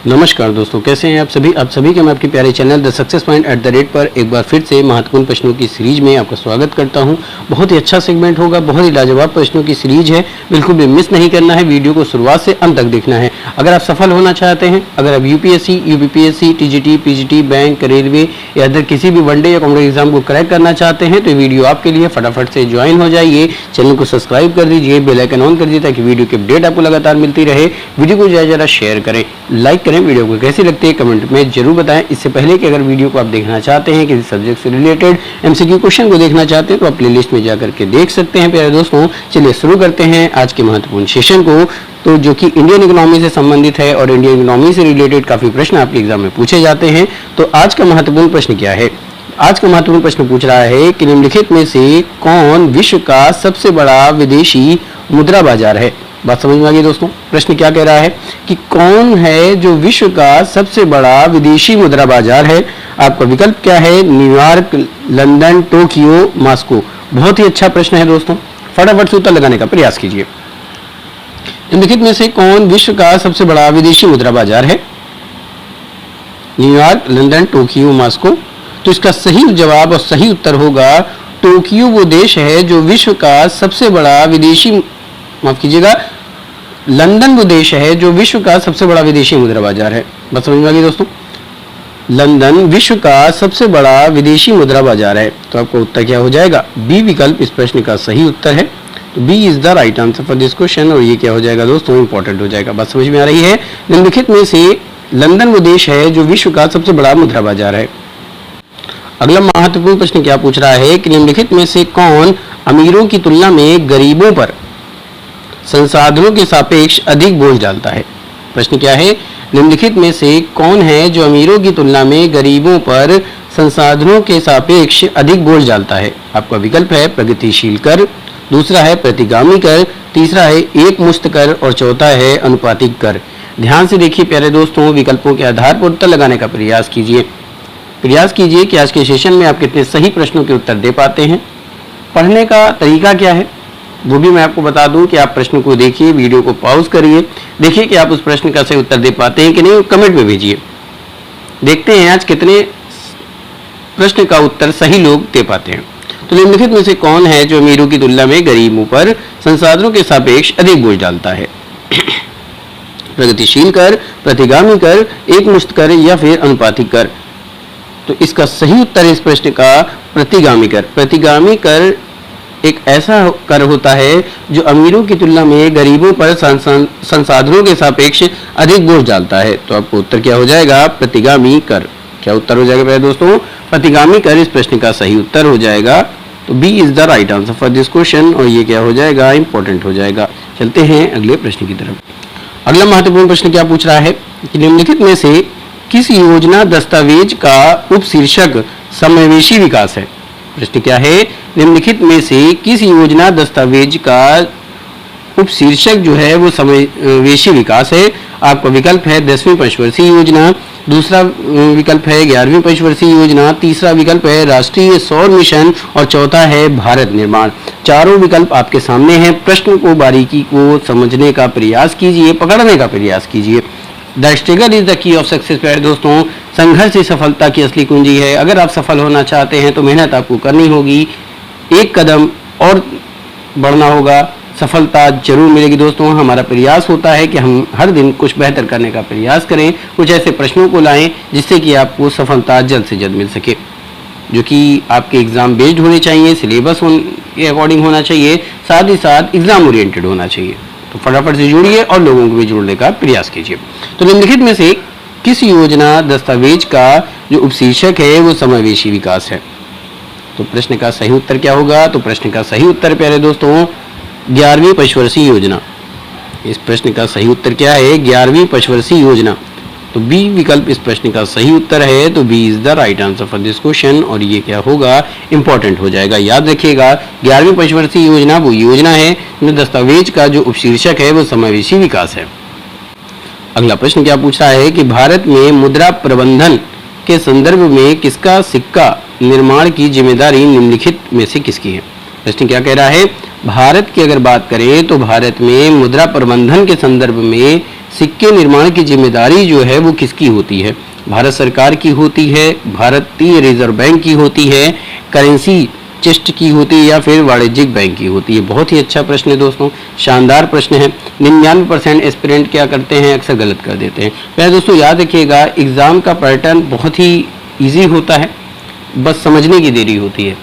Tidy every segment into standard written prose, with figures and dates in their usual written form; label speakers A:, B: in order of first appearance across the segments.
A: नमस्कार दोस्तों, कैसे हैं आप सभी के मैं आपके प्यारे चैनल द सक्सेस पॉइंट @ पर एक बार फिर से महत्वपूर्ण प्रश्नों की सीरीज में आपका स्वागत करता हूं। बहुत ही अच्छा सेगमेंट होगा, बहुत ही लाजवाब प्रश्नों की सीरीज है, बिल्कुल भी मिस नहीं करना है। वीडियो को शुरुआत से अंत तक देखना है। अगर आप सफल होना चाहते हैं, अगर आप UPSC, UPPSC, TGT, PGT, bank, railway या अदर किसी भी वनडे या कॉम्पिटिटिव एग्जाम को क्रैक करना चाहते हैं तो ये वीडियो आपके लिए। फटाफट से ज्वाइन हो जाइए, चैनल को सब्सक्राइब कर दीजिए, बेल आइकन ऑन कर दीजिए ताकि वीडियो की अपडेट आपको लगातार मिलती रहे। वीडियो को ज़रा शेयर करें, लाइक करें, वीडियो को कैसी लगती है कमेंट में जरूर बताएं। इससे पहले कि अगर वीडियो को आप देखना चाहते हैं, किसी सब्जेक्ट से रिलेटेड एमसीक्यू क्वेश्चन को देखना चाहते हैं तो आप प्लेलिस्ट में जाकर के देख सकते हैं। प्यारे दोस्तों, चलिए शुरू करते हैं आज के महत्वपूर्ण सेशन को, तो जो कि इंडियन इकोनॉमी से संबंधित है और इंडियन इकोनॉमी से रिलेटेड काफी प्रश्न आपके एग्जाम में पूछे जाते हैं। तो आज का महत्वपूर्ण प्रश्न क्या है? आज का महत्वपूर्ण प्रश्न पूछ रहा है कि निम्नलिखित में से कौन विश्व का सबसे बड़ा विदेशी मुद्रा बाजार है? बात समझ में आ गई दोस्तों? प्रश्न क्या कह रहा है कि कौन है जो विश्व का सबसे बड़ा विदेशी मुद्रा बाजार है? आपका विकल्प क्या है? New York, London, Tokyo, Moscow. बहुत ही अच्छा प्रश्न है दोस्तों, फटाफट से उत्तर लगाने का प्रयास कीजिए। निम्नलिखित में से कौन विश्व का सबसे बड़ा विदेशी मुद्रा बाजार है? New York, London, Tokyo, Moscow. तो इसका सही जवाब और सही उत्तर होगा टोक्यो। वो देश है जो विश्व का सबसे बड़ा विदेशी, माफ कीजिएगा, लंदन वो देश है जो विश्व का सबसे बड़ा विदेशी मुद्रा बाजार है। बात समझ में आ गई दोस्तों? लंदन विश्व का सबसे बड़ा विदेशी मुद्रा बाजार है। तो आपका उत्तर क्या हो जाएगा? बी विकल्प इस प्रश्न का सही उत्तर है। तो B is the right answer for this question. और ये क्या हो जाएगा दोस्तों? इंपॉर्टेंट हो जाएगा। बात समझ में आ रही है? निम्नलिखित में से लंदन वो देश है जो विश्व का सबसे बड़ा मुद्रा बाजार है। अगला महत्वपूर्ण प्रश्न क्या पूछ रहा है कि निम्नलिखित में से कौन अमीरों की तुलना में गरीबों पर संसाधनों के सापेक्ष अधिक बोझ डालता है? प्रश्न क्या है? निम्नलिखित में से कौन है जो अमीरों की तुलना में गरीबों पर संसाधनों के सापेक्ष अधिक बोझ डालता है? आपका विकल्प है प्रगतिशील कर, दूसरा है प्रतिगामी कर, तीसरा है एकमुश्त कर और चौथा है अनुपातिक कर। ध्यान से देखिए प्यारे दोस्तों, विकल्पों के आधार पर उत्तर लगाने का प्रयास कीजिए कि आज के सेशन में आप कितने सही प्रश्नों के उत्तर दे पाते हैं। पढ़ने का तरीका क्या है वो भी मैं आपको बता दूं कि आप प्रश्न को देखिए, वीडियो को पॉज करिए, देखिए कि आप उस प्रश्न का सही उत्तर दे पाते हैं कि नहीं, कमेंट में भेजिए। देखते हैं आज कितने प्रश्न का उत्तर सही लोग दे पाते हैं। तो निम्नलिखित में से कौन है जो अमीरों की तुलना में गरीबों पर संसाधनों के सापेक्ष अधिक बोझ डालता है? प्रगतिशील कर, प्रतिगामी कर, एकमुश्त कर या फिर अनुपातिक कर? तो इसका सही उत्तर इस प्रश्न का प्रतिगामी कर। प्रतिगामी कर एक ऐसा कर होता है जो अमीरों की तुलना में गरीबों पर संसाधनों के सापेक्ष अधिक बोझ डालता है। तो आपको उत्तर क्या हो जाएगा? प्रतिगामी कर। क्या उत्तर हो जाएगा प्यारे दोस्तों? प्रतिगामी कर इस प्रश्न का सही उत्तर हो जाएगा। तो B is the right answer for this question. और ये क्या हो जाएगा? इंपॉर्टेंट हो जाएगा। चलते हैं अगले प्रश्न की तरफ। अगला महत्वपूर्ण प्रश्न क्या पूछ रहा है कि निम्नलिखित में से किस योजना दस्तावेज का उपशीर्षक समावेशी विकास है? प्रश्न क्या है? निम्नलिखित में से किस योजना दस्तावेज का उपशीर्षक जो है वो समावेशी विकास है? आपका विकल्प है 10वीं पंचवर्षीय योजना, दूसरा विकल्प है 11वीं पंचवर्षीय योजना, तीसरा विकल्प है राष्ट्रीय सौर मिशन और चौथा है भारत निर्माण। चारों विकल्प आपके सामने हैं। प्रश्न को बारीकी को समझने का प्रयास कीजिए, पकड़ने का प्रयास कीजिए। The struggle is the key of success. प्यारे दोस्तों, संघर्ष ही सफलता की असली कुंजी है। अगर आप सफल होना चाहते हैं तो मेहनत आपको करनी होगी, एक कदम और बढ़ना होगा, सफलता जरूर मिलेगी दोस्तों। हमारा प्रयास होता है कि हम हर दिन कुछ बेहतर करने का प्रयास करें, कुछ ऐसे प्रश्नों को लाएं जिससे कि आपको सफलता जल्द से जल्द मिल सके, जो कि आपके एग्जाम बेस्ड होने चाहिए, सिलेबस के अकॉर्डिंग होना चाहिए, साथ ही साथ एग्जाम ओरिएंटेड होना चाहिए। तो फटाफट से जुड़िए और लोगों को भी जोड़ने का प्रयास कीजिए। तो निम्नलिखित में से किस योजना दस्तावेज का जो उपशीर्षक है वो समावेशी विकास है? तो प्रश्न का सही उत्तर क्या होगा? तो प्रश्न का सही उत्तर प्यारे दोस्तों 11वीं पंचवर्षीय योजना। इस प्रश्न का सही उत्तर क्या है? 11वीं पंचवर्षीय योजना। तो बी विकल्प इस प्रश्न का सही उत्तर है। तो B is the right answer for this question. और ये क्या होगा? इंपॉर्टेंट हो जाएगा। याद रखिएगा, 11वीं पंचवर्षीय योजना वो योजना है जो दस्तावेज का जो उपशीर्षक है वो समावेशी विकास है। अगला प्रश्न क्या पूछ रहा है कि भारत में मुद्रा प्रबंधन के संदर्भ में किसका सिक्का निर्माण की जिम्मेदारी निम्नलिखित में से किसकी है? प्रश्न क्या कह रहा है? भारत की अगर बात करें तो भारत में मुद्रा प्रबंधन के संदर्भ में सिक्के निर्माण की जिम्मेदारी जो है वो किसकी होती है? भारत सरकार की होती है, भारतीय रिजर्व बैंक की होती है, करेंसी चेस्ट की होती है या फिर वाणिज्यिक बैंक की होती है? बहुत ही अच्छा प्रश्न है दोस्तों, शानदार प्रश्न है। 99% एस्पिरेंट क्या करते हैं, अक्सर गलत कर देते हैं। पहले दोस्तों याद रखिएगा, एग्जाम का पैटर्न बहुत ही ईजी होता है, बस समझने की देरी होती है।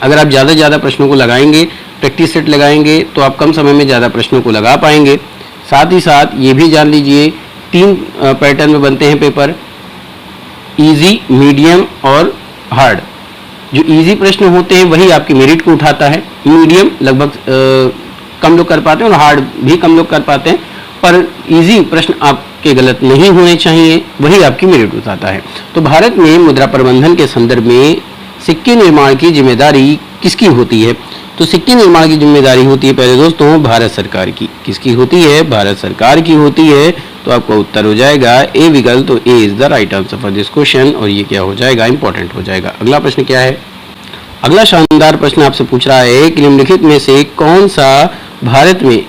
A: अगर आप ज़्यादा से ज़्यादा प्रश्नों को लगाएंगे, प्रैक्टिस सेट लगाएंगे, तो आप कम समय में ज़्यादा प्रश्नों को लगा पाएंगे। साथ ही साथ ये भी जान लीजिए, 3 पैटर्न में बनते हैं पेपर, इजी, मीडियम और हार्ड। जो इजी प्रश्न होते हैं वही आपकी मेरिट को उठाता है, मीडियम लगभग कम लोग कर पाते हैं और हार्ड भी कम लोग कर पाते हैं, पर इजी प्रश्न आपके गलत नहीं होने चाहिए, वही आपकी मेरिट उठाता है। तो भारत में मुद्रा प्रबंधन के संदर्भ में सिक्के निर्माण की जिम्मेदारी किसकी होती है? तो सिक्के निर्माण की जिम्मेदारी होती है पहले दोस्तों भारत सरकार की। किसकी होती है? भारत सरकार की होती है। तो आपका उत्तर हो जाएगा ए विकल्प। तो A is the right answer for this question, और ये क्या हो जाएगा, इंपॉर्टेंट हो जाएगा। अगला प्रश्न क्या है? अगला शानदार प्रश्न आपसे पूछ रहा है कि निम्नलिखित में से कौन सा भारत में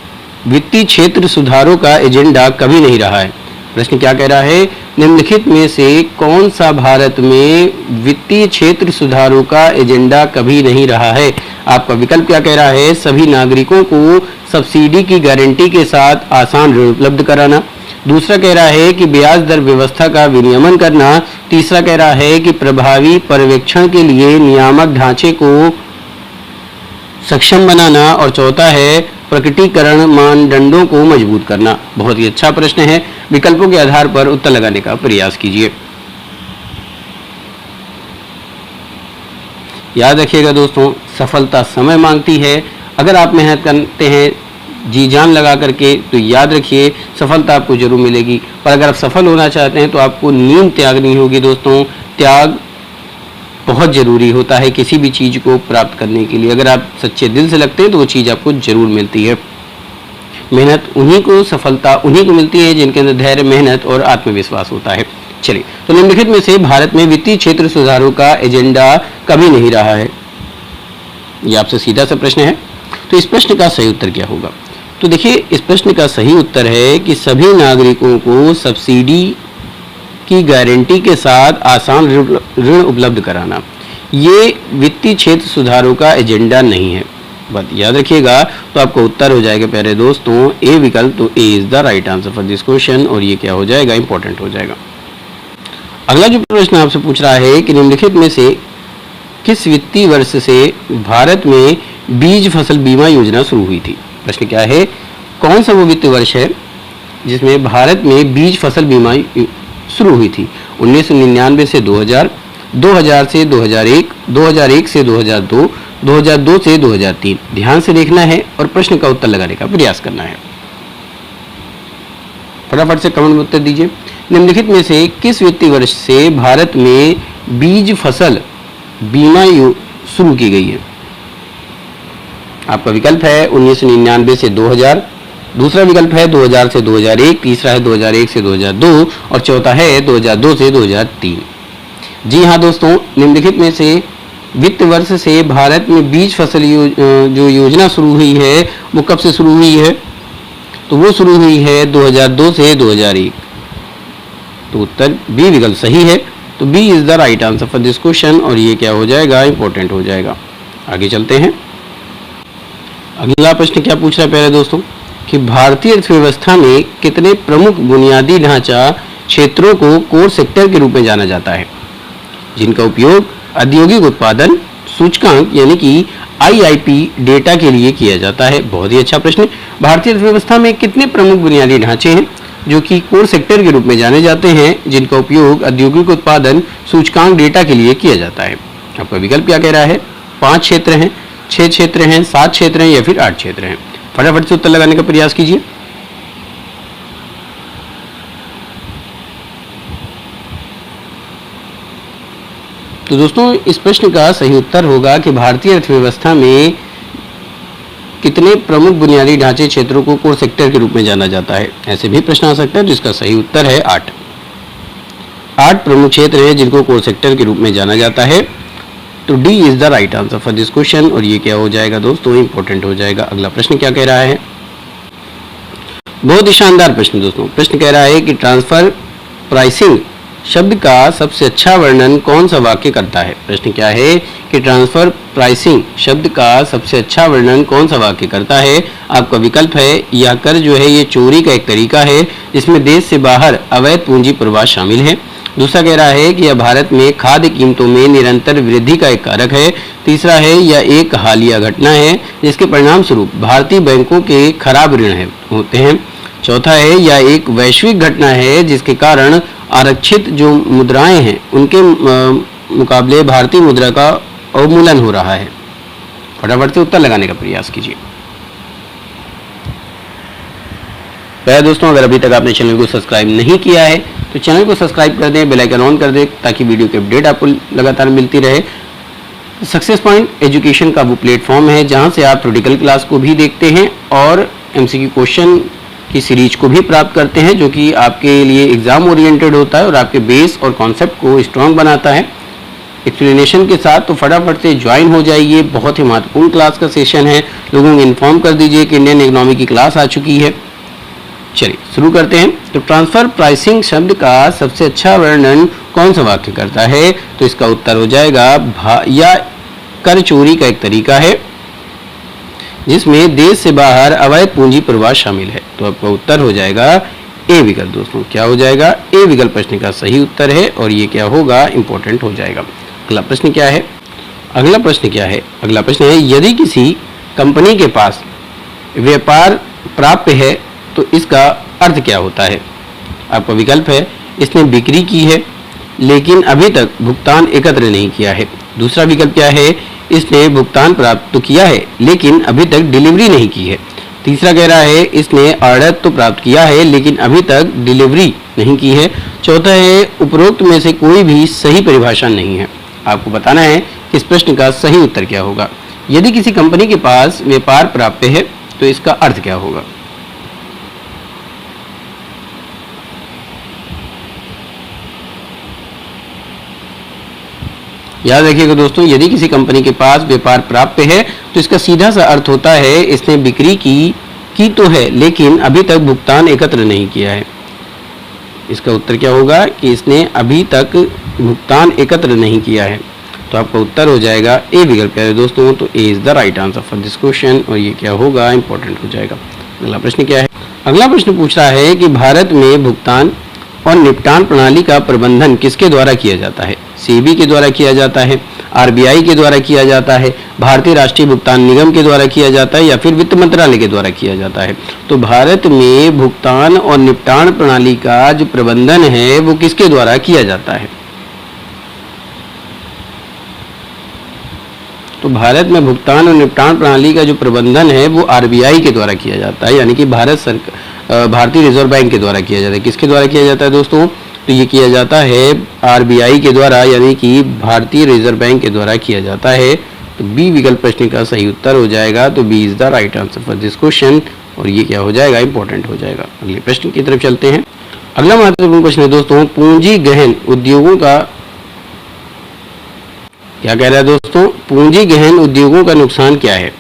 A: वित्तीय क्षेत्र सुधारों का एजेंडा कभी नहीं रहा है? प्रश्न क्या कह रहा है, निम्नलिखित में से कौन सा भारत में वित्तीय क्षेत्र सुधारों का एजेंडा कभी नहीं रहा है? आपका विकल्प क्या कह रहा है, सभी नागरिकों को सब्सिडी की गारंटी के साथ आसान ऋण उपलब्ध कराना। दूसरा कह रहा है कि ब्याज दर व्यवस्था का विनियमन करना। तीसरा कह रहा है कि प्रभावी पर्यवेक्षण के लिए नियामक ढांचे को सक्षम बनाना। और चौथा है प्रकटीकरण मानदंडों को मजबूत करना। बहुत ही अच्छा प्रश्न है, विकल्पों के आधार पर उत्तर लगाने का प्रयास कीजिए। याद रखिएगा दोस्तों, सफलता समय मांगती है। अगर आप मेहनत करते हैं जी जान लगा करके, तो याद रखिए सफलता आपको जरूर मिलेगी। पर अगर आप सफल होना चाहते हैं तो आपको नींद त्यागनी होगी दोस्तों। त्याग बहुत ज़रूरी होता है किसी भी चीज़ को प्राप्त करने के लिए। अगर आप सच्चे दिल से लगते हैं तो वो चीज़ आपको जरूर मिलती है। मेहनत उन्हीं को, सफलता उन्हीं को मिलती है जिनके अंदर धैर्य, मेहनत और आत्मविश्वास होता है। चलिए, तो निम्नलिखित में से भारत में वित्तीय क्षेत्र सुधारों का एजेंडा कभी नहीं रहा है? ये आपसे सीधा सा प्रश्न है। तो इस प्रश्न का सही उत्तर क्या होगा? तो देखिए, इस प्रश्न का सही उत्तर है कि सभी नागरिकों को सब्सिडी की गारंटी के साथ आसान ऋण उपलब्ध कराना। ये वित्तीय क्षेत्र सुधारों का एजेंडा नहीं है, बात याद रखिएगा। तो आपका उत्तर हो जाएगा प्यारे दोस्तों ए विकल्प। तो A is the right answer for this question, और ये क्या हो जाएगा, इंपॉर्टेंट हो जाएगा। अगला जो प्रश्न आपसे पूछ रहा है कि निम्नलिखित में से किस वित्तीय वर्ष से भारत में बीज फसल बीमा योजना शुरू हुई थी? प्रश्न क्या है, कौन सा वो वित्तीय वर्ष है जिसमें भारत में बीज फसल बीमा शुरू हुई थी? 1999 से 2000, 2000 से 2001, 2001 से 2002, 2002 से 2003। ध्यान से देखना है और प्रश्न का उत्तर लगाने का प्रयास करना है। फटाफट से कमेंट में उत्तर दीजिए। निम्नलिखित में से किस वित्तीय वर्ष से भारत में बीज फसल बीमा शुरू की गई है? आपका विकल्प है 1999 से 2000, दूसरा विकल्प है 2000 से 2001, तीसरा है 2001 से 2002 और चौथा है 2002 से 2003। जी हाँ दोस्तों, निम्नलिखित में से वित्त वर्ष से भारत में बीज फसल जो योजना शुरू हुई है वो कब से शुरू हुई है? तो वो शुरू हुई है 2002 से 2001। तो उत्तर बी विकल्प सही है। तो B is the right answer for this question, और ये क्या हो जाएगा, इंपॉर्टेंट हो जाएगा। आगे चलते हैं। अगला प्रश्न क्या पूछ रहा है पहले दोस्तों कि भारतीय अर्थव्यवस्था में कितने प्रमुख बुनियादी ढांचा क्षेत्रों को कोर सेक्टर के रूप में जाना जाता है, जिनका उपयोग औद्योगिक उत्पादन सूचकांक यानी कि आईआईपी डेटा के लिए किया जाता है? बहुत ही अच्छा प्रश्न। भारतीय अर्थव्यवस्था में कितने प्रमुख बुनियादी ढांचे हैं जो कि कोर सेक्टर के रूप में जाने जाते हैं, जिनका उपयोग औद्योगिक उत्पादन सूचकांक डेटा के लिए किया जाता है? आपका विकल्प क्या कह रहा है? 5 क्षेत्र हैं, 6 क्षेत्र हैं, 7 क्षेत्र हैं या फिर 8 क्षेत्र हैं? फटाफट से उत्तर लगाने का प्रयास कीजिए। तो दोस्तों, इस प्रश्न का सही उत्तर होगा कि भारतीय अर्थव्यवस्था में कितने प्रमुख बुनियादी ढांचे क्षेत्रों को कोर सेक्टर के रूप में जाना जाता है। ऐसे भी प्रश्न आ सकता है, जिसका सही उत्तर है 8। 8 प्रमुख क्षेत्र हैं जिनको कोर सेक्टर के रूप में जाना जाता है। तो D is the right answer for this question, और ये क्या हो जाएगा दोस्तों, इंपॉर्टेंट हो जाएगा। अगला प्रश्न क्या कह रहा है? बहुत ही शानदार प्रश्न दोस्तों। प्रश्न कह रहा है कि ट्रांसफर प्राइसिंग शब्द का सबसे अच्छा वर्णन कौन सा वाक्य करता है। प्रश्न क्या है कि ट्रांसफर प्राइसिंग शब्द का सबसे अच्छा वर्णन कौन सा वाक्य करता है। आपका विकल्प है, यह कर जो है ये चोरी का एक तरीका है जिसमें देश से बाहर अवैध पूंजी प्रवाह शामिल है। दूसरा कह रहा है कि यह भारत में खाद्य कीमतों में निरंतर वृद्धि का एक कारक है। तीसरा है, यह एक हालिया घटना है जिसके परिणाम स्वरूप भारतीय बैंकों के खराब ऋण होते हैं। चौथा है, यह एक वैश्विक घटना है जिसके कारण आरक्षित जो मुद्राएं हैं उनके मुकाबले भारतीय मुद्रा का अवमूल्यन हो रहा है। फटाफट से उत्तर लगाने का प्रयास कीजिए। प्यारे दोस्तों, अगर अभी तक आपने चैनल को सब्सक्राइब नहीं किया है तो चैनल को सब्सक्राइब कर दें, बेल आइकन ऑन कर दें ताकि वीडियो की अपडेट आपको लगातार मिलती रहे। सक्सेस पॉइंट एजुकेशन का वो प्लेटफॉर्म है जहां से आप थ्योरेटिकल क्लास को भी देखते हैं और एमसीक्यू क्वेश्चन की सीरीज को भी प्राप्त करते हैं जो कि आपके लिए एग्जाम ओरिएंटेड होता है और आपके बेस और कॉन्सेप्ट को स्ट्रॉन्ग बनाता है एक्सप्लेनेशन के साथ। तो फटाफट से ज्वाइन हो जाइए, बहुत ही महत्वपूर्ण क्लास का सेशन है। लोगों को इन्फॉर्म कर दीजिए कि इंडियन इकोनॉमी की क्लास आ चुकी है। चलिए शुरू करते हैं। तो ट्रांसफर प्राइसिंग शब्द का सबसे अच्छा वर्णन कौन सा वाक्य करता है। तो इसका उत्तर हो जाएगा या कर चोरी का एक तरीका है जिसमें देश से बाहर अवैध पूंजी प्रवाह शामिल है। तो आपका उत्तर हो जाएगा ए विकल्प। दोस्तों क्या हो जाएगा, ए विकल्प प्रश्न का सही उत्तर है और ये क्या होगा, इंपॉर्टेंट हो जाएगा। अगला प्रश्न क्या है, अगला प्रश्न है यदि किसी कंपनी के पास व्यापार प्राप्य है तो इसका अर्थ क्या होता है। आपका विकल्प है, इसने बिक्री की है लेकिन अभी तक भुगतान एकत्र नहीं किया है। दूसरा विकल्प क्या है, इसने भुगतान प्राप्त तो किया है लेकिन अभी तक डिलीवरी नहीं की है। तीसरा कह रहा है, इसने ऑर्डर तो प्राप्त किया है लेकिन अभी तक डिलीवरी नहीं की है। चौथा है, उपरोक्त में से कोई भी सही परिभाषा नहीं है। आपको बताना है कि इस प्रश्न का सही उत्तर क्या होगा। यदि किसी कंपनी के पास व्यापार प्राप्य है तो इसका अर्थ क्या होगा। याद रखिएगा दोस्तों, यदि किसी कंपनी के पास व्यापार प्राप्य है तो इसका सीधा सा अर्थ होता है इसने बिक्री की तो है लेकिन अभी तक भुगतान एकत्र नहीं किया है। इसका उत्तर क्या होगा कि इसने अभी तक भुगतान एकत्र नहीं किया है। तो आपका उत्तर हो जाएगा ए विकल्प। प्यारे दोस्तों, तो A is the right answer for this question और ये क्या होगा, इंपॉर्टेंट हो जाएगा। अगला प्रश्न क्या है, अगला प्रश्न पूछ रहा है कि भारत में भुगतान और निपटान प्रणाली का प्रबंधन किसके द्वारा किया जाता है। सेबी के द्वारा किया जाता है, आरबीआई के द्वारा किया जाता है, भारतीय राष्ट्रीय भुगतान निगम के द्वारा किया जाता है या फिर वित्त मंत्रालय के द्वारा किया जाता है। तो भारत में भुगतान और निपटान प्रणाली का जो प्रबंधन है वो किसके द्वारा किया जाता है। तो भारत में भुगतान और निपटान प्रणाली का जो प्रबंधन है वो आरबीआई के द्वारा किया जाता है, यानी कि भारतीय रिजर्व बैंक के द्वारा किया जाता है। किसके द्वारा किया जाता है दोस्तों, तो ये किया जाता है आरबीआई के द्वारा, यानी कि भारतीय रिजर्व बैंक के द्वारा किया जाता है। तो बी विकल्प प्रश्न का सही उत्तर हो जाएगा। तो B is the right answer for this question और ये क्या हो जाएगा, इंपॉर्टेंट हो जाएगा। अगले प्रश्न की तरफ चलते हैं। अगला महत्वपूर्ण प्रश्न है दोस्तों, पूंजी गहन उद्योगों का क्या कह रहा है दोस्तों, पूंजी गहन उद्योगों का नुकसान क्या है।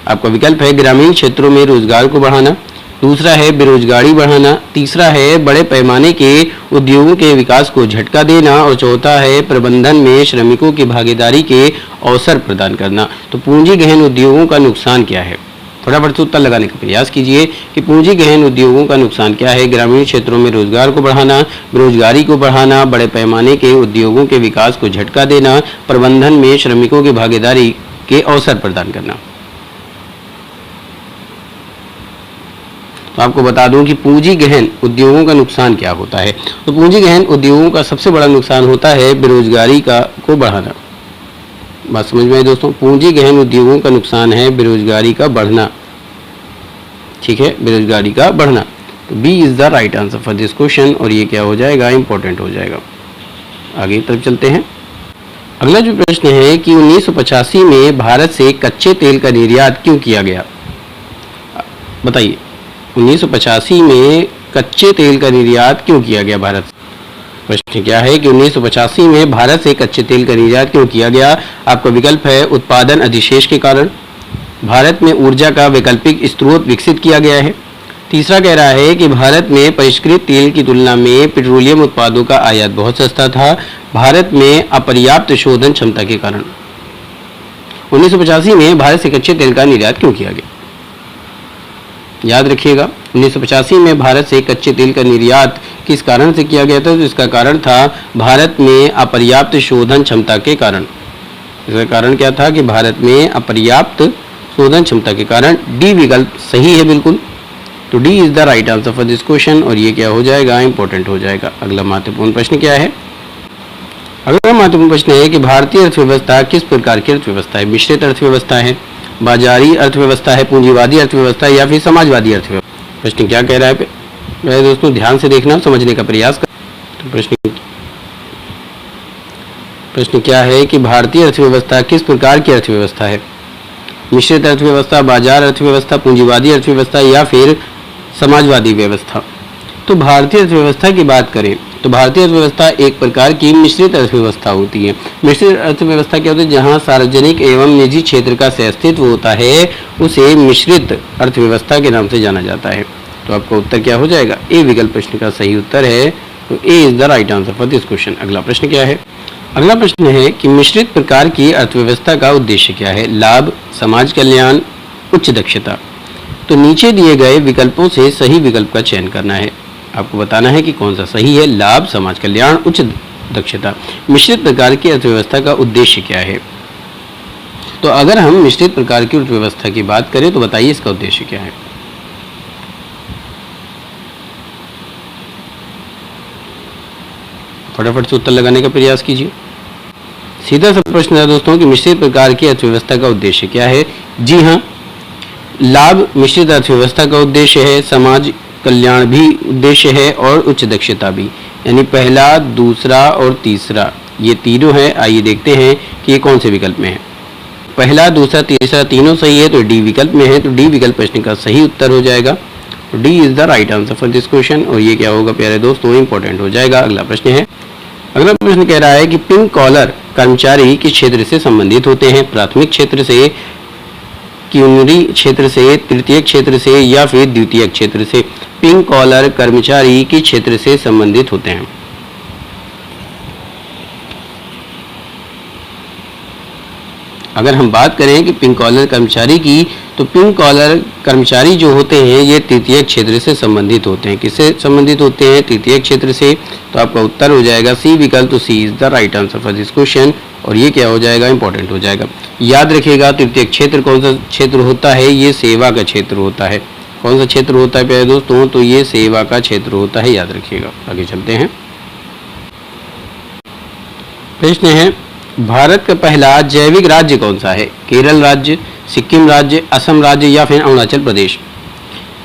A: आपका विकल्प है, ग्रामीण क्षेत्रों में रोजगार को बढ़ाना। दूसरा है बेरोजगारी बढ़ाना। तीसरा है बड़े पैमाने के उद्योगों के विकास को झटका देना और चौथा है प्रबंधन में श्रमिकों की भागीदारी के अवसर प्रदान करना। तो पूंजी गहन उद्योगों का नुकसान क्या है, फटाफट से उत्तर लगाने का प्रयास कीजिए कि पूंजी गहन उद्योगों का नुकसान क्या है। ग्रामीण क्षेत्रों में रोजगार को बढ़ाना, बेरोजगारी को बढ़ाना, बड़े पैमाने के उद्योगों के विकास को झटका देना, प्रबंधन में श्रमिकों की भागीदारी के अवसर प्रदान करना। तो आपको बता दूं कि पूंजी गहन उद्योगों का नुकसान क्या होता है। तो पूंजी गहन उद्योगों का सबसे बड़ा नुकसान होता है बेरोजगारी को बढ़ाना। बात समझ में आई दोस्तों, पूंजी गहन उद्योगों का नुकसान है बेरोजगारी का बढ़ना। ठीक है, बेरोजगारी का बढ़ना। तो B is the right answer for this question और ये क्या हो जाएगा, इंपॉर्टेंट हो जाएगा। आगे की तरफ चलते हैं। अगला जो प्रश्न है कि 1985 में भारत से कच्चे तेल का निर्यात क्यों किया गया, बताइए। 1985 में कच्चे तेल का निर्यात क्यों किया गया भारत से। प्रश्न क्या है कि 1985 में भारत से कच्चे तेल का निर्यात क्यों किया गया। आपका विकल्प है, उत्पादन अधिशेष के कारण, भारत में ऊर्जा का वैकल्पिक स्रोत विकसित किया गया है, तीसरा कह रहा है कि भारत में परिष्कृत तेल की तुलना में पेट्रोलियम उत्पादों का आयात बहुत सस्ता था, भारत में अपर्याप्त शोधन क्षमता के कारण। 1985 में भारत से कच्चे तेल का निर्यात क्यों किया गया? याद रखिएगा, 1985 में भारत से कच्चे तेल का निर्यात किस कारण से किया गया था? तो इसका कारण था भारत में अपर्याप्त शोधन क्षमता के कारण। इसका कारण क्या था कि भारत में अपर्याप्त शोधन क्षमता के कारण। डी विकल्प सही है बिल्कुल। तो D is the right answer for this question और ये क्या हो जाएगा? इंपॉर्टेंट हो जाएगा। अगला महत्वपूर्ण प्रश्न क्या है? अगला महत्वपूर्ण प्रश्न है कि भारतीय अर्थव्यवस्था किस प्रकार की अर्थव्यवस्था है? मिश्रित अर्थव्यवस्था है, बाजारी अर्थव्यवस्था है, पूंजीवादी अर्थव्यवस्था है या फिर समाजवादी अर्थव्यवस्था? प्रश्न क्या कह रहा है मेरे दोस्तों? ध्यान से देखना, समझने का प्रयास कर। तो प्रश्न क्या है कि भारतीय अर्थव्यवस्था किस प्रकार की अर्थव्यवस्था है? मिश्रित अर्थव्यवस्था, बाजार अर्थव्यवस्था, पूंजीवादी अर्थव्यवस्था या फिर समाजवादी व्यवस्था? तो भारतीय अर्थव्यवस्था की बात करें तो भारतीय अर्थव्यवस्था एक प्रकार की मिश्रित अर्थव्यवस्था होती है। मिश्रित अर्थव्यवस्था क्या होती है? जहां सार्वजनिक एवं निजी क्षेत्र का सहअस्तित्व होता है उसे मिश्रित अर्थव्यवस्था के नाम से जाना जाता है। तो आपका उत्तर क्या हो जाएगा? ए विकल्प प्रश्न का सही उत्तर है। तो A is the right answer for this question. अगला प्रश्न क्या है? अगला प्रश्न है कि मिश्रित प्रकार की अर्थव्यवस्था का उद्देश्य क्या है? लाभ, समाज कल्याण, उच्च दक्षता। तो नीचे दिए गए विकल्पों से सही विकल्प का चयन करना है। आपको बताना है कि कौन सा सही है। लाभ, समाज कल्याण, उच्च दक्षता। मिश्रित प्रकार की अर्थव्यवस्था का उद्देश्य क्या है? तो अगर हम मिश्रित प्रकार की अर्थव्यवस्था की बात करें तो बताइए इसका उद्देश्य क्या है? फटाफट से उत्तर लगाने का प्रयास कीजिए। सीधा सा प्रश्न है दोस्तों कि मिश्रित प्रकार की अर्थव्यवस्था का उद्देश्य क्या है? जी हाँ, लाभ मिश्रित अर्थव्यवस्था का उद्देश्य है, समाज कल्याण भी उद्देश्य है और उच्च दक्षता भी। यानी पहला, दूसरा और तीसरा ये तीनों है। आइए देखते हैं कि ये कौन से विकल्प में है। पहला, दूसरा, तीसरा तीनों सही है तो डी विकल्प में है। तो डी विकल्प प्रश्न का सही उत्तर हो जाएगा। D is the right answer for this question और ये क्या होगा प्यारे दोस्तों? इंपॉर्टेंट हो जाएगा। अगला प्रश्न है। अगला प्रश्न कह रहा है कि पिंक कॉलर कर्मचारी किस क्षेत्र से संबंधित होते हैं? प्राथमिक क्षेत्र से, क्यूनरी क्षेत्र से, तृतीय क्षेत्र से या फिर द्वितीय क्षेत्र से? पिंक कॉलर कर्मचारी किस क्षेत्र से संबंधित होते हैं? अगर हम बात करें कि पिंक कॉलर कर्मचारी की, तो पिंक कॉलर कर्मचारी जो होते हैं ये तृतीय क्षेत्र से संबंधित होते हैं। किससे संबंधित होते हैं? तृतीय क्षेत्र से। तो आपका उत्तर हो जाएगा सी विकल्प। तो C is the right answer for this question और ये क्या हो जाएगा? इंपॉर्टेंट हो जाएगा। याद रखिएगा, तृतीय क्षेत्र कौन सा क्षेत्र होता है? ये सेवा का क्षेत्र होता है। कौन सा क्षेत्र होता है प्यारे दोस्तों? तो ये सेवा का क्षेत्र होता है। याद रखिएगा। आगे चलते हैं। प्रश्न है, भारत का पहला जैविक राज्य कौन सा है? केरल राज्य, सिक्किम राज्य, असम राज्य या फिर अरुणाचल प्रदेश?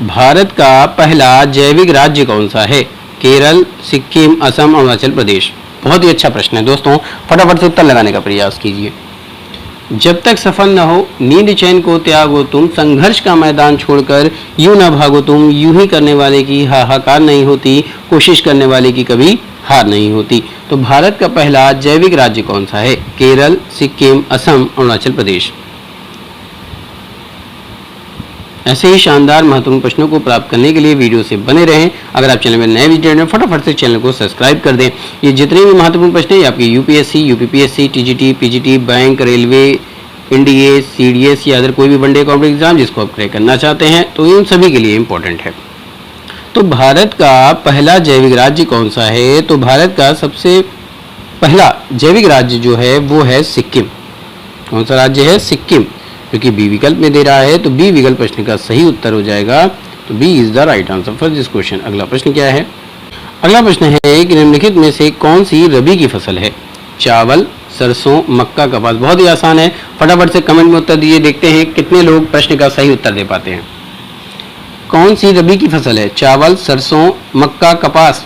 A: भारत का पहला जैविक राज्य कौन सा है? केरल, सिक्किम, असम, अरुणाचल प्रदेश? बहुत ही अच्छा प्रश्न है दोस्तों, फटाफट से उत्तर लगाने का प्रयास कीजिए। जब तक सफल न हो नींद चैन को त्यागो तुम, संघर्ष का मैदान छोड़कर यूं न भागो तुम, यूं ही करने वाले की हाहाकार नहीं होती, कोशिश करने वाले की कभी हार नहीं होती। तो भारत का पहला जैविक राज्य कौन सा है? केरल, सिक्किम, असम, अरुणाचल प्रदेश? ऐसे ही शानदार महत्वपूर्ण प्रश्नों को प्राप्त करने के लिए वीडियो से बने रहें। अगर आप चैनल में नए विजिटर हैं फटाफट से चैनल को सब्सक्राइब कर दें। ये जितने भी महत्वपूर्ण प्रश्न हैं आपके UPSC, UPPSC, TGT, PGT, bank, railway, NDA, CDS या अदर कोई भी वनडे कॉम्पिटिटिव एग्जाम जिसको आप क्रैक करना चाहते हैं तो इन सभी के लिए इंपॉर्टेंट है। तो भारत का पहला जैविक राज्य कौन सा है? तो भारत का सबसे पहला जैविक राज्य जो है वो है सिक्किम। कौन सा राज्य है? सिक्किम, क्योंकि बी विकल्प में दे रहा है तो बी विकल्प प्रश्न का सही उत्तर हो जाएगा। तो B is the right answer for this question. अगला प्रश्न क्या है? अगला प्रश्न है कि निम्नलिखित में से कौन सी रबी की फसल है? चावल, सरसों, मक्का, कपास? बहुत ही आसान है, फटाफट से कमेंट में उत्तर दीजिए। देखते हैं कितने लोग प्रश्न का सही उत्तर दे पाते हैं। कौन सी रबी की फसल है? चावल, सरसों, मक्का, कपास?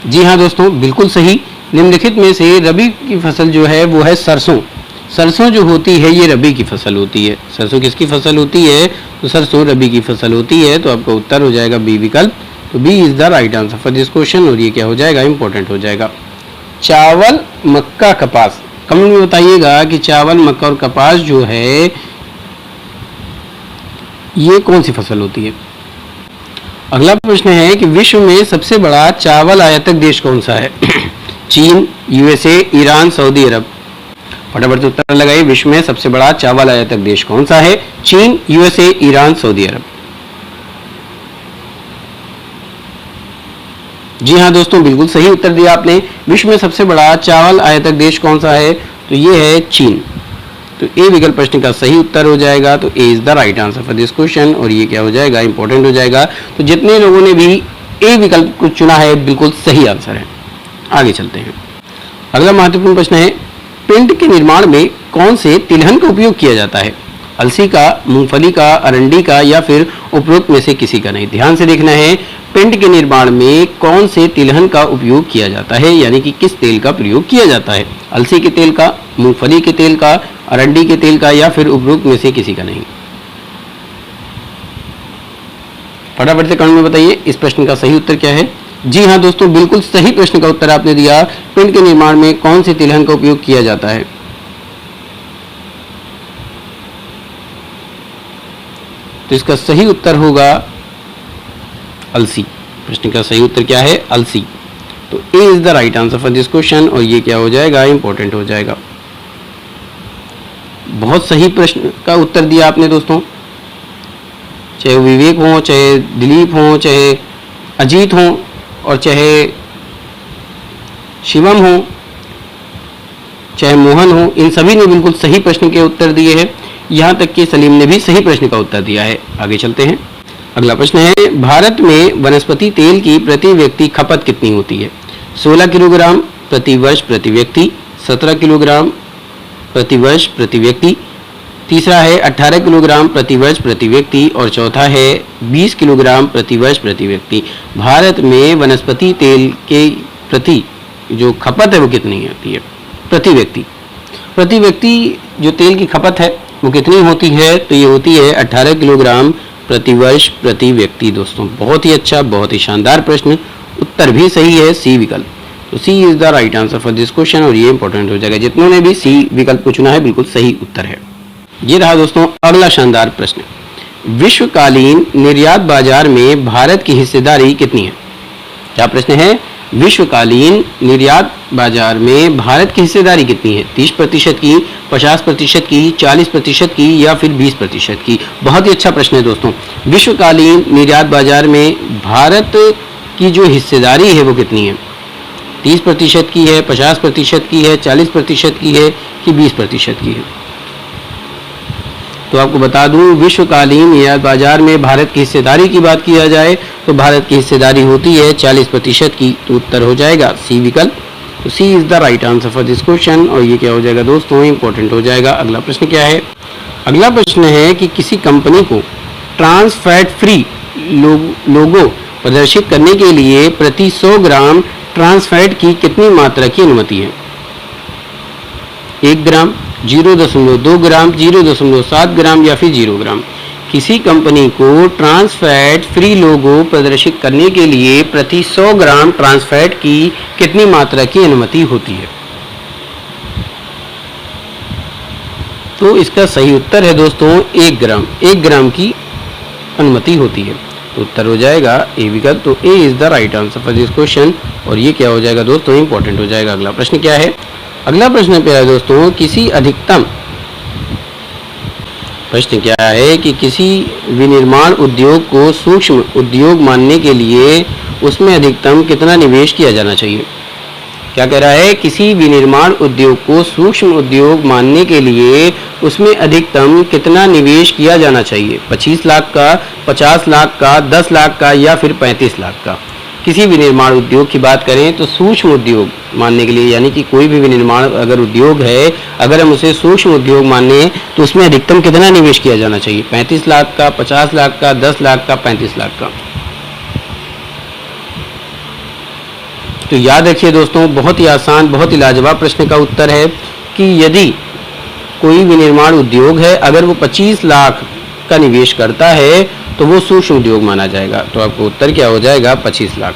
A: जी हाँ दोस्तों, बिल्कुल सही। निम्नलिखित में से रबी की फसल जो है वो है सरसों। सरसों जो होती है ये रबी की फसल होती है। सरसों किसकी फसल होती है? तो सरसों रबी की फसल होती है। तो आपका उत्तर हो जाएगा बी विकल्प। तो B is the right answer for this question और ये क्या हो जाएगा? इंपॉर्टेंट हो जाएगा। चावल, मक्का, कपास कमेंट में बताइएगा कि चावल, मक्का और कपास जो है ये कौन सी फसल होती है। अगला प्रश्न है कि विश्व में सबसे बड़ा चावल आयातक देश कौन सा है। चीन, यूएसए, ईरान, सऊदी अरब। फटाफट से उत्तर लगाइए। विश्व में सबसे बड़ा चावल आयातक देश कौन सा है। चीन, यूएसए, ईरान, सऊदी अरब। जी हाँ दोस्तों, बिल्कुल सही उत्तर दिया आपने। विश्व में सबसे बड़ा चावल आयातक देश कौन सा है, तो ये है चीन। तो ए विकल्प प्रश्न का सही उत्तर हो जाएगा। तो A is the right answer for this question. और ये क्या हो जाएगा, इंपॉर्टेंट हो जाएगा। तो जितने लोगों ने भी ए विकल्प को चुना है बिल्कुल सही आंसर है। आगे चलते हैं। अगला महत्वपूर्ण प्रश्न है, पिंड के निर्माण में कौन से तिलहन का उपयोग किया जाता है। अलसी का, मूंगफली का, अरंडी का या फिर उपरोक्त में से किसी का नहीं। ध्यान से देखना है, पिंड के निर्माण में कौन से तिलहन का उपयोग किया जाता है, यानी कि किस तेल का प्रयोग किया जाता है। अलसी के तेल का, मूंगफली के तेल का, अरंडी के तेल का या फिर उपरोक्त में से किसी का नहीं। फटाफट से कमेंट में बताइए इस प्रश्न का सही उत्तर क्या है। जी हाँ दोस्तों, बिल्कुल सही प्रश्न का उत्तर आपने दिया। पिंड के निर्माण में कौन से तिलहन का उपयोग किया जाता है। तो इसका सही उत्तर होगा अलसी। प्रश्न का सही उत्तर क्या है, अलसी। तो A is the right answer for this question. और ये क्या हो जाएगा, इंपॉर्टेंट हो जाएगा। बहुत सही प्रश्न का उत्तर दिया आपने दोस्तों। चाहे विवेक हो, चाहे दिलीप हो, चाहे अजीत हो और चाहे शिवम हो, चाहे मोहन हो, इन सभी ने बिल्कुल सही प्रश्न के उत्तर दिए हैं। यहाँ तक कि सलीम ने भी सही प्रश्न का उत्तर दिया है। आगे चलते हैं। अगला प्रश्न है, भारत में वनस्पति तेल की प्रति व्यक्ति खपत कितनी होती है। 16 किलोग्राम प्रति वर्ष प्रति व्यक्ति, 17 किलोग्राम प्रति वर्ष प्रति व्यक्ति, तीसरा है 18 किलोग्राम प्रति वर्ष प्रति व्यक्ति और चौथा है 20 किलोग्राम प्रति वर्ष प्रति व्यक्ति। भारत में वनस्पति तेल के प्रति जो खपत है वो कितनी होती है प्रति व्यक्ति। प्रति व्यक्ति जो तेल की खपत है वो कितनी होती है, तो ये होती है 18 किलोग्राम प्रति वर्ष प्रति व्यक्ति। दोस्तों बहुत ही अच्छा, बहुत ही शानदार प्रश्न। उत्तर भी सही है, सी विकल्प। तो C is the right answer for this question. और ये इंपॉर्टेंट हो जाएगा। जितनों ने भी सी विकल्प को चुना है बिल्कुल सही उत्तर है। ये रहा दोस्तों अगला शानदार प्रश्न। विश्वकालीन निर्यात बाजार में भारत की हिस्सेदारी कितनी है। क्या प्रश्न है, विश्वकालीन निर्यात बाजार में भारत की हिस्सेदारी कितनी है। 30% की, 50% की, 40% की या फिर 20% की। बहुत ही अच्छा प्रश्न है दोस्तों। विश्वकालीन निर्यात बाजार में भारत की जो हिस्सेदारी है वो कितनी है। 30% की है, 50% की है, 40% की है कि 20% की है। तो आपको बता दूं, विश्वकालीन निर्यात बाजार में भारत की हिस्सेदारी की बात किया जाए तो भारत की हिस्सेदारी होती है 40% की। तो उत्तर हो जाएगा सी विकल्प। तो C is the right answer for this question. और ये क्या हो जाएगा दोस्तों, इंपॉर्टेंट हो जाएगा। अगला प्रश्न क्या है। अगला प्रश्न है कि किसी कंपनी को ट्रांस फैट फ्री लोगो प्रदर्शित करने के लिए प्रति 100 ग्राम ट्रांस फैट की कितनी मात्रा की अनुमति है। 1 ग्राम, 0.2 ग्राम, 0.7 ग्राम या फिर 0 ग्राम। किसी कंपनी को ट्रांस फैट फ्री लोगो प्रदर्शित करने के लिए प्रति 100 ग्राम ट्रांस फैट की कितनी मात्रा की अनुमति होती है। तो इसका सही उत्तर है दोस्तों 1 ग्राम। 1 ग्राम की अनुमति होती है। तो उत्तर हो जाएगा ए विकल्प। तो A is the right answer for this question. और ये क्या हो जाएगा दोस्तों, इंपॉर्टेंट हो जाएगा। अगला प्रश्न क्या है। अगला प्रश्न पे है दोस्तों, किसी अधिकतम प्रश्न क्या है कि किसी विनिर्माण उद्योग को सूक्ष्म उद्योग मानने के लिए उसमें अधिकतम कितना निवेश किया जाना चाहिए। क्या कह रहा है, किसी विनिर्माण उद्योग को सूक्ष्म उद्योग मानने के लिए उसमें अधिकतम कितना निवेश किया जाना चाहिए। 25 लाख का, 50 लाख का, 10 लाख का या फिर 35 लाख का। किसी विनिर्माण उद्योग की बात करें तो सूक्ष्म उद्योग मानने के लिए, यानी कि कोई भी विनिर्माण अगर उद्योग है, अगर हम उसे सूक्ष्म उद्योग माने तो उसमें अधिकतम कितना निवेश किया जाना चाहिए। 35 लाख का, 50 लाख का, 10 लाख का, 35 लाख का। तो याद रखिए दोस्तों, बहुत ही आसान, बहुत ही लाजवाब प्रश्न का उत्तर है कि यदि कोई विनिर्माण उद्योग है, अगर वो 25 लाख का निवेश करता है तो वो सूक्ष्म उद्योग माना जाएगा। तो आपको उत्तर क्या हो जाएगा, 25 लाख।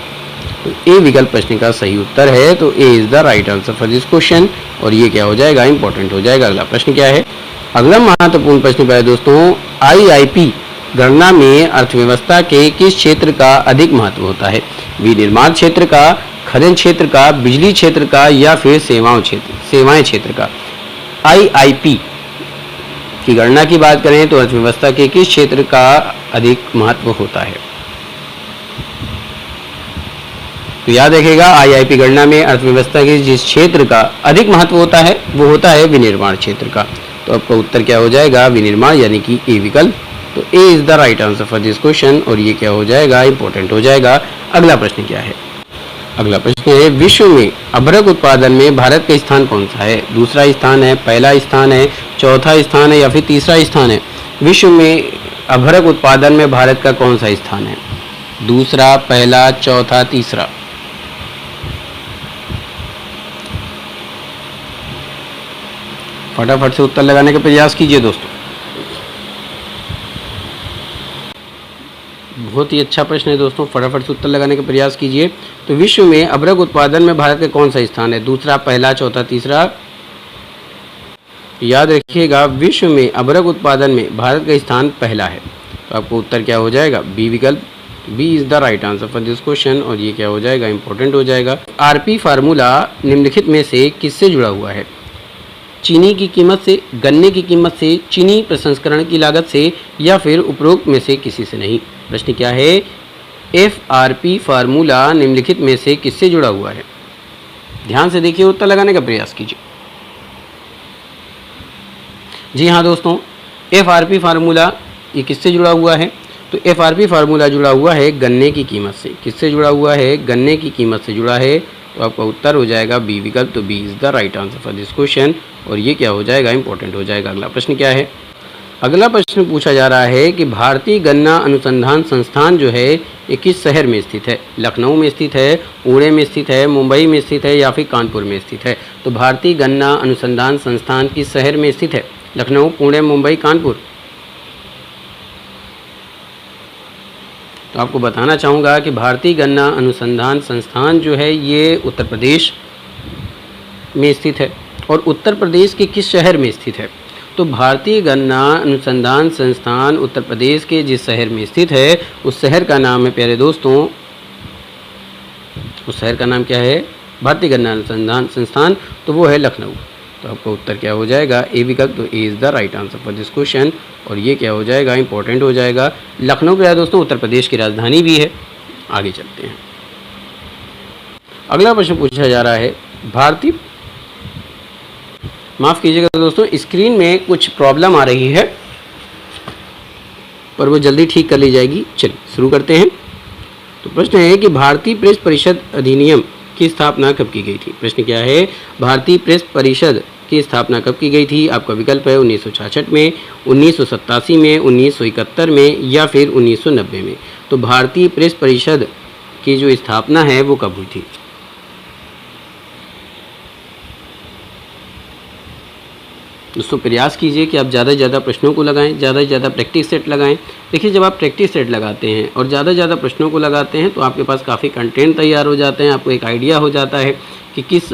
A: तो ए विकल्प प्रश्न का सही उत्तर है। तो A is the right answer for this question और ये क्या हो जाएगा, इंपॉर्टेंट हो जाएगा। अगला प्रश्न क्या है? अगला महत्वपूर्ण प्रश्न है दोस्तों, आईआईपी गणना में अर्थव्यवस्था के किस क्षेत्र का अधिक महत्व होता है? विनिर्माण क्षेत्र का, खनन क्षेत्र का, बिजली क्षेत्र का या फिर सेवाएं क्षेत्र का? आईआईपी की गणना की बात करें तो अर्थव्यवस्था के किस क्षेत्र का अधिक महत्व होता है? तो याद रखिएगा, आईआईपी गणना में अर्थव्यवस्था के जिस क्षेत्र का अधिक महत्व होता है वो होता है विनिर्माण क्षेत्र का। तो आपका उत्तर क्या हो जाएगा? विनिर्माण, यानी कि ए विकल्प। तो A is the right answer for this question और ये क्या हो जाएगा, इंपॉर्टेंट हो जाएगा। अगला प्रश्न क्या है? अगला प्रश्न है, विश्व में अभ्रक उत्पादन में भारत का स्थान कौन सा है? दूसरा स्थान है, पहला स्थान है, चौथा स्थान है या फिर तीसरा स्थान है? विश्व में अभ्रक उत्पादन में भारत का कौन सा स्थान है? दूसरा, पहला, चौथा, तीसरा? फटाफट से उत्तर लगाने का प्रयास कीजिए दोस्तों। बहुत ही अच्छा प्रश्न है दोस्तों, फटाफट से उत्तर लगाने का प्रयास कीजिए। तो विश्व में अभ्रक उत्पादन में भारत का कौन सा स्थान है? दूसरा, पहला, चौथा, तीसरा? याद रखिएगा, विश्व में अभ्रक उत्पादन में भारत का स्थान पहला है। तो आपको उत्तर क्या हो जाएगा? बी विकल्प। B is the right answer for this question और ये क्या हो जाएगा, इंपॉर्टेंट हो जाएगा। आरपी फार्मूला निम्नलिखित में से किससे जुड़ा हुआ है? चीनी की कीमत से, गन्ने की कीमत से, चीनी प्रसंस्करण की लागत से या फिर उपरोक्त में से किसी से नहीं? प्रश्न क्या है? एफआरपी फार्मूला निम्नलिखित में से किससे जुड़ा हुआ है? ध्यान से देखिए, उत्तर लगाने का प्रयास कीजिए। जी हाँ दोस्तों, एफआरपी फार्मूला ये किससे जुड़ा हुआ है? तो एफआरपी फार्मूला जुड़ा हुआ है गन्ने की कीमत से। किससे जुड़ा हुआ है? गन्ने की कीमत से जुड़ा है। तो आपका उत्तर हो जाएगा बी विकल्प। तो B is the right answer for this question और ये क्या हो जाएगा, इंपॉर्टेंट हो जाएगा। अगला प्रश्न क्या है? अगला प्रश्न पूछा जा रहा है कि भारतीय गन्ना अनुसंधान संस्थान जो है ये किस शहर में स्थित है? लखनऊ में स्थित है, पुणे में स्थित है, मुंबई में स्थित है या फिर कानपुर में स्थित है? तो भारतीय गन्ना अनुसंधान संस्थान किस शहर में स्थित है? लखनऊ, पुणे, मुंबई, कानपुर? तो आपको बताना चाहूँगा कि भारतीय गन्ना अनुसंधान संस्थान जो है ये उत्तर प्रदेश में स्थित है। और उत्तर प्रदेश के किस शहर में स्थित है? तो भारतीय गन्ना अनुसंधान संस्थान उत्तर प्रदेश के जिस शहर में स्थित है उस शहर का नाम है प्यारे दोस्तों, उस शहर का नाम क्या है? भारतीय गन्ना अनुसंधान संस्थान, तो वो है लखनऊ। तो आपका उत्तर क्या हो जाएगा? ए विकल्प। तो A is the right answer for this question और ये क्या हो जाएगा, इंपॉर्टेंट हो जाएगा। लखनऊ प्यारे दोस्तों उत्तर प्रदेश की राजधानी भी है। आगे चलते हैं। अगला प्रश्न पूछा जा रहा है, भारतीय, माफ़ कीजिएगा दोस्तों, स्क्रीन में कुछ प्रॉब्लम आ रही है पर वो जल्दी ठीक कर ली जाएगी। चलिए शुरू करते हैं। तो प्रश्न है कि भारतीय प्रेस परिषद अधिनियम की स्थापना कब की गई थी? प्रश्न क्या है? भारतीय प्रेस परिषद की स्थापना कब की गई थी? आपका विकल्प है 1966 में, 1987 में, 1971 में या फिर 1990 में। तो भारतीय प्रेस परिषद की जो स्थापना है वो कब हुई थी? दोस्तों प्रयास कीजिए कि आप ज़्यादा से ज़्यादा प्रश्नों को लगाएं, ज़्यादा से ज़्यादा प्रैक्टिस सेट लगाएं। देखिए, जब आप प्रैक्टिस सेट लगाते हैं और ज़्यादा से ज़्यादा प्रश्नों को लगाते हैं तो आपके पास काफ़ी कंटेंट तैयार हो जाते हैं। आपको एक आइडिया हो जाता है कि किस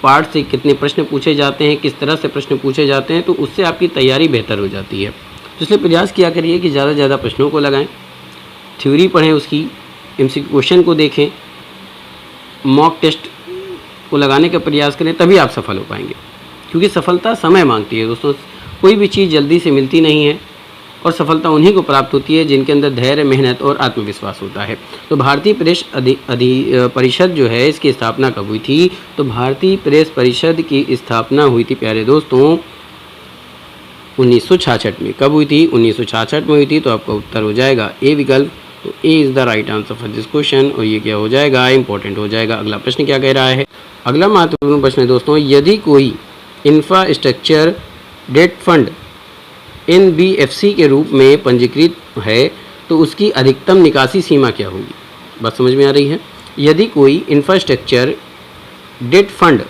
A: पार्ट से कितने प्रश्न पूछे जाते हैं, किस तरह से प्रश्न पूछे जाते हैं, तो उससे आपकी तैयारी बेहतर हो जाती है। तो इसलिए प्रयास किया करिए कि ज़्यादा से ज़्यादा प्रश्नों को लगाएँ, थ्योरी पढ़ें, उसकी MCQ क्वेश्चन को देखें, मॉक टेस्ट को लगाने का प्रयास करें, तभी आप सफल हो पाएंगे। क्योंकि सफलता समय मांगती है दोस्तों, कोई भी चीज़ जल्दी से मिलती नहीं है और सफलता उन्हीं को प्राप्त होती है जिनके अंदर धैर्य, मेहनत और आत्मविश्वास होता है। तो भारतीय प्रेस परिषद जो है इसकी स्थापना कब हुई थी? तो भारतीय प्रेस परिषद की स्थापना हुई थी प्यारे दोस्तों 1966 में। कब हुई थी? 1966 में हुई थी। तो आपका उत्तर हो जाएगा ए विकल्प। तो A is the right answer for this question और ये क्या हो जाएगा, इंपॉर्टेंट हो जाएगा। अगला प्रश्न क्या कह रहा है? अगला महत्वपूर्ण प्रश्न है दोस्तों, यदि कोई इंफ्रास्ट्रक्चर डेट फंड NBFC के रूप में पंजीकृत है तो उसकी अधिकतम निकासी सीमा क्या होगी? बात समझ में आ रही है? यदि कोई इंफ्रास्ट्रक्चर डेट फंड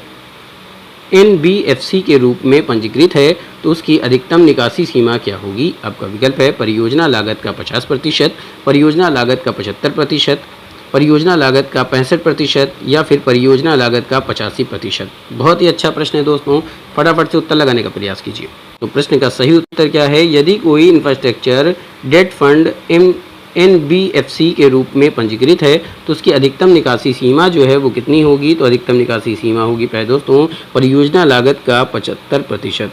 A: NBFC के रूप में पंजीकृत है तो उसकी अधिकतम निकासी सीमा क्या होगी? आपका विकल्प है परियोजना लागत का 50%, परियोजना लागत का 75%, परियोजना लागत का 65% या फिर परियोजना लागत का 85%। बहुत ही अच्छा प्रश्न है दोस्तों, फटाफट से उत्तर लगाने का प्रयास कीजिए। तो प्रश्न का सही उत्तर क्या है? यदि कोई इंफ्रास्ट्रक्चर डेट फंड NBFC के रूप में पंजीकृत है तो उसकी अधिकतम निकासी सीमा जो है वो कितनी होगी? तो अधिकतम निकासी सीमा होगी प्यारे दोस्तों परियोजना लागत का 75%।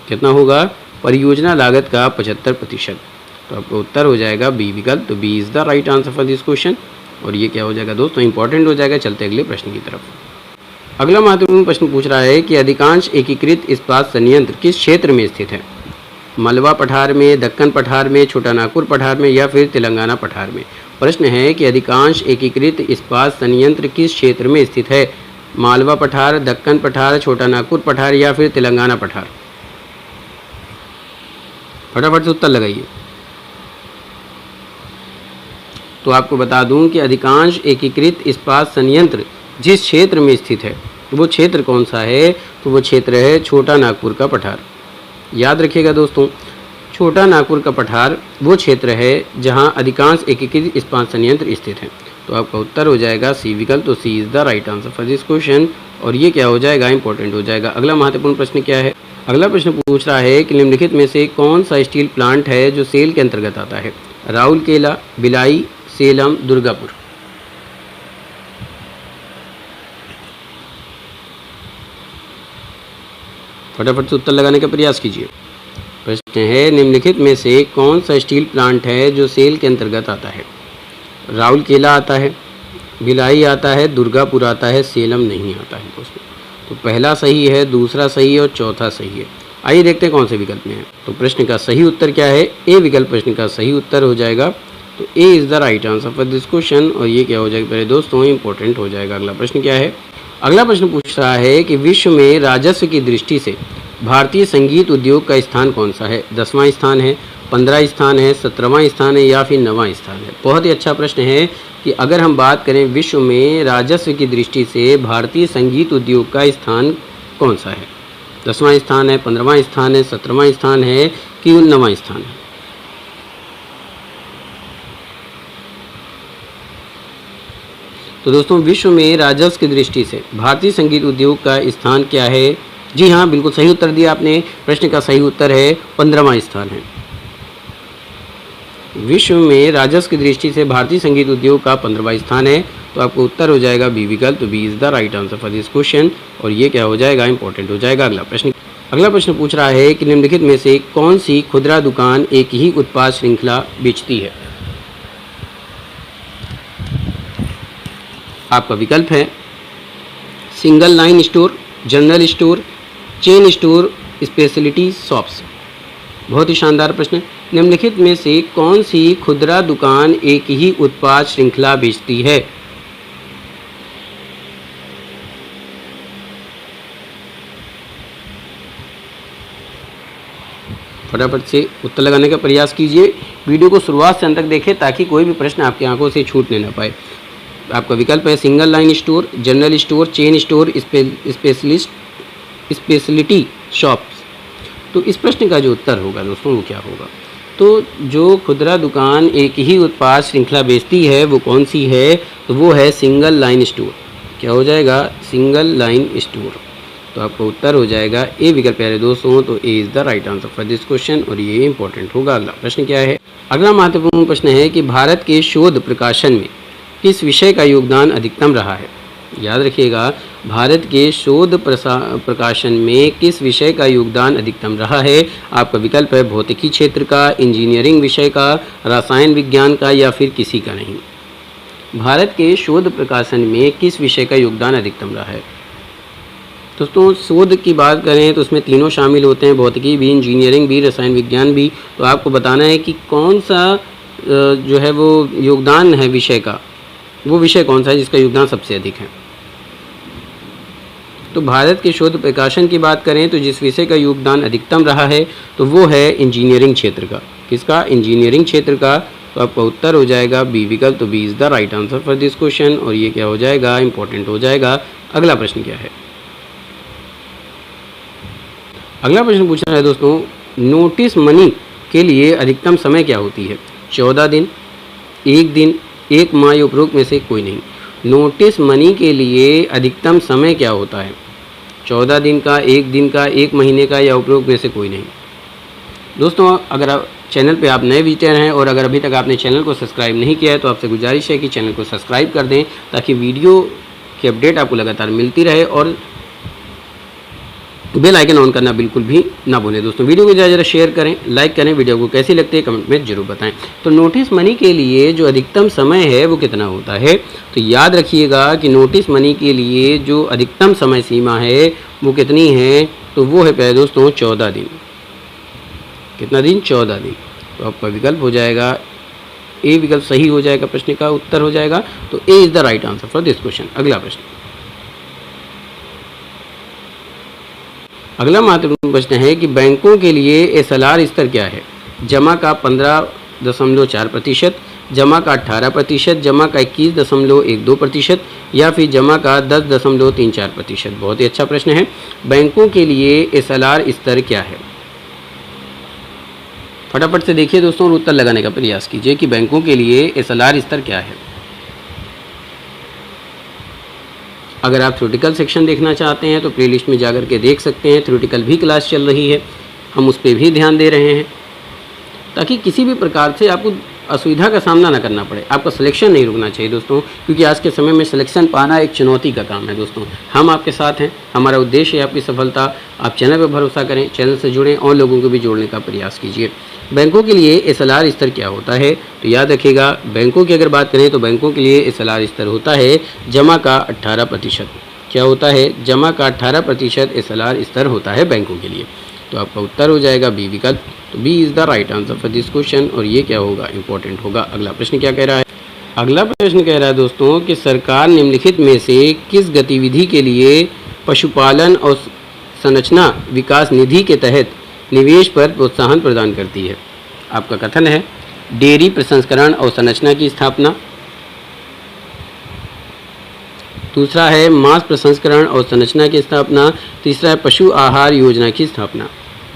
A: कितना होगा? परियोजना लागत का 75%। तो आपका उत्तर हो जाएगा बी विकल्प। तो B is the right answer for this question. और ये क्या हो जाएगा दोस्तों? इंपॉर्टेंट हो जाएगा। चलते अगले प्रश्न की तरफ। अगला महत्वपूर्ण प्रश्न पूछ रहा है कि अधिकांश एकीकृत इस्पात संयंत्र किस क्षेत्र में स्थित है? मलवा पठार में, दक्कन पठार में, छोटा नागपुर पठार में या फिर तेलंगाना पठार में? प्रश्न है कि अधिकांश एकीकृत इस्पात संयंत्र किस क्षेत्र में स्थित है? मालवा पठार, दक्कन पठार, छोटा नागपुर पठार या फिर तेलंगाना पठार? फटाफट से उत्तर लगाइए। तो आपको बता दूं कि अधिकांश एकीकृत इस्पात संयंत्र जिस क्षेत्र में स्थित है वो क्षेत्र कौन सा है? तो वो क्षेत्र है छोटा नागपुर का पठार। याद रखिएगा दोस्तों, छोटा नागपुर का पठार वो क्षेत्र है जहां अधिकांश एकीकृत इस्पात संयंत्र स्थित हैं। तो आपका उत्तर हो जाएगा सी विकल्प। तो C is the right answer for this question. और ये क्या हो जाएगा? इंपॉर्टेंट हो जाएगा। अगला महत्वपूर्ण प्रश्न क्या है? अगला प्रश्न पूछ रहा है कि निम्नलिखित में से कौन सा स्टील प्लांट है जो सेल के अंतर्गत आता है? राउरकेला, भिलाई, सेलम, दुर्गापुर? फटाफट से उत्तर लगाने का प्रयास कीजिए। प्रश्न है निम्नलिखित में से कौन सा स्टील प्लांट है जो सेल के अंतर्गत आता है? राउरकेला आता है, भिलाई आता है, दुर्गापुर आता है, सेलम नहीं आता है दोस्तों। तो पहला सही है, दूसरा सही है और चौथा सही है। आइए देखते हैं कौन से विकल्प में है। तो प्रश्न का सही उत्तर क्या है? ए विकल्प प्रश्न का सही उत्तर हो जाएगा। तो A is the right answer for this question. और ये क्या हो जाएगा मेरे दोस्तों? इंपॉर्टेंट हो जाएगा। अगला प्रश्न क्या है? अगला प्रश्न पूछ रहा है कि विश्व में राजस्व की दृष्टि से भारतीय संगीत उद्योग का स्थान कौन सा है? 10वां स्थान है, 15वां स्थान है, 17वां स्थान है या फिर 9वां स्थान है? बहुत ही अच्छा प्रश्न है कि अगर हम बात करें विश्व में राजस्व की दृष्टि से भारतीय संगीत उद्योग का स्थान कौन सा है? 10वां स्थान है, 15वां स्थान है, 17वां स्थान है कि 9वां स्थान है? तो दोस्तों विश्व में राजस्व की दृष्टि से भारतीय संगीत उद्योग का स्थान क्या है? जी हाँ, बिल्कुल सही उत्तर दिया आपने। प्रश्न का सही उत्तर है 15वां स्थान है। विश्व में राजस्व की दृष्टि से भारतीय संगीत उद्योग का 15वां स्थान है। तो आपको उत्तर हो जाएगा बी विकल्प। तो B is the right answer for this question. और ये क्या हो जाएगा? इंपॉर्टेंट हो जाएगा। अगला प्रश्न पूछ रहा है कि निम्नलिखित में से कौन सी खुदरा दुकान एक ही उत्पाद श्रृंखला बेचती है? आपका विकल्प है single line store, general store, chain store, speciality shops. बहुत ही शानदार प्रश्न। निम्नलिखित में से कौन सी खुदरा दुकान एक ही उत्पाद श्रृंखला बेचती है? फटाफट से उत्तर लगाने का प्रयास कीजिए। वीडियो को शुरुआत से अंत तक देखें ताकि कोई भी प्रश्न आपकी आंखों से छूटने न पाए। आपका विकल्प है single line store, general store, chain store, speciality shops. तो इस प्रश्न का जो उत्तर होगा दोस्तों वो क्या होगा? तो जो खुदरा दुकान एक ही उत्पाद श्रृंखला बेचती है वो कौन सी है? तो वो है सिंगल लाइन स्टोर। क्या हो जाएगा? Single line store. तो आपका उत्तर हो जाएगा ए विकल्प प्यारे दोस्तों। तो A is the right answer for this question. और ये इंपॉर्टेंट होगा। अगला प्रश्न क्या है? अगला महत्वपूर्ण प्रश्न है कि भारत के शोध प्रकाशन में किस विषय का योगदान अधिकतम रहा है? याद रखिएगा, भारत के शोध प्रकाशन में किस विषय का योगदान अधिकतम रहा है? आपका विकल्प है भौतिकी क्षेत्र का, इंजीनियरिंग विषय का, रसायन विज्ञान का या फिर किसी का नहीं। भारत के शोध प्रकाशन में किस विषय का योगदान अधिकतम रहा है? दोस्तों शोध की बात करें तो उसमें तीनों शामिल होते हैं, भौतिकी भी, इंजीनियरिंग भी, रसायन विज्ञान भी। तो आपको बताना है कि कौन सा जो है वो योगदान है विषय का, वो विषय कौन सा है जिसका योगदान सबसे अधिक है। तो भारत के शोध प्रकाशन की बात करें तो जिस विषय का योगदान अधिकतम रहा है तो वो है इंजीनियरिंग क्षेत्र का। किसका? इंजीनियरिंग क्षेत्र का। तो आपका उत्तर हो जाएगा बी विकल्प। तो B is the right answer for this question. और ये क्या हो जाएगा? इंपॉर्टेंट हो जाएगा। अगला प्रश्न क्या है? अगला प्रश्न पूछ रहा है दोस्तों, नोटिस मनी के लिए अधिकतम समय क्या होती है? 14 दिन, 1 दिन, एक माह या उपरोक्त में से कोई नहीं। नोटिस मनी के लिए अधिकतम समय क्या होता है? 14 दिन का, 1 दिन का, 1 महीने का, या उपरोक्त में से कोई नहीं। दोस्तों, अगर आप चैनल पे आप नए विजिटर हैं और अगर अभी तक आपने चैनल को सब्सक्राइब नहीं किया है तो आपसे गुजारिश है कि चैनल को सब्सक्राइब कर दें ताकि वीडियो की अपडेट आपको लगातार मिलती रहे, और बेल आइकन ऑन करना बिल्कुल भी ना भूलें। दोस्तों, वीडियो को ज़रा शेयर करें, लाइक करें, वीडियो को कैसी लगती है कमेंट में ज़रूर बताएं। तो नोटिस मनी के लिए जो अधिकतम समय है वो कितना होता है? तो याद रखिएगा कि नोटिस मनी के लिए जो अधिकतम समय सीमा है वो कितनी है? तो वो है प्यारे दोस्तों 14 दिन। कितना दिन? 14 दिन। तो आपका विकल्प हो जाएगा ए, विकल्प सही हो जाएगा, प्रश्न का उत्तर हो जाएगा। तो A is the right answer for this question. अगला प्रश्न, अगला महत्वपूर्ण प्रश्न है कि बैंकों के लिए एसएलआर स्तर क्या है? जमा का 15.4%, जमा का 18%, जमा का 21.12%, या फिर जमा का 10.34%। बहुत ही अच्छा प्रश्न है। बैंकों के लिए एसएलआर स्तर क्या है? फटाफट से देखिए दोस्तों और उत्तर लगाने का प्रयास कीजिए कि बैंकों के लिए एसएलआर स्तर क्या है। अगर आप थ्योरेटिकल सेक्शन देखना चाहते हैं तो प्लेलिस्ट में जाकर के देख सकते हैं। थ्योरेटिकल भी क्लास चल रही है, हम उस पर भी ध्यान दे रहे हैं ताकि किसी भी प्रकार से आपको असुविधा का सामना ना करना पड़े। आपका सिलेक्शन नहीं रुकना चाहिए दोस्तों, क्योंकि आज के समय में सिलेक्शन पाना एक चुनौती का काम है। दोस्तों, हम आपके साथ हैं, हमारा उद्देश्य है आपकी सफलता। आप चैनल पर भरोसा करें, चैनल से जुड़ें और लोगों को भी जोड़ने का प्रयास कीजिए। बैंकों के लिए एसएलआर स्तर क्या होता है? तो याद रखिएगा, बैंकों की अगर बात करें तो बैंकों के लिए एसएलआर स्तर होता है जमा का 18%। क्या होता है? जमा का 18% एसएलआर स्तर होता है बैंकों के लिए। तो आपका उत्तर हो जाएगा बी, विकल्प। तो B is the right answer for this question. और ये क्या होगा? इंपॉर्टेंट होगा। अगला प्रश्न क्या कह रहा है? अगला प्रश्न कह रहा है दोस्तों कि सरकार निम्नलिखित में से किस गतिविधि के लिए पशुपालन और संरचना विकास निधि के तहत निवेश पर प्रोत्साहन प्रदान करती है? आपका कथन है डेयरी प्रसंस्करण और संरचना की स्थापना, दूसरा है मांस प्रसंस्करण और संरचना की स्थापना, तीसरा है पशु आहार योजना की स्थापना।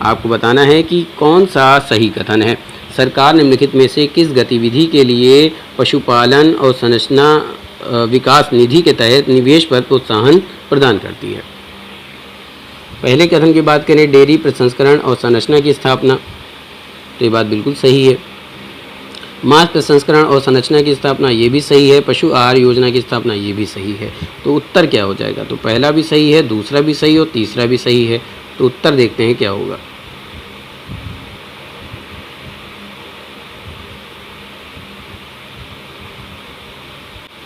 A: आपको बताना है कि कौन सा सही कथन है। सरकार निम्नलिखित में से किस गतिविधि के लिए पशुपालन और संरचना विकास निधि के तहत निवेश पर प्रोत्साहन प्रदान करती है? पहले कथन की बात करें, डेयरी प्रसंस्करण और संरचना की स्थापना, तो ये बात बिल्कुल सही है। मांस प्रसंस्करण और संरचना की स्थापना, ये भी सही है। पशु आहार योजना की स्थापना, ये भी सही है। तो उत्तर क्या हो जाएगा? तो पहला भी सही है, दूसरा भी सही और तीसरा भी सही है। तो उत्तर देखते हैं क्या होगा।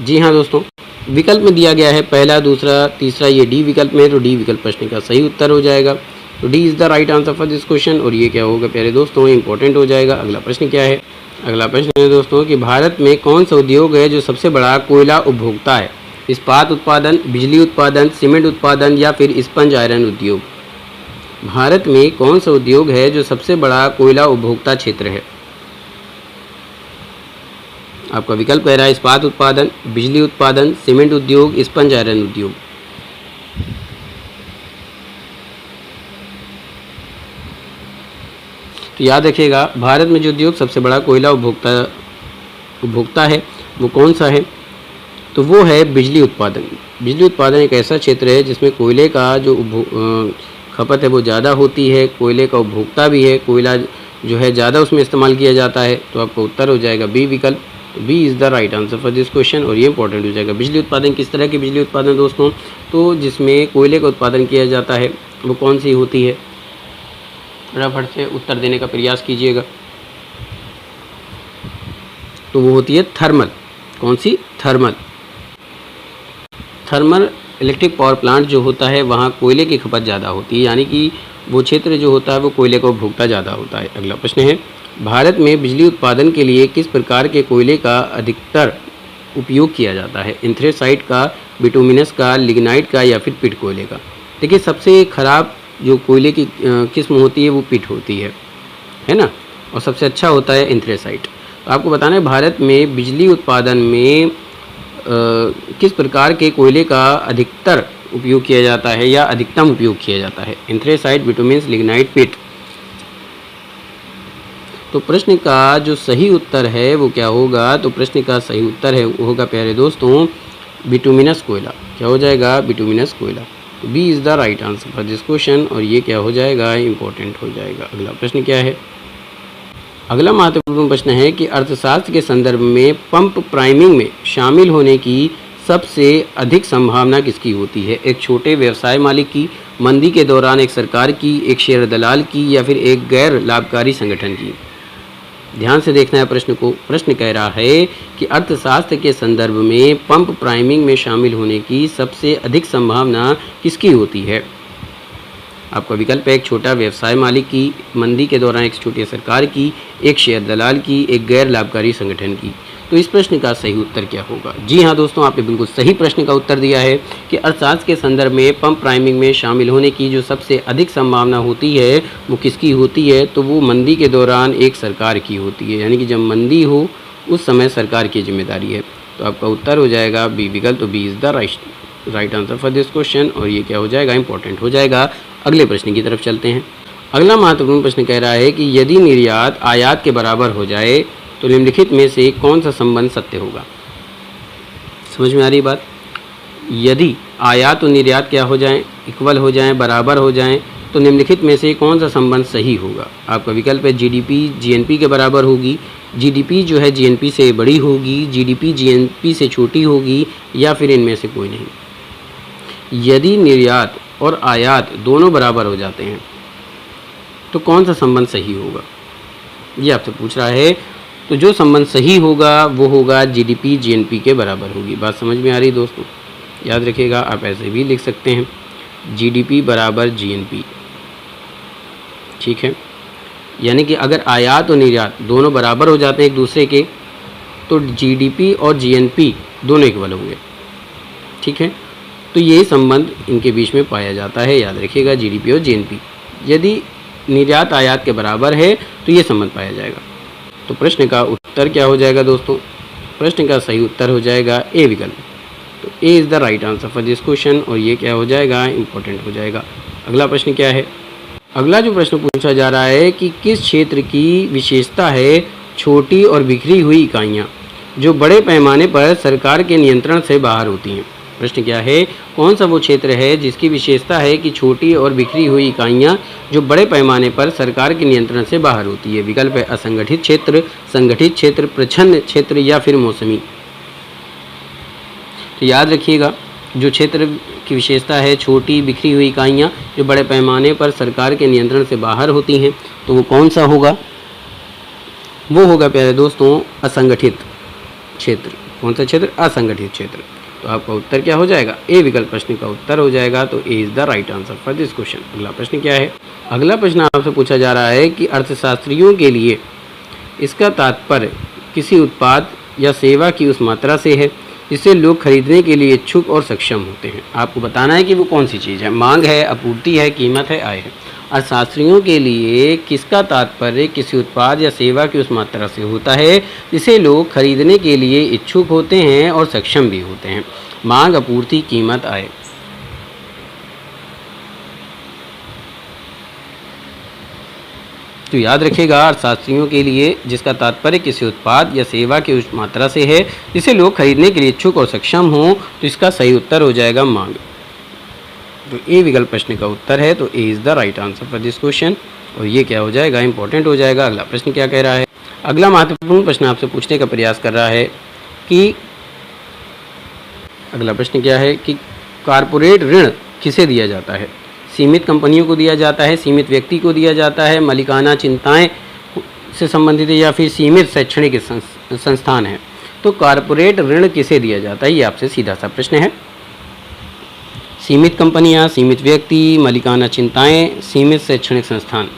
A: जी हाँ दोस्तों, विकल्प में दिया गया है पहला, दूसरा, तीसरा, ये डी विकल्प में है। तो डी विकल्प प्रश्न का सही उत्तर हो जाएगा। तो D is the right answer for this question. और ये क्या होगा प्यारे दोस्तों? इंपॉर्टेंट हो जाएगा। अगला प्रश्न क्या है? अगला प्रश्न है दोस्तों कि भारत में कौन सा उद्योग है जो सबसे बड़ा कोयला उपभोक्ता है? इस्पात उत्पादन, बिजली उत्पादन, सीमेंट उत्पादन, या फिर स्पंज आयरन उद्योग। भारत में कौन सा उद्योग है जो सबसे बड़ा कोयला उपभोक्ता क्षेत्र है? आपका विकल्प कह रहा है इस्पात उत्पादन, बिजली उत्पादन, सीमेंट उद्योग, स्पंज आयरन उद्योग। तो याद रखिएगा, भारत में जो उद्योग सबसे बड़ा कोयला उपभोक्ता है वो कौन सा है? तो वो है बिजली उत्पादन। बिजली उत्पादन एक ऐसा क्षेत्र है जिसमें कोयले का जो खपत है वो ज़्यादा होती है, कोयले का उपभोक्ता भी है, कोयला जो है ज़्यादा उसमें इस्तेमाल किया जाता है। तो आपका उत्तर हो जाएगा बी विकल्प। B is the right answer for this question. और ये इंपॉर्टेंट हो जाएगा। बिजली उत्पादन किस तरह की बिजली उत्पादन दोस्तों? तो जिसमें कोयले का उत्पादन किया जाता है वो कौन सी होती है? फटाफट से उत्तर देने का प्रयास कीजिएगा। तो वो होती है थर्मल। कौन सी? Thermal. Thermal electric power plant जो होता है वहाँ कोयले की खपत ज़्यादा होती है, यानी कि वो क्षेत्र जो होता है वो कोयले का उपभोक्ता ज़्यादा होता है। अगला प्रश्न है, भारत में बिजली उत्पादन के लिए किस प्रकार के कोयले का अधिकतर उपयोग किया जाता है? एंथ्रेसाइट का, बिटुमिनस का, लिग्नाइट का, या फिर पिट कोयले का? देखिए, सबसे खराब जो कोयले की किस्म होती है वो पिट होती है ना, और सबसे अच्छा होता है एंथ्रेसाइट। तो आपको बताना है भारत में बिजली उत्पादन में किस प्रकार के कोयले का अधिकतर उपयोग किया जाता है या अधिकतम उपयोग किया जाता है? एंथ्रेसाइट, बिटुमिन्स, लिग्नाइट, पिट। तो प्रश्न का जो सही उत्तर है वो क्या होगा? तो प्रश्न का सही उत्तर है वो होगा प्यारे दोस्तों बिटुमिनस कोयला। क्या हो जाएगा? बिटुमिनस कोयला। तो B is the right answer for this question, और ये क्या हो जाएगा? इंपॉर्टेंट हो जाएगा। अगला प्रश्न क्या है? अगला महत्वपूर्ण प्रश्न है कि अर्थशास्त्र के संदर्भ में पंप प्राइमिंग में शामिल होने की सबसे अधिक संभावना किसकी होती है? एक छोटे व्यवसाय मालिक की, मंदी के दौरान एक सरकार की, एक शेयर दलाल की, या फिर एक गैर लाभकारी संगठन की? ध्यान से देखना है प्रश्न को। प्रश्न कह रहा है कि अर्थशास्त्र के संदर्भ में पंप प्राइमिंग में शामिल होने की सबसे अधिक संभावना किसकी होती है? आपका विकल्प है एक छोटा व्यवसाय मालिक की, मंदी के दौरान एक छोटी सरकार की, एक शेयर दलाल की, एक गैर लाभकारी संगठन की। तो इस प्रश्न का सही उत्तर क्या होगा? जी हाँ दोस्तों, आपने बिल्कुल सही प्रश्न का उत्तर दिया है कि अर्थशास्त्र के संदर्भ में पंप प्राइमिंग में शामिल होने की जो सबसे अधिक संभावना होती है वो किसकी होती है? तो वो मंदी के दौरान एक सरकार की होती है, यानी कि जब मंदी हो उस समय सरकार की जिम्मेदारी है। तो आपका उत्तर हो जाएगा बी विकल्प। तो B is the right answer for this question, और ये क्या हो जाएगा? इंपॉर्टेंट हो जाएगा। अगले प्रश्न की तरफ चलते हैं। अगला महत्वपूर्ण प्रश्न कह रहा है कि यदि निर्यात आयात के बराबर हो जाए तो निम्नलिखित में से कौन सा संबंध सत्य होगा? समझ में आ रही बात? यदि आयात और निर्यात क्या हो जाएं? इक्वल हो जाएं, बराबर हो जाएं, तो निम्नलिखित में से कौन सा संबंध सही होगा? आपका विकल्प है जीडीपी जीएनपी के बराबर होगी, जीडीपी जो है जीएनपी से बड़ी होगी, जीडीपी जीएनपी से छोटी होगी, या फिर इनमें से कोई नहीं। यदि निर्यात और आयात दोनों बराबर हो जाते हैं तो कौन सा संबंध सही होगा? ये आपसे पूछ रहा है। तो जो संबंध सही होगा वो होगा जीडीपी जीएनपी के बराबर होगी। बात समझ में आ रही दोस्तों? याद रखिएगा, आप ऐसे भी लिख सकते हैं जीडीपी बराबर जीएनपी, ठीक है। यानी कि अगर आयात और निर्यात दोनों बराबर हो जाते हैं एक दूसरे के तो जीडीपी और जीएनपी दोनों इक्वल होंगे, ठीक है। तो ये संबंध इनके बीच में पाया जाता है, याद रखिएगा, जीडीपी और जीएनपी। यदि निर्यात आयात के बराबर है तो ये संबंध पाया जाएगा। तो प्रश्न का उत्तर क्या हो जाएगा दोस्तों? प्रश्न का सही उत्तर हो जाएगा ए विकल्प। तो A is the right answer for this question, और ये क्या हो जाएगा? इंपॉर्टेंट हो जाएगा। अगला प्रश्न क्या है? अगला जो प्रश्न पूछा जा रहा है कि किस क्षेत्र की विशेषता है छोटी और बिखरी हुई इकाइयाँ जो बड़े पैमाने पर सरकार के नियंत्रण से बाहर होती हैं? प्रश्न क्या है? कौन सा वो क्षेत्र है जिसकी विशेषता है कि छोटी और बिखरी हुई इकाइयाँ जो बड़े पैमाने पर सरकार के नियंत्रण से बाहर होती है? विकल्प है असंगठित क्षेत्र, संगठित क्षेत्र, प्रच्छन्न क्षेत्र, या फिर मौसमी। तो याद रखिएगा, जो क्षेत्र की विशेषता है छोटी बिखरी हुई इकाइयाँ जो बड़े पैमाने पर सरकार के नियंत्रण से बाहर होती हैं, तो वो कौन सा होगा? वो होगा प्यारे दोस्तों असंगठित क्षेत्र। कौन सा क्षेत्र? असंगठित क्षेत्र। तो आपका उत्तर क्या हो जाएगा? ए विकल्प प्रश्न का उत्तर हो जाएगा। तो A is the right answer for this question. अगला प्रश्न क्या है? अगला प्रश्न आपसे पूछा जा रहा है कि अर्थशास्त्रियों के लिए इसका तात्पर्य किसी उत्पाद या सेवा की उस मात्रा से है जिसे लोग खरीदने के लिए इच्छुक और सक्षम होते हैं। आपको बताना है कि वो कौन सी चीज़ है। मांग है, आपूर्ति है, कीमत है, आय है। अर्थशास्त्रियों के लिए किसका तात्पर्य किसी उत्पाद या सेवा की उस मात्रा से होता है जिसे लोग खरीदने के लिए इच्छुक होते हैं और सक्षम भी होते हैं। मांग, आपूर्ति, कीमत, आय। तो याद रखिएगा, अर्थशास्त्रियों के लिए जिसका तात्पर्य किसी उत्पाद या सेवा की उस मात्रा से है जिसे लोग खरीदने के लिए इच्छुक और सक्षम हों, तो इसका सही उत्तर हो जाएगा मांग। तो ए विकल्प प्रश्न का उत्तर है। तो A is the right answer for this question, और ये क्या हो जाएगा? इंपॉर्टेंट हो जाएगा। अगला प्रश्न क्या कह रहा है? अगला महत्वपूर्ण प्रश्न आपसे पूछने का प्रयास कर रहा है कि अगला प्रश्न क्या है कि कारपोरेट ऋण किसे दिया जाता है? सीमित कंपनियों को दिया जाता है, सीमित व्यक्ति को दिया जाता है, मालिकाना चिंताएं से संबंधित है, या फिर सीमित शैक्षणिक संस्थान है? तो कारपोरेट ऋण किसे दिया जाता है, ये आपसे सीधा सा प्रश्न है। सीमित कंपनियां, सीमित व्यक्ति, मालिकाना चिंताएं, सीमित शैक्षणिक संस्थान।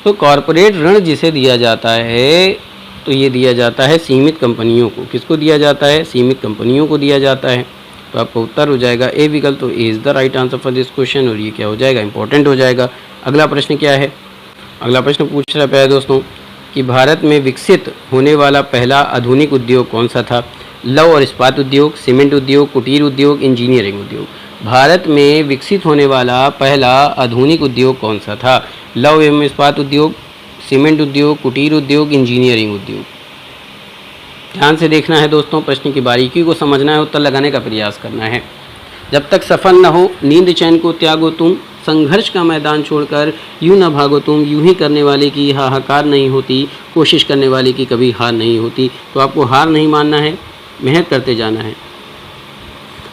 A: तो कॉरपोरेट ऋण जिसे दिया जाता है तो ये दिया जाता है सीमित कंपनियों को। किसको दिया जाता है? सीमित कंपनियों को दिया जाता है। तो आपका उत्तर हो जाएगा ए विकल्प। तो A is the right answer for this question, और ये क्या हो जाएगा? इंपॉर्टेंट हो जाएगा। अगला प्रश्न क्या है? अगला प्रश्न पूछ रहा है दोस्तों कि भारत में विकसित होने वाला पहला आधुनिक उद्योग कौन सा था? लौह और इस्पात उद्योग, सीमेंट उद्योग, कुटीर उद्योग, इंजीनियरिंग उद्योग। भारत में विकसित होने वाला पहला आधुनिक उद्योग कौन सा था? लौह एवं इस्पात उद्योग, सीमेंट उद्योग, कुटीर उद्योग, इंजीनियरिंग उद्योग। ध्यान से देखना है दोस्तों, प्रश्न की बारीकी को समझना है, उत्तर लगाने का प्रयास करना है। जब तक सफल न हो नींद चैन को त्यागो तुम, संघर्ष का मैदान छोड़कर यूं न भागो तुम, यूं ही करने वाले की हाहाकार नहीं होती, कोशिश करने वाले की कभी हार नहीं होती। तो आपको हार नहीं मानना है, मेहनत करते जाना है।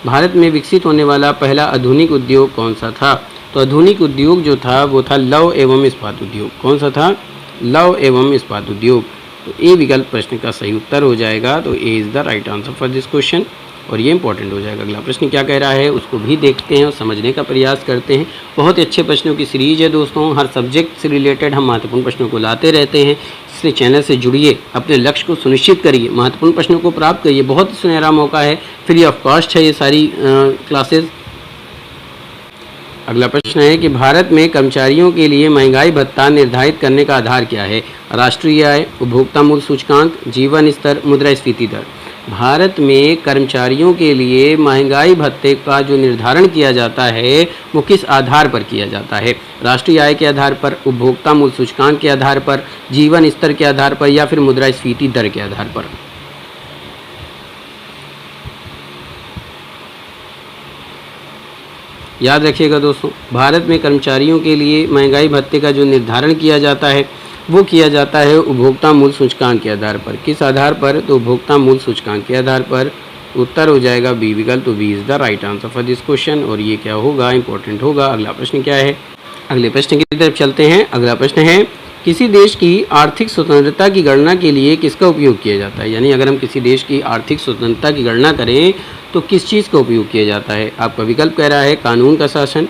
A: भारत में विकसित होने वाला पहला आधुनिक उद्योग कौन सा था? तो आधुनिक उद्योग जो था वो था लौह एवं इस्पात उद्योग। कौन सा था? लौह एवं इस्पात उद्योग। तो ए विकल्प प्रश्न का सही उत्तर हो जाएगा। तो A is the right answer for this question, और ये इंपॉर्टेंट हो जाएगा। अगला प्रश्न क्या कह रहा है उसको भी देखते हैं और समझने का प्रयास करते हैं। बहुत ही अच्छे प्रश्नों की सीरीज है दोस्तों, हर सब्जेक्ट से रिलेटेड हम महत्वपूर्ण प्रश्नों को लाते रहते हैं, इसलिए चैनल से जुड़िए, अपने लक्ष्य को सुनिश्चित करिए, महत्वपूर्ण प्रश्नों को प्राप्त करिए। बहुत सुनहरा मौका है, फ्री ऑफ कॉस्ट है ये सारी क्लासेज। अगला प्रश्न है कि भारत में कर्मचारियों के लिए महंगाई भत्ता निर्धारित करने का आधार क्या है? राष्ट्रीय आय, उपभोक्ता मूल्य सूचकांक, जीवन स्तर, मुद्रास्फीति दर। भारत में कर्मचारियों के लिए महंगाई भत्ते का जो निर्धारण किया जाता है वो किस आधार पर किया जाता है? राष्ट्रीय आय के आधार पर, उपभोक्ता मूल्य सूचकांक के आधार पर, जीवन स्तर के आधार पर, या फिर मुद्रास्फीति दर के आधार पर? याद रखिएगा दोस्तों, भारत में कर्मचारियों के लिए महंगाई भत्ते का जो निर्धारण किया जाता है वो किया जाता है उपभोक्ता मूल्य सूचकांक के आधार पर। किस आधार पर? तो उपभोक्ता मूल्य सूचकांक के आधार पर। उत्तर हो जाएगा बी विकल्प। तो B is the right answer for this question, और ये क्या होगा? इंपॉर्टेंट होगा। अगला प्रश्न क्या है? अगले प्रश्न की तरफ चलते हैं। अगला प्रश्न है किसी देश की आर्थिक स्वतंत्रता की गणना के लिए किसका उपयोग किया जाता है? यानी अगर हम किसी देश की आर्थिक स्वतंत्रता की गणना करें तो किस चीज़ का उपयोग किया जाता है? आपका विकल्प कह रहा है कानून का शासन,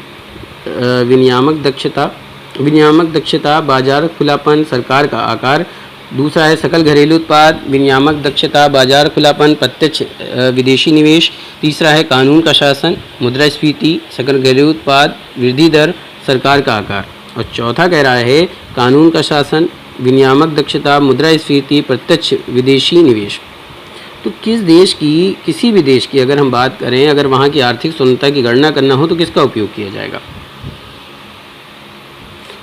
A: विनियामक दक्षता, बाजार खुलापन, सरकार का आकार। दूसरा है सकल घरेलू उत्पाद, विनियामक दक्षता, बाजार खुलापन, प्रत्यक्ष विदेशी निवेश। तीसरा है कानून का शासन, मुद्रास्फीति, सकल घरेलू उत्पाद, वृद्धि दर, सरकार का आकार। और चौथा कह रहा है कानून का शासन, विनियामक दक्षता, मुद्रास्फीति, प्रत्यक्ष विदेशी निवेश। तो किस देश की, किसी भी देश की अगर हम बात करें, अगर वहाँ की आर्थिक स्वतंत्रता की गणना करना हो तो किसका उपयोग किया जाएगा?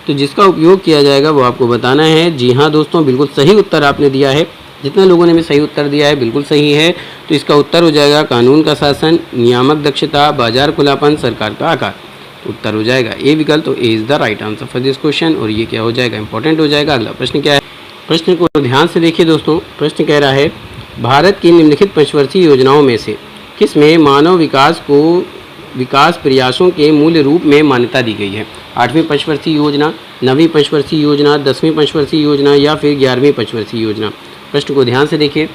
A: तो जिसका उपयोग किया जाएगा वो आपको बताना है। जी हाँ दोस्तों, बिल्कुल सही उत्तर आपने दिया है। जितने लोगों ने भी सही उत्तर दिया है बिल्कुल सही है। तो इसका उत्तर हो जाएगा कानून का शासन, नियामक दक्षता, बाजार खुलापन, सरकार का आकार। उत्तर हो जाएगा ए विकल्प। तो A is the right answer for this question, और ये क्या हो जाएगा? इंपॉर्टेंट हो जाएगा। अगला प्रश्न क्या है? प्रश्न को ध्यान से देखिए दोस्तों। प्रश्न कह रहा है भारत की निम्नलिखित पंचवर्षीय योजनाओं में से किस में मानव विकास को विकास प्रयासों के मूल रूप में मान्यता दी गई है? 8वीं पंचवर्षीय योजना, 9वीं पंचवर्षीय योजना, 10वीं पंचवर्षीय योजना, या फिर 11वीं पंचवर्षीय योजना? प्रश्न को ध्यान से देखिए।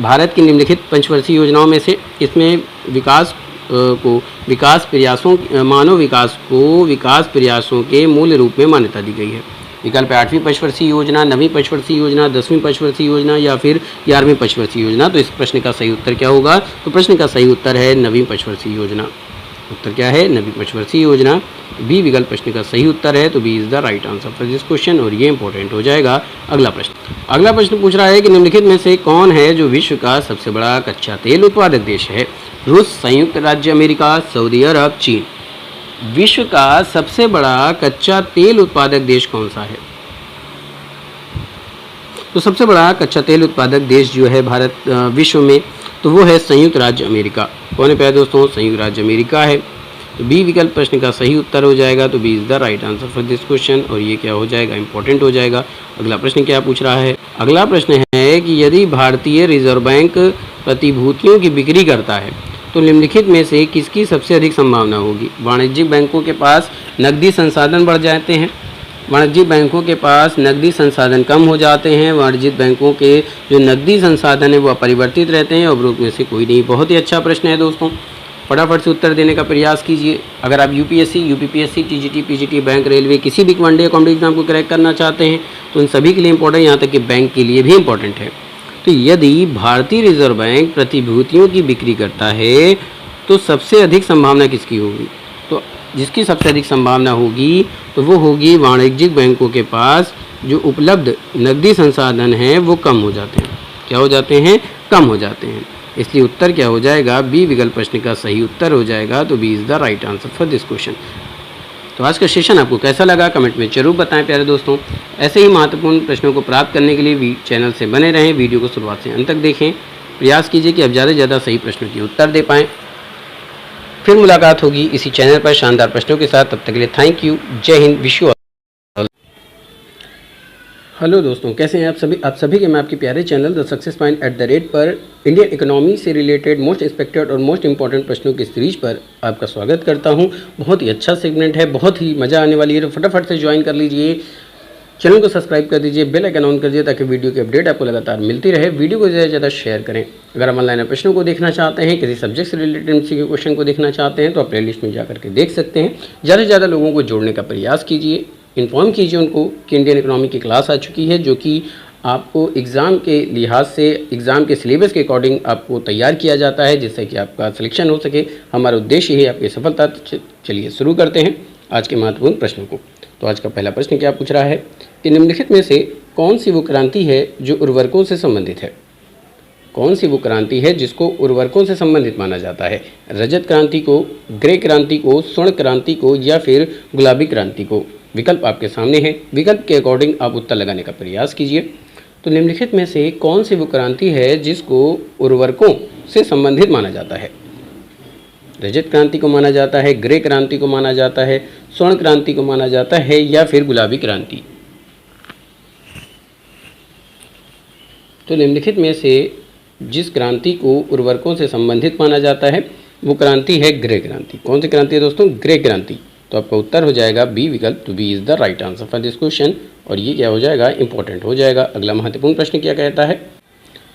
A: भारत की निम्नलिखित पंचवर्षीय योजनाओं में से इसमें विकास को विकास प्रयासों, मानव विकास को विकास प्रयासों के मूल रूप में मान्यता दी गई है? विकल्प 8वीं पंचवर्षीय योजना, 9वीं पंचवर्षीय योजना, 10वीं पंचवर्षीय योजना, या फिर 11वीं पंचवर्षीय योजना? तो इस प्रश्न का सही उत्तर क्या होगा? तो प्रश्न का सही उत्तर है 9वीं पंचवर्षीय योजना। उत्तर क्या है? 9वीं पंचवर्षीय योजना। बी विकल्प प्रश्न का सही उत्तर है। तो B is the right answer for this question, और ये इंपॉर्टेंट हो जाएगा। अगला प्रश्न पूछ रहा है कि निम्नलिखित में से कौन है जो विश्व का सबसे बड़ा कच्चा तेल उत्पादक देश है? रूस, संयुक्त राज्य अमेरिका, सऊदी अरब, चीन। विश्व का सबसे बड़ा कच्चा तेल उत्पादक देश कौन सा है? तो सबसे बड़ा कच्चा तेल उत्पादक देश जो है भारत विश्व में, तो वो है संयुक्त राज्य अमेरिका। कौन है प्यारे दोस्तों? संयुक्त राज्य अमेरिका है। तो बी विकल्प प्रश्न का सही उत्तर हो जाएगा। तो B is the right answer for this question, और ये क्या हो जाएगा? इंपॉर्टेंट हो जाएगा। अगला प्रश्न क्या पूछ रहा है? अगला प्रश्न है कि यदि भारतीय रिजर्व बैंक प्रतिभूतियों की बिक्री करता है तो निम्नलिखित में से किसकी सबसे अधिक संभावना होगी? वाणिज्यिक बैंकों के पास नकदी संसाधन बढ़ जाते हैं, वाणिज्यिक बैंकों के पास नकदी संसाधन कम हो जाते हैं, वाणिज्यिक बैंकों के जो नकदी संसाधन है वो अपरिवर्तित रहते हैं, और उपरोक्त में से कोई नहीं। बहुत ही अच्छा प्रश्न है दोस्तों, फटाफट से उत्तर देने का प्रयास कीजिए। अगर आप UPSC, UPPSC, TGT, PGT, bank, railway, किसी भी वनडे या कॉम्पिटिटिव एग्जाम को क्रैक करना चाहते हैं तो उन सभी के लिए इंपॉर्टेंट, यहाँ तक कि बैंक के लिए भी इंपॉर्टेंट है। तो यदि भारतीय रिजर्व बैंक प्रतिभूतियों की बिक्री करता है तो सबसे अधिक संभावना किसकी होगी? तो जिसकी सबसे अधिक संभावना होगी तो वो होगी वाणिज्यिक बैंकों के पास जो उपलब्ध नकदी संसाधन हैं वो कम हो जाते हैं। क्या हो जाते हैं? कम हो जाते हैं। इसलिए उत्तर क्या हो जाएगा, बी विकल्प प्रश्न का सही उत्तर हो जाएगा। तो B is the right answer for this question. तो आज का सेशन आपको कैसा लगा कमेंट में जरूर बताएं प्यारे दोस्तों। ऐसे ही महत्वपूर्ण प्रश्नों को प्राप्त करने के लिए चैनल से बने रहें, वीडियो को शुरुआत से अंत तक देखें, प्रयास कीजिए कि आप ज़्यादा से ज़्यादा सही प्रश्नों के उत्तर दे पाएँ। फिर मुलाकात होगी इसी चैनल पर शानदार प्रश्नों के साथ। तब तक के लिए थैंक यू, जय Hind, wish you all. Hello दोस्तों, कैसे हैं आप सभी के मैं आपके प्यारे चैनल द सक्सेस पॉइंट @ पर इंडियन इकोनॉमी से रिलेटेड मोस्ट एक्सपेक्टेड और मोस्ट इंपॉर्टेंट प्रश्नों की सीरीज पर आपका स्वागत करता हूं। बहुत ही अच्छा सेगमेंट है, बहुत ही मज़ा आने वाली है, तो फटाफट से ज्वाइन कर लीजिए, चैनल को सब्सक्राइब कर दीजिए, बेल आइकन ऑन कर दीजिए ताकि वीडियो की अपडेट आपको लगातार मिलती रहे। वीडियो को ज़्यादा से ज़्यादा शेयर करें। अगर आप ऑनलाइन प्रश्नों को देखना चाहते हैं, किसी सब्जेक्ट से रिलेटेड MCQ क्वेश्चन को देखना चाहते हैं, तो आप प्लेलिस्ट में जाकर के देख सकते हैं। ज़्यादा से ज़्यादा लोगों को जोड़ने का प्रयास कीजिए, इन्फॉर्म कीजिए उनको कि इंडियन इकोनॉमी की क्लास आ चुकी है, जो कि आपको एग्ज़ाम के लिहाज से एग्ज़ाम के सिलेबस के अकॉर्डिंग आपको तैयार किया जाता है, जिससे कि आपका सिलेक्शन हो सके। हमारा उद्देश्य है आपकी सफलता। चलिए शुरू करते हैं आज के महत्वपूर्ण प्रश्नों को। तो आज का पहला प्रश्न क्या पूछ रहा है कि निम्नलिखित में से कौन सी वो क्रांति है जो उर्वरकों से संबंधित है? कौन सी वो क्रांति है जिसको उर्वरकों से संबंधित माना जाता है? रजत क्रांति को, ग्रे क्रांति को, स्वर्ण क्रांति को या फिर गुलाबी क्रांति को? विकल्प आपके सामने है, विकल्प के अकॉर्डिंग आप उत्तर लगाने का प्रयास कीजिए। तो निम्नलिखित में से कौन सी वो क्रांति है जिसको उर्वरकों से संबंधित माना जाता है? रजत क्रांति को माना जाता है, ग्रे क्रांति को माना जाता है, स्वर्ण क्रांति को माना जाता है या फिर गुलाबी क्रांति? तो निम्नलिखित में से जिस क्रांति को उर्वरकों से संबंधित माना जाता है वो क्रांति है ग्रे क्रांति। कौन सी क्रांति है दोस्तों? ग्रे क्रांति। तो आपका उत्तर हो जाएगा बी विकल्प। तो B is the right answer for this question. और ये क्या हो जाएगा? इंपॉर्टेंट हो जाएगा। अगला महत्वपूर्ण प्रश्न क्या कहता है?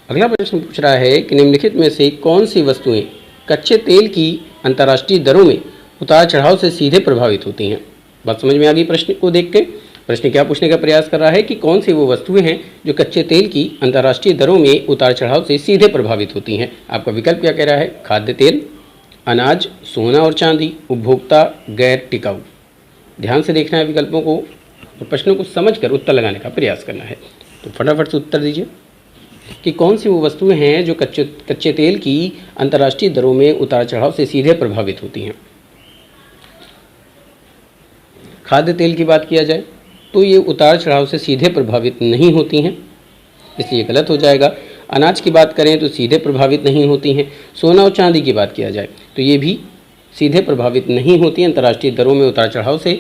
A: अगला प्रश्न पूछ रहा है कि निम्नलिखित में से कौन सी वस्तुएं कच्चे तेल की अंतर्राष्ट्रीय दरों में उतार चढ़ाव से सीधे प्रभावित होती हैं? बात समझ में आ गई प्रश्न को देख के? प्रश्न क्या पूछने का प्रयास कर रहा है कि कौन सी वो वस्तुएं हैं जो कच्चे तेल की अंतर्राष्ट्रीय दरों में उतार चढ़ाव से सीधे प्रभावित होती हैं? आपका विकल्प क्या कह रहा है? खाद्य तेल, अनाज, सोना और चांदी, उपभोक्ता, गैर टिकाऊ। ध्यान से देखना है विकल्पों को और प्रश्नों को समझकर उत्तर लगाने का प्रयास करना है। तो फटाफट से उत्तर दीजिए कि कौन सी वो वस्तुएं हैं जो कच्चे तेल की अंतर्राष्ट्रीय दरों में उतार चढ़ाव से सीधे प्रभावित होती हैं। खाद्य तेल की बात किया जाए तो ये उतार चढ़ाव से सीधे प्रभावित नहीं होती हैं, इसलिए गलत हो जाएगा। अनाज की बात करें तो सीधे प्रभावित नहीं होती हैं। सोना और चांदी की बात किया जाए तो ये भी सीधे प्रभावित नहीं होती हैं अंतर्राष्ट्रीय दरों में उतार चढ़ाव से।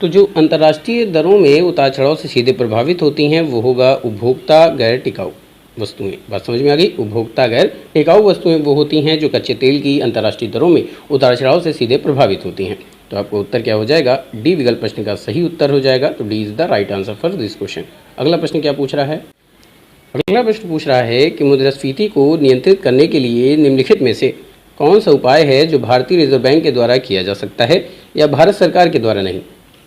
A: तो जो अंतर्राष्ट्रीय दरों में उतार चढ़ाव से सीधे प्रभावित होती हैं वो होगा उपभोक्ता गैर टिकाऊ वस्तुएं। बात समझ में आ गई? उपभोक्ता गैर टिकाऊ वस्तुएं वो होती हैं जो कच्चे तेल की अंतर्राष्ट्रीय दरों में उतार चढ़ाव से सीधे प्रभावित होती हैं। तो आपको उत्तर क्या हो जाएगा? डी विकल्प प्रश्न का सही उत्तर हो जाएगा। तो D is the right answer for this question. अगला प्रश्न क्या पूछ रहा है? अगला प्रश्न पूछ रहा है कि मुद्रास्फीति को नियंत्रित करने के लिए निम्नलिखित में से कौन सा उपाय है जो भारतीय रिजर्व बैंक के द्वारा किया जा सकता है या भारत सरकार के द्वारा नहीं?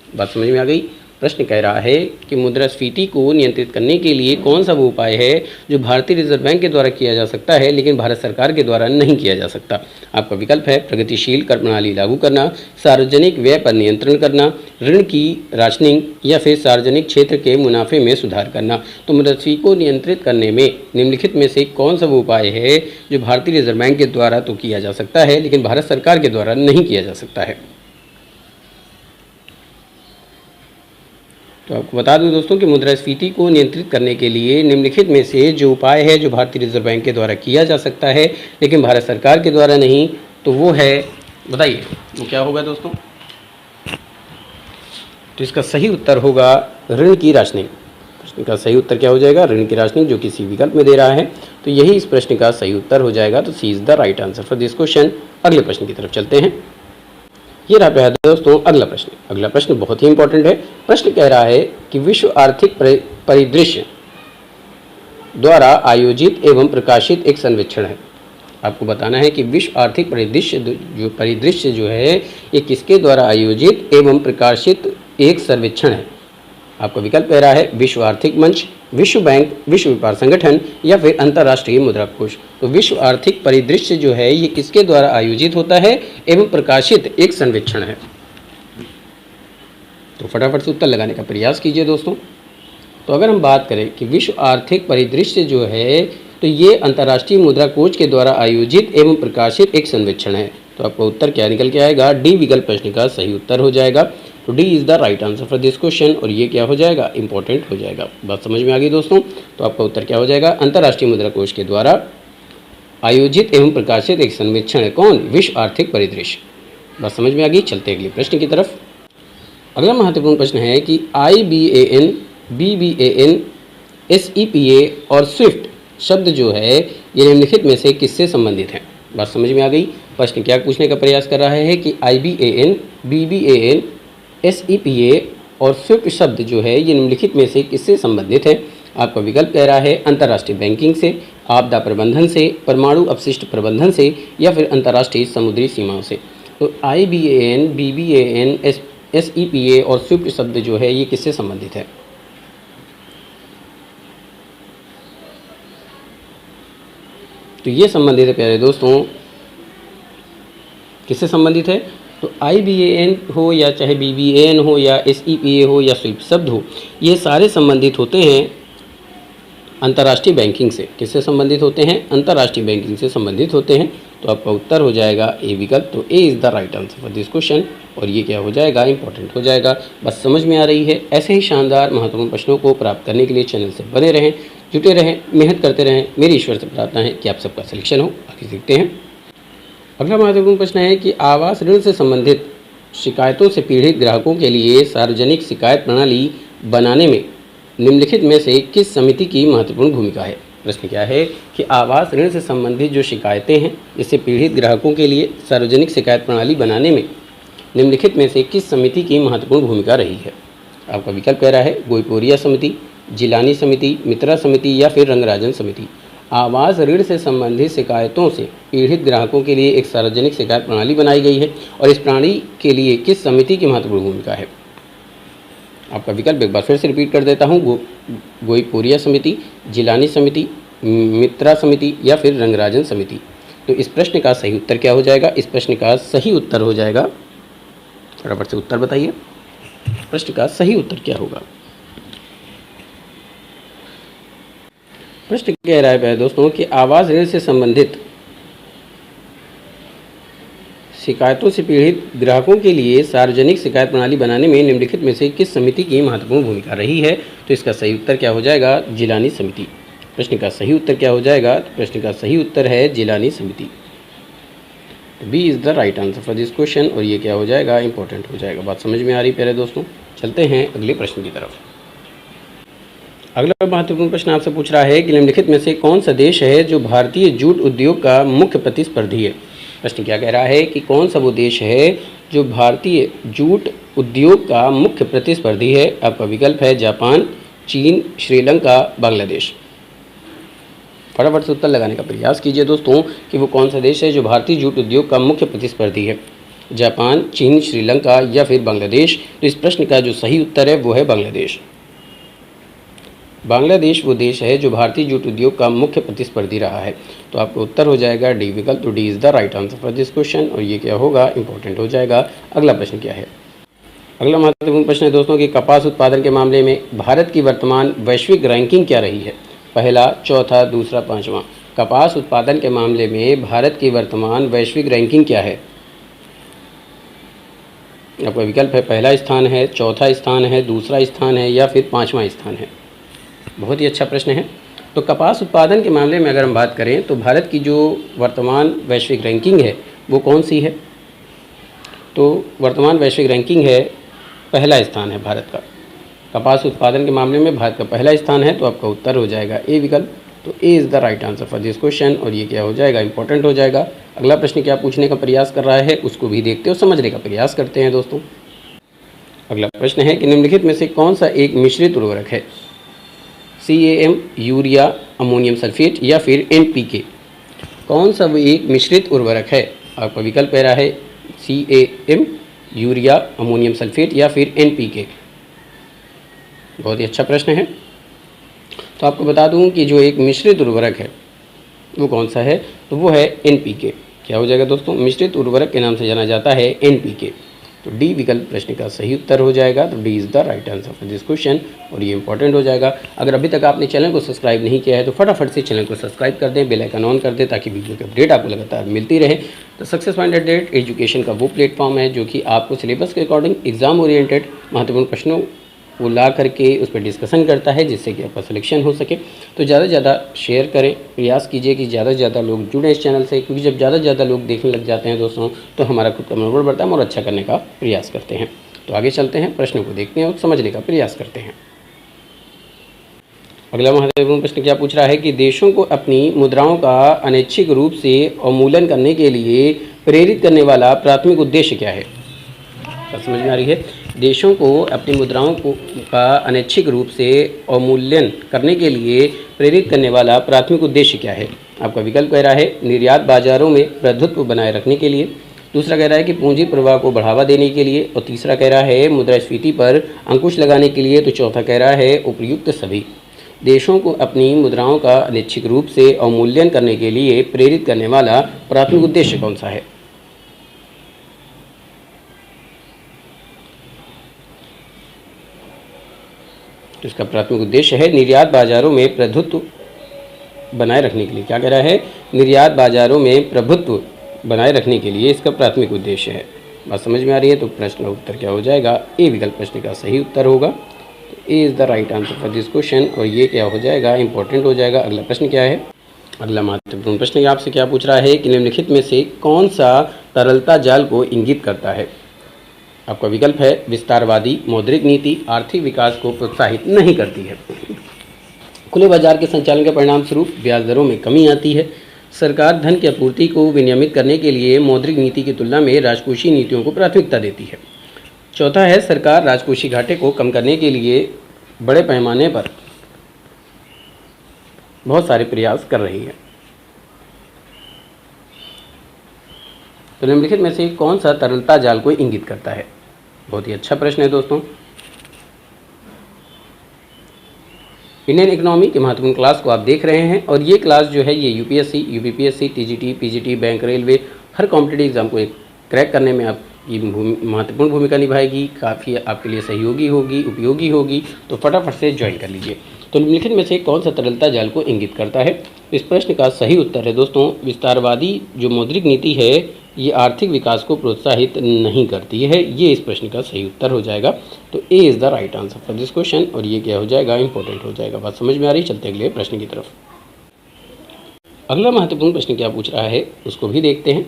A: बात समझ में आ गई? प्रश्न कह रहा है कि मुद्रास्फीति को नियंत्रित करने के लिए कौन सा वो उपाय है जो भारतीय रिजर्व बैंक के द्वारा किया जा सकता है लेकिन भारत सरकार के द्वारा नहीं किया जा सकता? आपका विकल्प है प्रगतिशील कर प्रणाली लागू करना, सार्वजनिक व्यय पर नियंत्रण करना, ऋण की राशनिंग या फिर सार्वजनिक क्षेत्र के मुनाफे में सुधार करना। तो मुद्रास्फीति को नियंत्रित करने में निम्नलिखित में से कौन सा वो उपाय है जो भारतीय रिजर्व बैंक के द्वारा तो किया जा सकता है लेकिन भारत सरकार के द्वारा नहीं किया जा सकता है? तो आपको बता दूं दोस्तों कि मुद्रास्फीति को नियंत्रित करने के लिए निम्नलिखित में से जो उपाय है जो भारतीय रिजर्व बैंक के द्वारा किया जा सकता है लेकिन भारत सरकार के द्वारा नहीं, तो वो है, बताइए वो क्या होगा दोस्तों? तो इसका सही उत्तर होगा ऋण की राशनिंग। प्रश्न का सही उत्तर क्या हो जाएगा? ऋण की राशनिंग, जो कि सी विकल्प में दे रहा है। तो यही इस प्रश्न का सही उत्तर हो जाएगा। तो C is the right answer for this question. अगले प्रश्न की तरफ चलते हैं। ये रहा प्यारे दोस्तों अगला प्रश्न। अगला प्रश्न बहुत ही इंपॉर्टेंट है। प्रश्न कह रहा है कि विश्व आर्थिक परिदृश्य द्वारा आयोजित एवं प्रकाशित एक सर्वेक्षण है। आपको बताना है कि विश्व आर्थिक परिदृश्य जो है ये किसके द्वारा आयोजित एवं प्रकाशित एक सर्वेक्षण है? आपका विकल्प कह रहा है विश्व आर्थिक मंच, विश्व बैंक, विश्व व्यापार संगठन या फिर अंतर्राष्ट्रीय मुद्रा कोष। तो विश्व आर्थिक परिदृश्य जो है ये किसके द्वारा आयोजित होता है एवं प्रकाशित एक सर्वेक्षण है? तो फटाफट से उत्तर लगाने का प्रयास कीजिए दोस्तों। तो अगर हम बात करें कि विश्व आर्थिक परिदृश्य जो है तो ये अंतर्राष्ट्रीय मुद्रा कोष के द्वारा आयोजित एवं प्रकाशित एक सर्वेक्षण है। तो आपका उत्तर क्या निकल के आएगा? डी विकल्प प्रश्न का सही उत्तर हो जाएगा। तो D is the right answer for this question, और ये क्या हो जाएगा? इंपॉर्टेंट हो जाएगा। बात समझ में आ गई दोस्तों? तो आपका उत्तर क्या हो जाएगा? अंतर्राष्ट्रीय मुद्रा कोष के द्वारा आयोजित एवं प्रकाशित एक सर्वेक्षण है। कौन? विश्व आर्थिक परिदृश्य। बात समझ में आ गई? चलते अगले प्रश्न की तरफ। अगला महत्वपूर्ण प्रश्न है कि IBAN, BBAN, SEPA और स्विफ्ट शब्द जो है ये निम्नलिखित में से किससे संबंधित हैं? बात समझ में आ गई? प्रश्न क्या पूछने का प्रयास कर रहा है कि IBAN, BBAN, SEPA और स्विफ्ट शब्द जो है ये निम्नलिखित में से किससे संबंधित है? आपका विकल्प कह रहा है अंतर्राष्ट्रीय बैंकिंग से, आपदा प्रबंधन से, परमाणु अपशिष्ट प्रबंधन से, या फिर अंतर्राष्ट्रीय समुद्री सीमाओं से। तो IBAN, BBAN, SEPA और स्विफ्ट शब्द जो है ये किससे संबंधित है? तो ये संबंधित है प्यारे दोस्तों, किससे संबंधित है? तो IBAN हो या चाहे BBAN हो या SEPA हो या स्विफ्ट शब्द हो, ये सारे संबंधित होते हैं अंतर्राष्ट्रीय बैंकिंग से। किससे संबंधित होते हैं? अंतर्राष्ट्रीय बैंकिंग से संबंधित होते हैं। तो आपका उत्तर हो जाएगा ए विकल्प। तो A is the right answer for this question, और ये क्या हो जाएगा? इंपॉर्टेंट हो जाएगा। बस समझ में आ रही है? ऐसे ही शानदार महत्वपूर्ण प्रश्नों को प्राप्त करने के लिए चैनल से बने रहें, जुटे रहें, मेहनत करते रहें। मेरी ईश्वर से प्रार्थना है कि आप सबका सिलेक्शन हो। आगे सीखते हैं। अगला महत्वपूर्ण प्रश्न है कि आवास ऋण से संबंधित शिकायतों से पीड़ित ग्राहकों के लिए सार्वजनिक शिकायत प्रणाली बनाने में निम्नलिखित में से किस समिति की महत्वपूर्ण भूमिका है? प्रश्न क्या है कि आवास ऋण से संबंधित जो शिकायतें हैं इससे पीड़ित ग्राहकों के लिए सार्वजनिक शिकायत प्रणाली बनाने में निम्नलिखित में से किस समिति की महत्वपूर्ण भूमिका रही है? आपका विकल्प कह रहा है गोईपोरिया समिति, जिलानी समिति, मित्रा समिति, या फिर रंगराजन समिति। आवास ऋण से संबंधित शिकायतों से पीड़ित ग्राहकों के लिए एक सार्वजनिक शिकायत प्रणाली बनाई गई है, और इस प्रणाली के लिए किस समिति की महत्वपूर्ण भूमिका है? आपका विकल्प एक बार फिर से रिपीट कर देता हूँ। गोईपोरिया समिति, जिलानी समिति, मित्रा समिति, या फिर रंगराजन समिति। तो इस प्रश्न का सही उत्तर क्या हो जाएगा? इस प्रश्न का सही उत्तर हो जाएगा, फटाफट से उत्तर बताइए, प्रश्न का सही उत्तर क्या होगा? प्रश्न कह रहा है दोस्तों कि आवास ऋण से संबंधित शिकायतों से पीड़ित ग्राहकों के लिए सार्वजनिक शिकायत प्रणाली बनाने में निम्नलिखित में से किस समिति की महत्वपूर्ण भूमिका रही है? तो इसका सही उत्तर क्या हो जाएगा? जिलानी समिति। प्रश्न का सही उत्तर क्या हो जाएगा? तो प्रश्न का सही उत्तर है जिलानी समिति। B is the right answer for this question, और ये क्या हो जाएगा? इंपॉर्टेंट हो जाएगा। बात समझ में आ रही प्यारे दोस्तों? चलते हैं अगले प्रश्न की तरफ। अगला महत्वपूर्ण प्रश्न आपसे पूछ रहा है कि निम्नलिखित में से कौन सा देश है जो भारतीय जूट उद्योग का मुख्य प्रतिस्पर्धी है? प्रश्न क्या कह रहा है कि कौन सा वो देश है जो भारतीय जूट उद्योग का मुख्य प्रतिस्पर्धी है? आपका विकल्प है जापान, चीन, श्रीलंका, बांग्लादेश। फटाफट से उत्तर लगाने का प्रयास कीजिए दोस्तों कि वो कौन सा देश है जो भारतीय जूट उद्योग का मुख्य प्रतिस्पर्धी है? जापान, चीन, श्रीलंका, या फिर बांग्लादेश। तो इस प्रश्न का जो सही उत्तर है वो है बांग्लादेश। बांग्लादेश वो देश है जो भारतीय जूट उद्योग का मुख्य प्रतिस्पर्धी रहा है। तो आपका उत्तर हो जाएगा डी विकल्प। तो D is the right answer for this question, और ये क्या होगा? इंपॉर्टेंट हो जाएगा। अगला प्रश्न क्या है? अगला महत्वपूर्ण प्रश्न है दोस्तों कि कपास उत्पादन के मामले में भारत की वर्तमान वैश्विक रैंकिंग क्या रही है? पहला, चौथा, दूसरा, पाँचवा। कपास उत्पादन के मामले में भारत की वर्तमान वैश्विक रैंकिंग क्या है? आपका विकल्प है पहला स्थान है, चौथा स्थान है, दूसरा स्थान है, या फिर पाँचवा स्थान है। बहुत ही अच्छा प्रश्न है। तो कपास उत्पादन के मामले में अगर हम बात करें तो भारत की जो वर्तमान वैश्विक रैंकिंग है वो कौन सी है? तो वर्तमान वैश्विक रैंकिंग है, पहला स्थान है भारत का। कपास उत्पादन के मामले में भारत का पहला स्थान है। तो आपका उत्तर हो जाएगा ए विकल्प। तो A is the right answer for this question, और ये क्या हो जाएगा? इंपॉर्टेंट हो जाएगा। अगला प्रश्न क्या पूछने का प्रयास कर रहा है उसको भी देखते और समझने का प्रयास करते हैं दोस्तों। अगला प्रश्न है कि निम्नलिखित में से कौन सा एक मिश्रित उर्वरक है? CAM, यूरिया, अमोनियम सल्फेट, या फिर NPK। कौन सा वो एक मिश्रित उर्वरक है? आपका विकल्प कह रहा है CAM, यूरिया, अमोनियम सल्फेट, या फिर NPK। बहुत ही अच्छा प्रश्न है। तो आपको बता दूं कि जो एक मिश्रित उर्वरक है वो कौन सा है? तो वो है NPK। क्या हो जाएगा दोस्तों? मिश्रित उर्वरक के नाम से जाना जाता है NPK। तो डी विकल्प प्रश्न का सही उत्तर हो जाएगा। तो D is the right answer for this question और ये इंपॉर्टेंट हो जाएगा। अगर अभी तक आपने चैनल को सब्सक्राइब नहीं किया है तो फटाफट से चैनल को सब्सक्राइब कर दें, बेल आइकन ऑन कर दें ताकि वीडियो की अपडेट आपको लगातार मिलती रहे। तो सक्सेस माइंडेड एजुकेशन का वो प्लेटफॉर्म है जो कि आपको सिलेबस के अकॉर्डिंग एग्जाम ओरिएंटेड महत्वपूर्ण प्रश्नों वो ला करके उस पर डिस्कशन करता है जिससे कि आपका सिलेक्शन हो सके। तो ज़्यादा से ज़्यादा शेयर करें, प्रयास कीजिए कि ज़्यादा से ज़्यादा लोग जुड़ें इस चैनल से, क्योंकि जब ज़्यादा से ज़्यादा लोग देखने लग जाते हैं दोस्तों तो हमारा खुद का मनोबल बढ़ता है और अच्छा करने का प्रयास करते हैं। तो आगे चलते हैं, प्रश्नों को देखते हैं और समझने का प्रयास करते हैं। अगला महत्वपूर्ण प्रश्न क्या पूछ रहा है कि देशों को अपनी मुद्राओं का अनैच्छिक रूप से अवमूल्यन करने के लिए प्रेरित करने वाला प्राथमिक उद्देश्य क्या है। समझ में आ रही है। देशों को अपनी मुद्राओं का अनैच्छिक रूप से अवमूल्यन करने के लिए प्रेरित करने वाला प्राथमिक उद्देश्य क्या है। आपका विकल्प कह रहा है निर्यात बाजारों में प्रभुत्व बनाए रखने के लिए, दूसरा कह रहा है कि पूंजी प्रवाह को बढ़ावा देने के लिए, और तीसरा कह रहा है मुद्रास्फीति पर अंकुश लगाने के लिए, तो चौथा कह रहा है उपयुक्त सभी। देशों को अपनी मुद्राओं का अनैच्छिक रूप से अवमूल्यन करने के लिए प्रेरित करने वाला प्राथमिक उद्देश्य कौन सा है। तो इसका प्राथमिक उद्देश्य है निर्यात बाजारों में प्रभुत्व बनाए रखने के लिए। क्या कह रहा है, निर्यात बाजारों में प्रभुत्व बनाए रखने के लिए इसका प्राथमिक उद्देश्य है। बात समझ में आ रही है। तो प्रश्न का उत्तर क्या हो जाएगा, ए विकल्प प्रश्न का सही उत्तर होगा। तो A is the right answer for this question और ये क्या हो जाएगा, इंपॉर्टेंट हो जाएगा। अगला प्रश्न क्या है, अगला महत्वपूर्ण प्रश्न आपसे क्या पूछ रहा है कि निम्नलिखित में से कौन सा तरलता जाल को इंगित करता है। आपका विकल्प है विस्तारवादी मौद्रिक नीति आर्थिक विकास को प्रोत्साहित नहीं करती है, खुले बाजार के संचालन के परिणाम स्वरूप ब्याज दरों में कमी आती है, सरकार धन की आपूर्ति को विनियमित करने के लिए मौद्रिक नीति की तुलना में राजकोषीय नीतियों को प्राथमिकता देती है, चौथा है सरकार राजकोषीय घाटे को कम करने के लिए बड़े पैमाने पर बहुत सारे प्रयास कर रही है। तो निम्नलिखित में से कौन सा तरलता जाल को इंगित करता है। बहुत ही अच्छा प्रश्न है दोस्तों। इंडियन इकोनॉमी के महत्वपूर्ण क्लास को आप देख रहे हैं और ये क्लास जो है ये UPSC, UPPSC, TGT, PGT, bank, railway हर कॉम्पिटिटिव एग्जाम को क्रैक करने में आपकी महत्वपूर्ण भूमिका निभाएगी, काफ़ी आपके लिए सहयोगी होगी, उपयोगी होगी। तो फटाफट से ज्वाइन कर लीजिए। तो निम्नलिखित में से कौन सा तरलता जाल को इंगित करता है। इस प्रश्न का सही उत्तर है दोस्तों विस्तारवादी जो मौद्रिक नीति है ये आर्थिक विकास को प्रोत्साहित नहीं करती है, ये इस प्रश्न का सही उत्तर हो जाएगा। तो A is the right answer for this question और ये क्या हो जाएगा, इंपॉर्टेंट हो जाएगा। बात समझ में आ रही। चलते अगले प्रश्न की तरफ। अगला महत्वपूर्ण प्रश्न क्या पूछ रहा है उसको भी देखते हैं।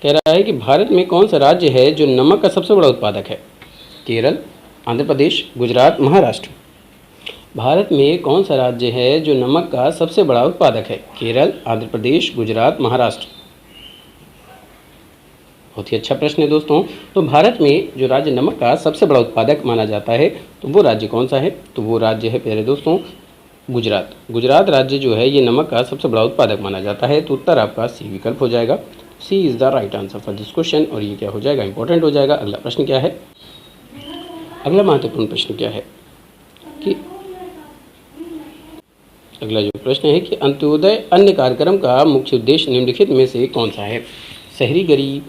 A: कह रहा है कि भारत में कौन सा राज्य है जो नमक का सबसे बड़ा उत्पादक है। केरल, आंध्र प्रदेश, गुजरात, महाराष्ट्र। भारत में कौन सा राज्य है जो नमक का सबसे बड़ा उत्पादक है। केरल, आंध्र प्रदेश, गुजरात, महाराष्ट्र। बहुत ही अच्छा प्रश्न है दोस्तों। तो भारत में जो राज्य नमक का सबसे बड़ा उत्पादक माना जाता है तो वो राज्य कौन सा है। तो वो राज्य है प्यारे दोस्तों गुजरात। गुजरात राज्य जो है ये नमक का सबसे बड़ा उत्पादक माना जाता है। तो उत्तर आपका सी विकल्प हो जाएगा। C is the right answer for this question और ये क्या हो जाएगा, इंपॉर्टेंट हो जाएगा। अगला प्रश्न क्या है, अगला महत्वपूर्ण प्रश्न क्या है कि अगला जो प्रश्न है कि अंत्योदय अन्य कार्यक्रम का मुख्य उद्देश्य निम्नलिखित में से कौन सा है। शहरी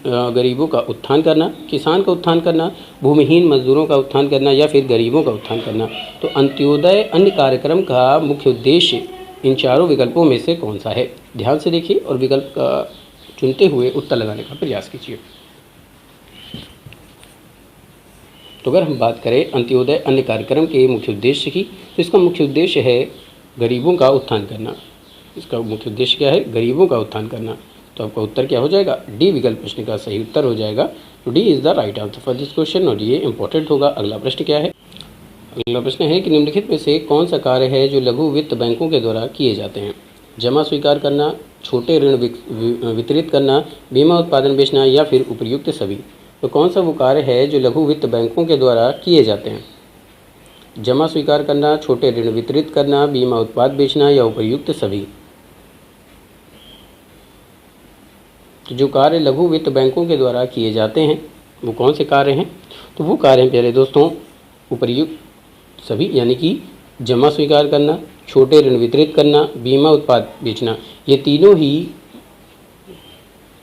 A: गरीबों का उत्थान करना, किसान का उत्थान करना, भूमिहीन मजदूरों का उत्थान करना या फिर गरीबों का उत्थान करना। तो अंत्योदय अन्य कार्यक्रम का मुख्य उद्देश्य इन चारों विकल्पों में से कौन सा है। ध्यान से देखिए और विकल्प का चुनते हुए उत्तर लगाने का प्रयास कीजिए। तो अगर हम बात करें अंत्योदय अन्य कार्यक्रम के मुख्य उद्देश्य की तो इसका मुख्य उद्देश्य है गरीबों का उत्थान करना। इसका मुख्य उद्देश्य क्या है, गरीबों का उत्थान करना। तो आपका उत्तर क्या हो जाएगा, डी विकल्प प्रश्न का सही उत्तर हो जाएगा। तो D is the right answer for this question और ये इंपॉर्टेंट होगा। अगला प्रश्न क्या है, अगला प्रश्न है कि निम्नलिखित में से कौन सा कार्य है जो लघु वित्त बैंकों के द्वारा किए जाते हैं। जमा स्वीकार करना, छोटे ऋण वितरित करना, बीमा उत्पादन बेचना या फिर उपयुक्त सभी। तो कौन सा वो कार्य है जो लघु वित्त बैंकों के द्वारा किए जाते हैं। जमा स्वीकार करना, छोटे ऋण वितरित करना, बीमा उत्पाद बेचना या उपयुक्त सभी। तो जो कार्य लघु वित्त बैंकों के द्वारा किए जाते हैं वो कौन से कार्य हैं। तो वो कार्य हैं प्यारे दोस्तों उपयुक्त सभी, यानी कि जमा स्वीकार करना, छोटे ऋण वितरित करना, बीमा उत्पाद बेचना। ये तीनों ही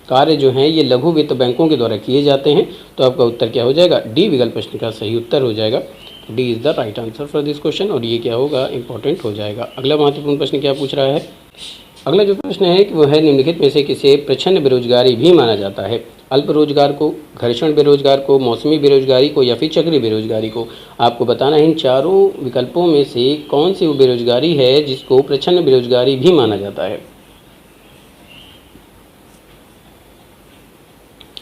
A: कार्य जो हैं ये लघु वित्त बैंकों के द्वारा किए जाते हैं। तो आपका उत्तर क्या हो जाएगा? डी विकल्प प्रश्न का सही उत्तर हो जाएगा। D is the right answer for this question और ये क्या होगा? इंपॉर्टेंट हो जाएगा। अगला महत्वपूर्ण प्रश्न क्या पूछ रहा है? अगला जो प्रश्न है कि वह है निम्नलिखित में से किसे प्रच्छन्न बेरोजगारी भी माना जाता है? अल्प रोजगार को, घर्षण बेरोजगार को, मौसमी बेरोजगारी को या फिर चक्रीय बेरोजगारी को। आपको बताना है इन चारों विकल्पों में से कौन सी वो बेरोजगारी है जिसको प्रच्छन्न बेरोजगारी भी माना जाता है।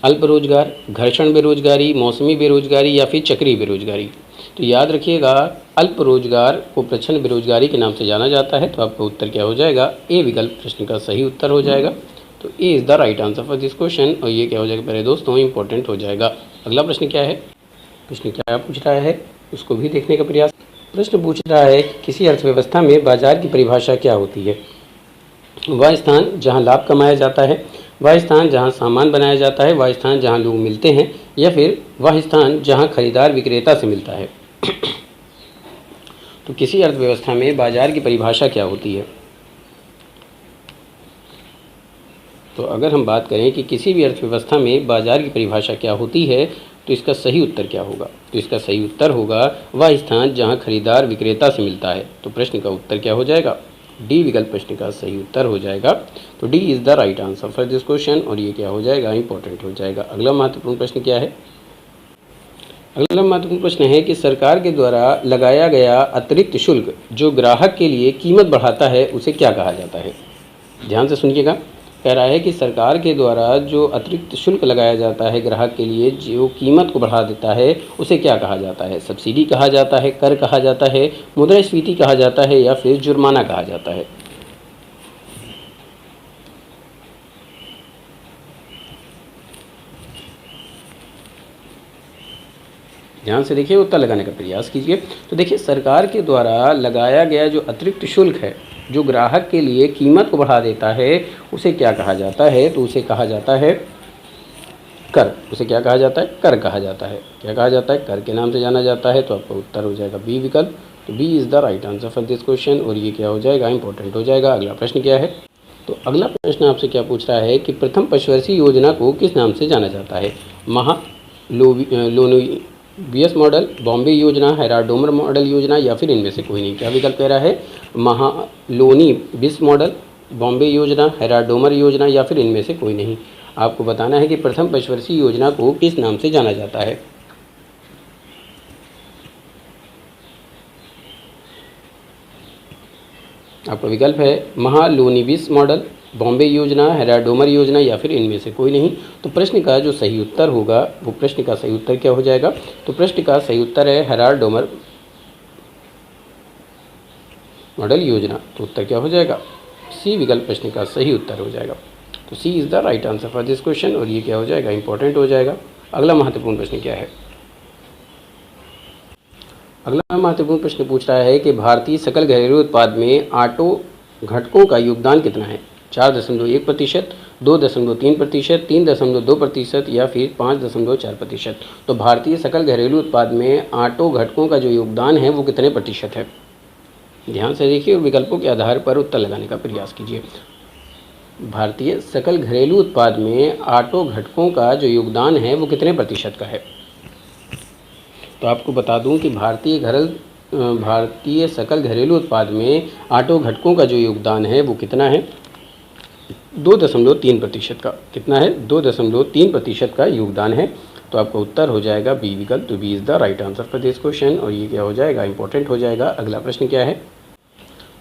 A: अल्प रोजगार, घर्षण बेरोजगारी, मौसमी बेरोजगारी या फिर चक्रीय बेरोजगारी। तो याद रखिएगा, अल्प रोजगार को प्रच्छन्न बेरोजगारी के नाम से जाना जाता है। तो आपका उत्तर क्या हो जाएगा? ए विकल्प प्रश्न का सही उत्तर हो जाएगा। तो A is the right answer for this question और ये क्या हो जाएगा पहले दोस्तों? इंपॉर्टेंट हो जाएगा। अगला प्रश्न क्या है? प्रश्न क्या पूछ रहा है उसको भी देखने का प्रयास। प्रश्न पूछ रहा है कि किसी अर्थव्यवस्था में बाजार की परिभाषा क्या होती है? वह स्थान जहाँ लाभ कमाया जाता है, वह स्थान जहाँ सामान बनाया जाता है, वह स्थान जहाँ लोग मिलते हैं या फिर वह स्थान जहाँ खरीदार विक्रेता से मिलता है। तो किसी अर्थव्यवस्था में बाजार की परिभाषा क्या होती है? तो अगर हम बात करें कि किसी भी अर्थव्यवस्था में बाजार की परिभाषा क्या होती है तो इसका सही उत्तर क्या होगा? तो इसका सही उत्तर होगा वह स्थान जहां खरीदार विक्रेता से मिलता है। तो प्रश्न का उत्तर क्या हो जाएगा? डी विकल्प प्रश्न का सही उत्तर हो जाएगा। तो D is the right answer for this question और ये क्या हो जाएगा? इंपॉर्टेंट हो जाएगा। अगला महत्वपूर्ण प्रश्न क्या है? अगला महत्वपूर्ण प्रश्न है कि सरकार के द्वारा लगाया गया अतिरिक्त शुल्क जो ग्राहक के लिए कीमत बढ़ाता है उसे क्या कहा जाता है? ध्यान से सुनिएगा। कह रहा है कि सरकार के द्वारा जो अतिरिक्त शुल्क लगाया जाता है ग्राहक के लिए जो कीमत को बढ़ा देता है उसे क्या कहा जाता है? सब्सिडी कहा जाता है, कर कहा जाता है, मुद्रास्फीति कहा जाता है या फिर जुर्माना कहा जाता है? ध्यान से देखिए, उत्तर लगाने का प्रयास कीजिए। तो देखिए, सरकार के द्वारा लगाया गया जो अतिरिक्त शुल्क है जो ग्राहक के लिए कीमत को बढ़ा देता है उसे क्या कहा जाता है? तो उसे कहा जाता है कर। उसे क्या कहा जाता है? कर कहा जाता है। क्या कहा जाता है? कर के नाम से जाना जाता है। तो आपका उत्तर हो जाएगा बी विकल्प। तो B is the right answer for this question और ये क्या हो जाएगा? इंपॉर्टेंट हो जाएगा। अगला प्रश्न क्या है? तो अगला प्रश्न आपसे क्या पूछ रहा है कि प्रथम पंचवर्षीय योजना को किस नाम से जाना जाता है? लोनिबियस मॉडल, बॉम्बे योजना, हेराडोमर मॉडल योजना या फिर इनमें से कोई नहीं। क्या विकल्प कह रहा है? लोनिबियस मॉडल, बॉम्बे योजना, हेराडोमर योजना या फिर इनमें से कोई नहीं। आपको बताना है कि प्रथम पंचवर्षीय योजना को किस नाम से जाना जाता है। आपका विकल्प है महालोनिबिस मॉडल, बॉम्बे योजना, हेराडोमर योजना या फिर इनमें से कोई नहीं। तो प्रश्न का जो सही उत्तर होगा वो प्रश्न का सही उत्तर क्या हो जाएगा? तो प्रश्न का सही उत्तर है हेराडोमर मॉडल योजना। तो उत्तर क्या हो जाएगा? सी विकल्प प्रश्न का सही उत्तर हो जाएगा। तो C is the right answer for this question और ये क्या हो जाएगा? इंपॉर्टेंट हो जाएगा। अगला महत्वपूर्ण प्रश्न क्या है? अगला महत्वपूर्ण प्रश्न पूछ रहा है कि भारतीय सकल घरेलू उत्पाद में ऑटो घटकों का योगदान कितना है? 4.1%, 2.3%, 3.2% या फिर 5.4%। तो भारतीय सकल घरेलू उत्पाद में ऑटो घटकों का जो योगदान है वो कितने प्रतिशत है? ध्यान से देखिए और विकल्पों के आधार पर उत्तर लगाने का प्रयास कीजिए। भारतीय सकल घरेलू उत्पाद में ऑटो घटकों का जो योगदान है वो कितने प्रतिशत का है? तो आपको बता दूं कि भारतीय सकल घरेलू उत्पाद में ऑटो घटकों का जो योगदान है वो कितना है? 2.3% का। कितना है? 2.3% का योगदान है। तो आपका उत्तर हो जाएगा बी विकल्प। तो B is the right answer for this question और ये क्या हो जाएगा? इंपॉर्टेंट हो जाएगा। अगला प्रश्न क्या है?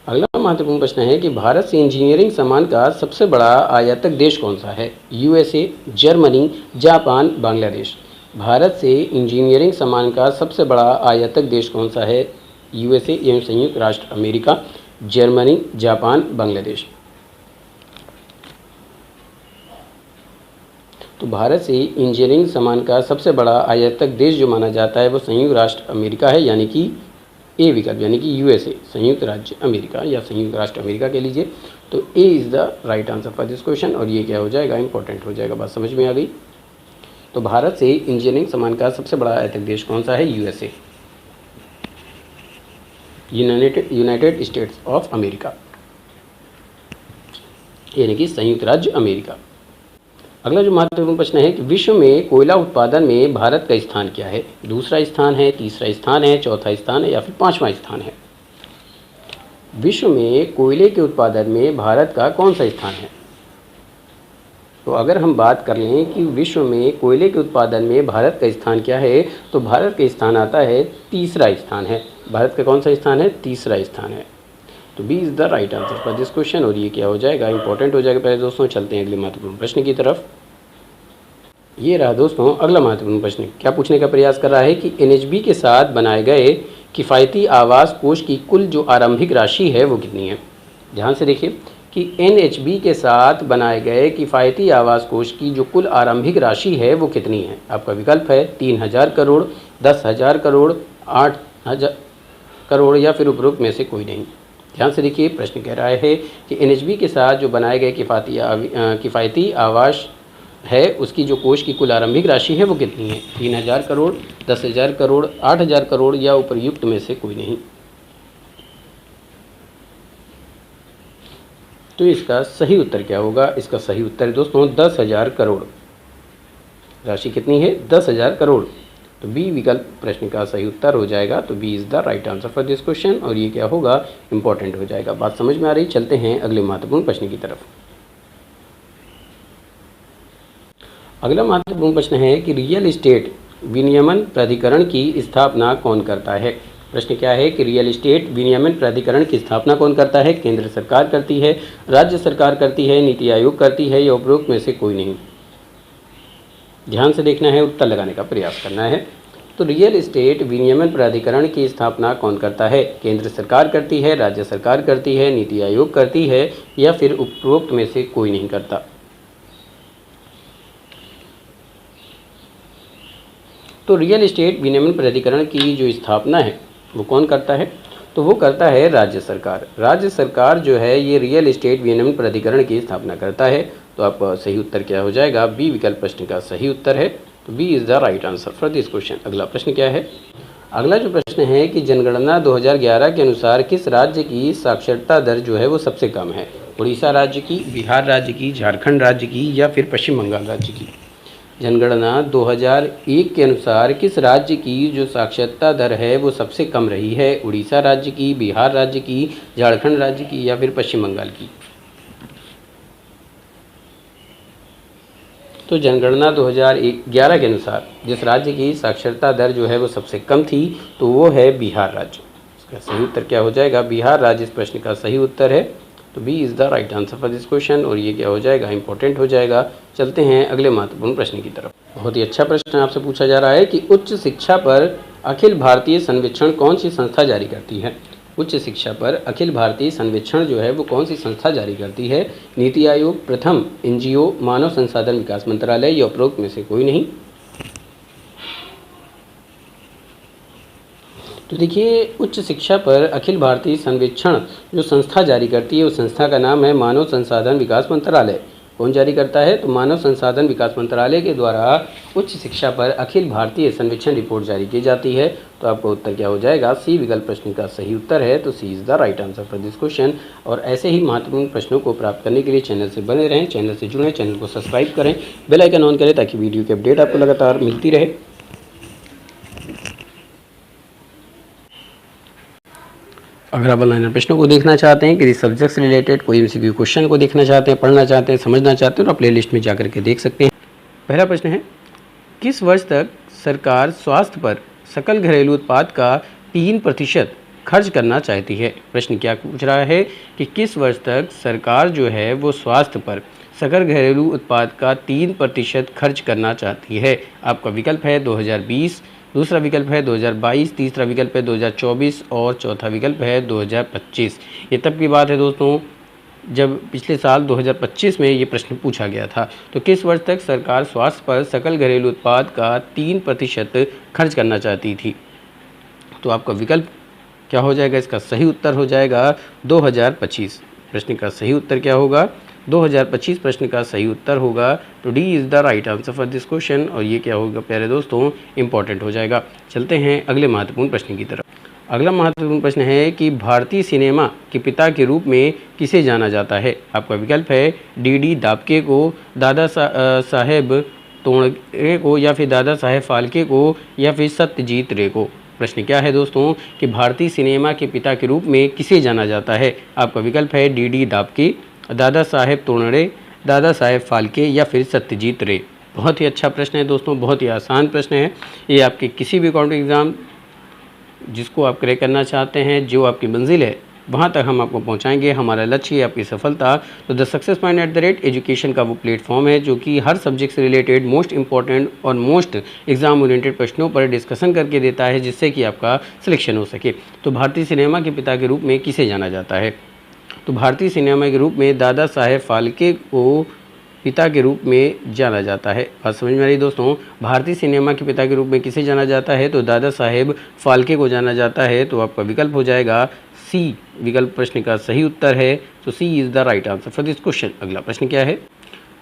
A: अगला महत्वपूर्ण प्रश्न है कि भारत से इंजीनियरिंग सामान का सबसे बड़ा आयातक देश कौन सा है? USA, Germany, Japan, Bangladesh. Bharat से इंजीनियरिंग सामान का सबसे बड़ा आयातक देश कौन सा है? यूएसए एवं संयुक्त राष्ट्र अमेरिका, जर्मनी, जापान, बांग्लादेश। तो भारत से इंजीनियरिंग सामान का सबसे बड़ा आयातक देश जो माना जाता है वो संयुक्त राष्ट्र अमेरिका है, यानी कि ए विकल्प, यानी कि यूएसए, संयुक्त राज्य अमेरिका या संयुक्त राष्ट्र अमेरिका कह लीजिए। तो A is the right answer for this question और ये क्या हो जाएगा? इंपॉर्टेंट हो जाएगा। बात समझ में आ गई? तो भारत से इंजीनियरिंग सामान का सबसे बड़ा आयातक देश कौन सा है? USA, United states of America, यानी कि संयुक्त राज्य अमेरिका। अगला जो महत्वपूर्ण प्रश्न है कि विश्व में कोयला उत्पादन में भारत का स्थान क्या है? दूसरा स्थान है, तीसरा स्थान है, चौथा स्थान है या फिर पांचवा स्थान है? विश्व में कोयले के उत्पादन में भारत का कौन सा स्थान है? तो अगर हम बात कर लें कि विश्व में कोयले के उत्पादन में भारत का स्थान क्या है, तो भारत का स्थान आता है, तीसरा स्थान है। भारत का कौन सा स्थान है? तीसरा स्थान है। तो B is the right answer for this question. और ये क्या हो जाएगा? इंपॉर्टेंट हो जाएगा। पहले दोस्तों चलते हैं अगले महत्वपूर्ण प्रश्न की तरफ। ये रहा दोस्तों अगला महत्वपूर्ण प्रश्न। क्या पूछने का प्रयास कर रहा है कि एनएचबी के साथ बनाए गए किफ़ायती आवास कोष की कुल जो आरंभिक राशि है वो कितनी है? ध्यान से देखिए कि एनएचबी के साथ बनाए गए किफ़ायती आवास कोष की जो कुल आरंभिक राशि है वो कितनी है? आपका विकल्प है 3000 करोड़, 10,000 करोड़, 8,000 करोड़ या फिर उपरोक्त में से कोई नहीं। ध्यान से देखिए, प्रश्न कह रहा है कि एनएचबी के साथ जो बनाए गए किफ़ायती आवास है उसकी जो कोष की कुल आरंभिक राशि है वो कितनी है? 3000 करोड़, 10,000 करोड़, 8,000 करोड़ या उपरयुक्त में से कोई नहीं। तो इसका सही उत्तर क्या होगा? इसका सही उत्तर है दोस्तों 10,000 करोड़। राशि कितनी है? 10,000 करोड़। तो बी विकल्प प्रश्न का सही उत्तर हो जाएगा। तो B is the right answer for this question. और ये क्या होगा? इंपॉर्टेंट हो जाएगा। बात समझ में आ रही? चलते हैं अगले महत्वपूर्ण प्रश्न की तरफ। अगला महत्वपूर्ण प्रश्न है कि रियल एस्टेट विनियमन प्राधिकरण की स्थापना कौन करता है? प्रश्न क्या है कि रियल एस्टेट विनियमन प्राधिकरण की स्थापना कौन करता है? केंद्र सरकार करती है, राज्य सरकार करती है, नीति आयोग करती है या उपरोक्त में से कोई नहीं? ध्यान से देखना है, उत्तर लगाने का प्रयास करना है। तो रियल एस्टेट विनियमन प्राधिकरण की स्थापना कौन करता है? केंद्र सरकार करती है, राज्य सरकार करती है, नीति आयोग करती है या फिर उपरोक्त में से कोई नहीं करता? तो रियल एस्टेट विनियमन प्राधिकरण की जो स्थापना है वो कौन करता है? तो वो करता है राज्य सरकार। राज्य सरकार जो है ये रियल एस्टेट विनियमन प्राधिकरण की स्थापना करता है। तो आपका सही उत्तर क्या हो जाएगा? बी विकल्प प्रश्न का सही उत्तर है। तो B is the right answer for this question. अगला प्रश्न क्या है? अगला जो प्रश्न है कि जनगणना 2011 के अनुसार किस राज्य की साक्षरता दर जो है वो सबसे कम है? उड़ीसा राज्य की, बिहार राज्य की, झारखंड राज्य की या फिर पश्चिम बंगाल राज्य की? जनगणना 2001 के अनुसार किस राज्य की जो साक्षरता दर है वो सबसे कम रही है? उड़ीसा राज्य की, बिहार राज्य की, झारखंड राज्य की या फिर पश्चिम बंगाल की? तो जनगणना 2011 के अनुसार जिस राज्य की साक्षरता दर जो है वो सबसे कम थी तो वो है बिहार राज्य। इसका सही उत्तर क्या हो जाएगा? बिहार राज्य इस प्रश्न का सही उत्तर है। तो B is the right answer for this question. और ये क्या हो जाएगा? इंपॉर्टेंट हो जाएगा। चलते हैं अगले महत्वपूर्ण प्रश्न की तरफ। बहुत ही अच्छा प्रश्न आपसे पूछा जा रहा है कि उच्च शिक्षा पर अखिल भारतीय सर्वेक्षण कौन सी संस्था जारी करती है? उच्च शिक्षा पर अखिल भारतीय सर्वेक्षण जो है वो कौन सी संस्था जारी करती है? नीति आयोग, प्रथम, एनजीओ, मानव संसाधन विकास मंत्रालय या उपरोक्त में से कोई नहीं? तो देखिए, उच्च शिक्षा पर अखिल भारतीय सर्वेक्षण जो संस्था जारी करती है उस संस्था का नाम है मानव संसाधन विकास मंत्रालय। कौन जारी करता है? तो मानव संसाधन विकास मंत्रालय के द्वारा उच्च शिक्षा पर अखिल भारतीय सर्वेक्षण रिपोर्ट जारी की जाती है। तो आपका उत्तर क्या हो जाएगा? सी विकल्प प्रश्न का सही उत्तर है। तो C is the right answer for this question. और ऐसे ही महत्वपूर्ण प्रश्नों को प्राप्त करने के लिए चैनल से बने रहें, चैनल से जुड़ें, चैनल को सब्सक्राइब करें, बेल आइकन ऑन करें ताकि वीडियो की अपडेट आपको लगातार मिलती रहे। अगर आप ऑनलाइन प्रश्नों को देखना चाहते हैं, किसी सब्जेक्ट से रिलेटेड कोई एमसीक्यू क्वेश्चन को देखना चाहते हैं, पढ़ना चाहते हैं, समझना चाहते हैं तो आप प्लेलिस्ट में जाकर के देख सकते हैं। पहला प्रश्न है, किस वर्ष तक सरकार स्वास्थ्य पर सकल घरेलू उत्पाद का 3% खर्च करना चाहती है? प्रश्न क्या पूछ रहा है कि किस वर्ष तक सरकार जो है वो स्वास्थ्य पर सकल घरेलू उत्पाद का 3% खर्च करना चाहती है? आपका विकल्प है 2020, दूसरा विकल्प है 2022, तीसरा विकल्प है 2024 और चौथा विकल्प है 2025। ये तब की बात है दोस्तों जब पिछले साल 2025 में ये प्रश्न पूछा गया था। तो किस वर्ष तक सरकार स्वास्थ्य पर सकल घरेलू उत्पाद का 3% खर्च करना चाहती थी? तो आपका विकल्प क्या हो जाएगा? इसका सही उत्तर हो जाएगा 2025। प्रश्न का सही उत्तर क्या होगा? 2025 प्रश्न का सही उत्तर होगा। तो D is the right answer for this question. और ये क्या होगा प्यारे दोस्तों? इंपॉर्टेंट हो जाएगा। चलते हैं अगले महत्वपूर्ण प्रश्न की तरफ। अगला महत्वपूर्ण प्रश्न है कि भारतीय सिनेमा के पिता के रूप में किसे जाना जाता है। आपका विकल्प है डी दाबके को, दादा साहेब तोड़गे को, या फिर दादा साहेब फाल्के को, या फिर सत्यजीत रे को। प्रश्न क्या है दोस्तों कि भारतीय सिनेमा के पिता के रूप में किसे जाना जाता है। आपका विकल्प है डी दाबके, दादा साहेब तोड़गे, दादा साहेब फाल्के, या फिर सत्यजीत रे। बहुत ही अच्छा प्रश्न है दोस्तों, बहुत ही आसान प्रश्न है। ये आपके किसी भी कॉम्पिटिटिव एग्ज़ाम जिसको आप क्रैक करना चाहते हैं, जो आपकी मंजिल है, वहाँ तक हम आपको पहुँचाएंगे। हमारा लक्ष्य है आपकी सफलता। तो द सक्सेस पॉइंट @एजुकेशन का वो प्लेटफॉर्म है जो कि हर सब्जेक्ट से रिलेटेड मोस्ट इंपॉर्टेंट और मोस्ट एग्जाम ओरिएंटेड प्रश्नों पर डिस्कशन करके देता है, जिससे कि आपका सिलेक्शन हो सके। तो भारतीय सिनेमा के पिता के रूप में किसे जाना जाता है। तो भारतीय सिनेमा के रूप में दादा साहेब फाल्के को पिता के रूप में जाना जाता है। बात समझ में आ रही दोस्तों। भारतीय सिनेमा के पिता के रूप में किसे जाना जाता है, तो दादा साहेब फाल्के को जाना जाता है। तो आपका विकल्प हो जाएगा सी। विकल्प प्रश्न का सही उत्तर है, तो C is the right answer for this question. अगला प्रश्न क्या है।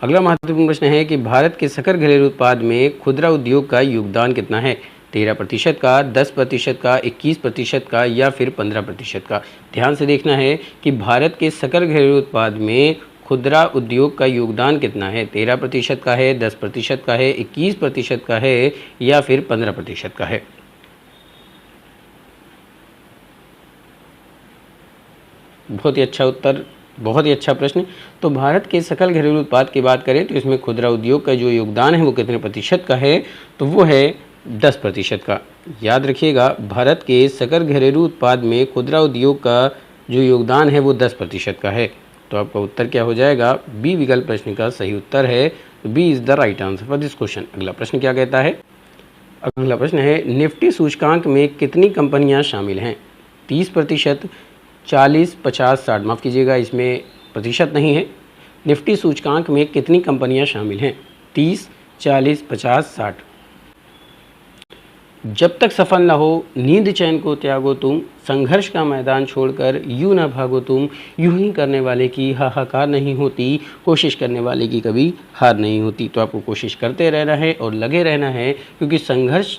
A: अगला महत्वपूर्ण प्रश्न है कि भारत के सकल घरेलू उत्पाद में खुदरा उद्योग का योगदान कितना है। 13% का, 10% का, 21% का, या फिर 15% का। ध्यान से देखना है कि भारत के सकल घरेलू उत्पाद में खुदरा उद्योग का योगदान कितना है। 13% का है, 10% का है, 21% का है, या फिर 15% का है। बहुत ही अच्छा उत्तर, बहुत ही अच्छा प्रश्न। तो भारत के सकल घरेलू उत्पाद की बात करें तो इसमें खुदरा उद्योग का जो योगदान है वो कितने प्रतिशत का है, तो वो है 10% का। याद रखिएगा, भारत के सकल घरेलू उत्पाद में खुदरा उद्योग का जो योगदान है वो 10% का है। तो आपका उत्तर क्या हो जाएगा, बी विकल्प प्रश्न का सही उत्तर है। तो B is the right answer for this question. अगला प्रश्न क्या कहता है। अगला प्रश्न है निफ्टी सूचकांक में कितनी कंपनियां शामिल हैं। 30%, 40, 50, 60। माफ़ कीजिएगा, इसमें प्रतिशत नहीं है। निफ्टी सूचकांक में कितनी कंपनियां शामिल हैं। 30, 40, 50, 60। जब तक सफल न हो नींद चैन को त्यागो तुम, संघर्ष का मैदान छोड़कर यूं न भागो तुम, यूं ही करने वाले की हाहाकार नहीं होती, कोशिश करने वाले की कभी हार नहीं होती। तो आपको कोशिश करते रहना है और लगे रहना है, क्योंकि संघर्ष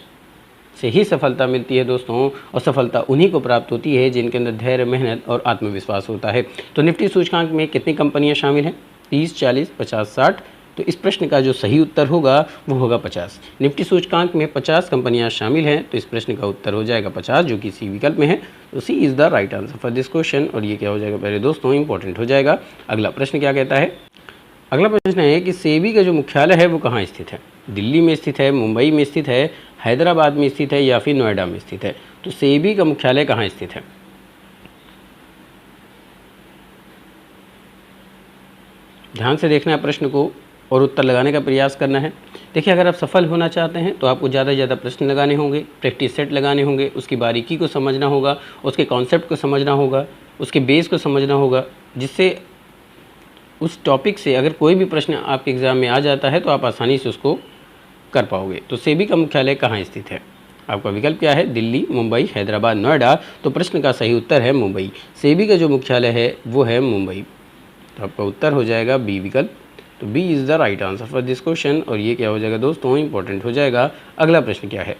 A: से ही सफलता मिलती है दोस्तों, और सफलता उन्हीं को प्राप्त होती है जिनके अंदर धैर्य, मेहनत और आत्मविश्वास होता है। तो निफ्टी सूचकांक में कितनी कंपनियां शामिल हैं। 30, 40, 50, 60। तो इस प्रश्न का जो सही उत्तर होगा वो होगा 50। निफ्टी सूचकांक में 50 कंपनियां शामिल हैं, तो इस प्रश्न का उत्तर हो जाएगा 50, जो कि सी विकल्प में है। तो C is the right answer for this question. और ये क्या हो जाएगा पहले दोस्तों, इंपॉर्टेंट हो जाएगा। अगला प्रश्न क्या कहता है। अगला प्रश्न है कि सेबी का जो मुख्यालय है वो कहाँ स्थित है। दिल्ली में स्थित है, मुंबई में स्थित है, हैदराबाद में स्थित है, या फिर नोएडा में स्थित है। तो सेबी का मुख्यालय कहाँ स्थित है। ध्यान से देखना है प्रश्न को और उत्तर लगाने का प्रयास करना है। देखिए, अगर आप सफल होना चाहते हैं तो आपको ज़्यादा से ज़्यादा प्रश्न लगाने होंगे, प्रैक्टिस सेट लगाने होंगे, उसकी बारीकी को समझना होगा, उसके कॉन्सेप्ट को समझना होगा, उसके बेस को समझना होगा, जिससे उस टॉपिक से अगर कोई भी प्रश्न आपके एग्ज़ाम में आ जाता है तो आप आसानी से उसको कर पाओगे। तो सेबी का मुख्यालय कहाँ स्थित है। आपका विकल्प क्या है, दिल्ली, मुंबई, हैदराबाद, नोएडा। तो प्रश्न का सही उत्तर है मुंबई। सेबी का जो मुख्यालय है वो है मुंबई। तो आपका उत्तर हो जाएगा बी विकल्प। तो B is the right answer for this question. और ये क्या हो जाएगा दोस्तों, इंपॉर्टेंट हो जाएगा। अगला प्रश्न क्या है।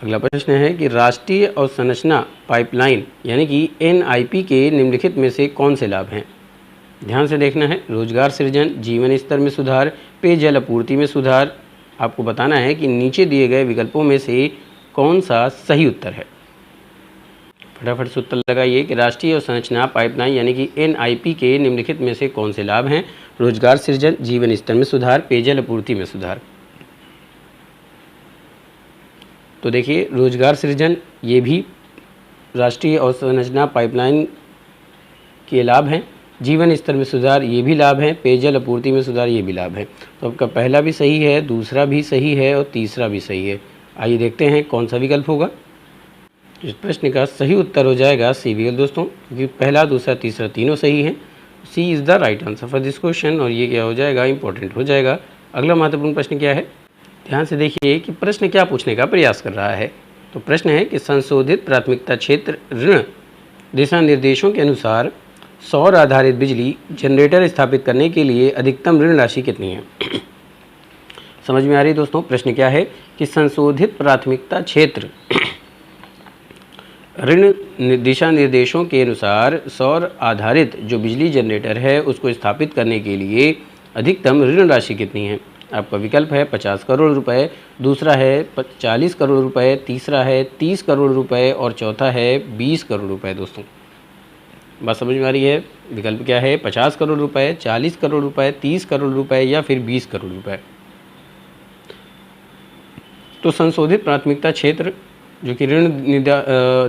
A: अगला प्रश्न है कि राष्ट्रीय अवसंरचना पाइपलाइन यानी कि NIP के निम्नलिखित में से कौन से लाभ हैं। ध्यान से देखना है। रोजगार सृजन, जीवन स्तर में सुधार, पेयजल आपूर्ति में सुधार। आपको बताना है कि नीचे दिए गए विकल्पों में से कौन सा सही उत्तर है। फटाफट से उत्तर लगाइए कि राष्ट्रीय अवसंरचना पाइपलाइन यानी कि NIP के निम्नलिखित में से कौन से लाभ हैं। रोजगार सृजन, जीवन स्तर में सुधार, पेयजल आपूर्ति में सुधार। तो देखिए, रोजगार सृजन ये भी राष्ट्रीय अवसंरचना पाइपलाइन के लाभ हैं। जीवन स्तर में सुधार ये भी लाभ हैं। पेयजल आपूर्ति में सुधार ये भी लाभ है। तो आपका पहला भी सही है, दूसरा भी सही है और तीसरा भी सही है। आइए देखते हैं कौन सा विकल्प होगा। इस प्रश्न का सही उत्तर हो जाएगा सी विकल्प दोस्तों, क्योंकि पहला, दूसरा, तीसरा तीनों सही हैं। C is the right answer for this question. और ये क्या हो जाएगा, इंपॉर्टेंट हो जाएगा। अगला महत्वपूर्ण प्रश्न क्या है, ध्यान से देखिए कि प्रश्न क्या पूछने का प्रयास कर रहा है। तो प्रश्न है कि संशोधित प्राथमिकता क्षेत्र ऋण दिशा निर्देशों के अनुसार सौर आधारित बिजली जनरेटर स्थापित करने के लिए अधिकतम ऋण राशि कितनी है। समझ में आ रही दोस्तों। प्रश्न क्या है कि संशोधित प्राथमिकता क्षेत्र ऋण दिशा निर्देशों के अनुसार सौर आधारित जो बिजली जनरेटर है उसको स्थापित करने के लिए अधिकतम ऋण राशि कितनी है? आपका विकल्प है 50 करोड़ रुपए, दूसरा है 40 करोड़ रुपए, तीसरा है 30 करोड़ रुपए और चौथा है 20 करोड़ रुपए। दोस्तों बात समझ में आ रही है? विकल्प क्या है? 50 करोड़ रुपए, 40 करोड़ रुपए, 30 करोड़ रुपए या फिर 20 करोड़ रुपए। तो संशोधित प्राथमिकता क्षेत्र जो कि ऋण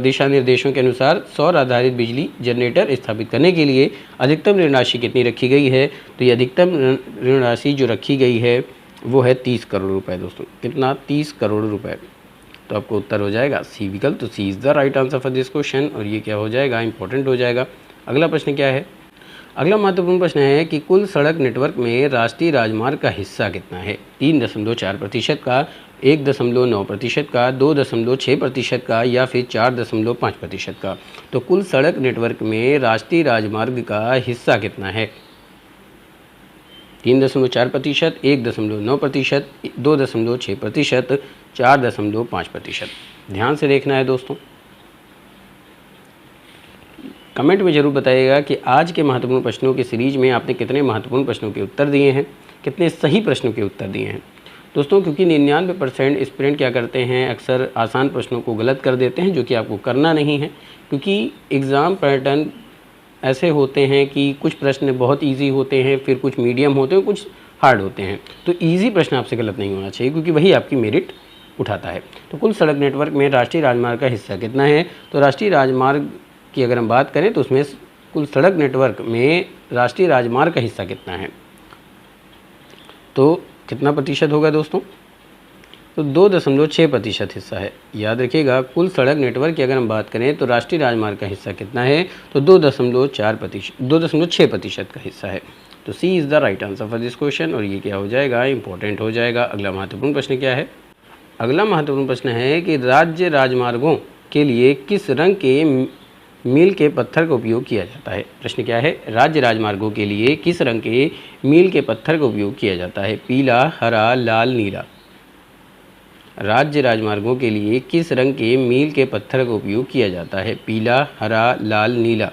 A: दिशा निर्देशों के अनुसार सौर आधारित बिजली जनरेटर स्थापित करने के लिए अधिकतम ऋण राशि कितनी रखी गई है? तो ये अधिकतम ऋण राशि जो रखी गई है वो है 30 करोड़ रुपए। दोस्तों कितना? 30 करोड़ रुपए। तो आपको उत्तर हो जाएगा सी विकल्प। तो C is the right answer for this question और ये क्या हो जाएगा? इंपॉर्टेंट हो जाएगा। अगला प्रश्न क्या है? अगला महत्वपूर्ण प्रश्न है कि कुल सड़क नेटवर्क में राष्ट्रीय राजमार्ग का हिस्सा कितना है? 3.4% का, 1.9% का, 2.6% का या फिर 4.5% का। तो कुल सड़क नेटवर्क में राष्ट्रीय राजमार्ग का हिस्सा कितना है? 3.4%, 1.9%, 2.6%, 4.5%। ध्यान से देखना है दोस्तों। कमेंट में ज़रूर बताइएगा कि आज के महत्वपूर्ण प्रश्नों की सीरीज में आपने कितने महत्वपूर्ण प्रश्नों के उत्तर दिए हैं, कितने सही प्रश्नों के उत्तर दिए हैं। दोस्तों क्योंकि 99% स्टूडेंट क्या करते हैं, अक्सर आसान प्रश्नों को गलत कर देते हैं, जो कि आपको करना नहीं है। क्योंकि एग्ज़ाम पैटर्न ऐसे होते हैं कि कुछ प्रश्न बहुत इजी होते हैं, फिर कुछ मीडियम होते हैं, कुछ हार्ड होते हैं। तो इजी प्रश्न आपसे गलत नहीं होना चाहिए, क्योंकि वही आपकी मेरिट उठाता है। तो कुल सड़क नेटवर्क में राष्ट्रीय राजमार्ग का हिस्सा कितना है? तो राष्ट्रीय राजमार्ग की अगर हम बात करें तो उसमें कुल सड़क नेटवर्क में राष्ट्रीय राजमार्ग का हिस्सा कितना है? तो कितना प्रतिशत होगा दोस्तों? तो 2.6% हिस्सा है। याद रखिएगा, कुल सड़क नेटवर्क की अगर हम बात करें तो राष्ट्रीय राजमार्ग का हिस्सा कितना है? तो 2.6% का हिस्सा है। तो C is the right answer for this question और ये क्या हो जाएगा? इंपॉर्टेंट हो जाएगा। अगला महत्वपूर्ण प्रश्न क्या है? अगला महत्वपूर्ण प्रश्न है कि राज्य राजमार्गों के लिए किस रंग के मील के पत्थर का उपयोग किया जाता है? प्रश्न क्या है? राज्य राजमार्गों के लिए किस रंग के मील के पत्थर का उपयोग किया जाता है? पीला, हरा, लाल, नीला। राज्य राजमार्गों के लिए किस रंग के मील के पत्थर का उपयोग किया जाता है? पीला, हरा, लाल, नीला।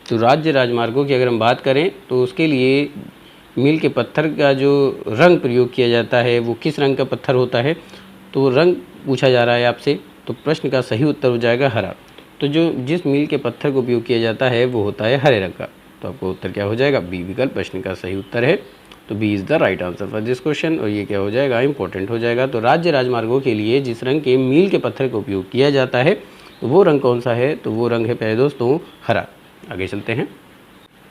A: तो राज्य राजमार्गों की अगर हम बात करें तो उसके लिए मील के पत्थर का जो रंग प्रयोग किया जाता है वो किस रंग का पत्थर होता है? तो रंग पूछा जा रहा है आपसे, तो प्रश्न का सही उत्तर हो जाएगा हरा। तो जो जिस मील के पत्थर का उपयोग किया जाता है वो होता है हरे रंग का। तो आपको उत्तर क्या हो जाएगा? बी विकल्प प्रश्न का सही उत्तर है। तो B is the right answer for this question और ये क्या हो जाएगा? इंपॉर्टेंट हो जाएगा। तो राज्य राजमार्गों के लिए जिस रंग के मील के पत्थर का उपयोग किया जाता है तो वो रंग कौन सा है? तो वो रंग है प्यारे दोस्तों हरा। आगे चलते हैं।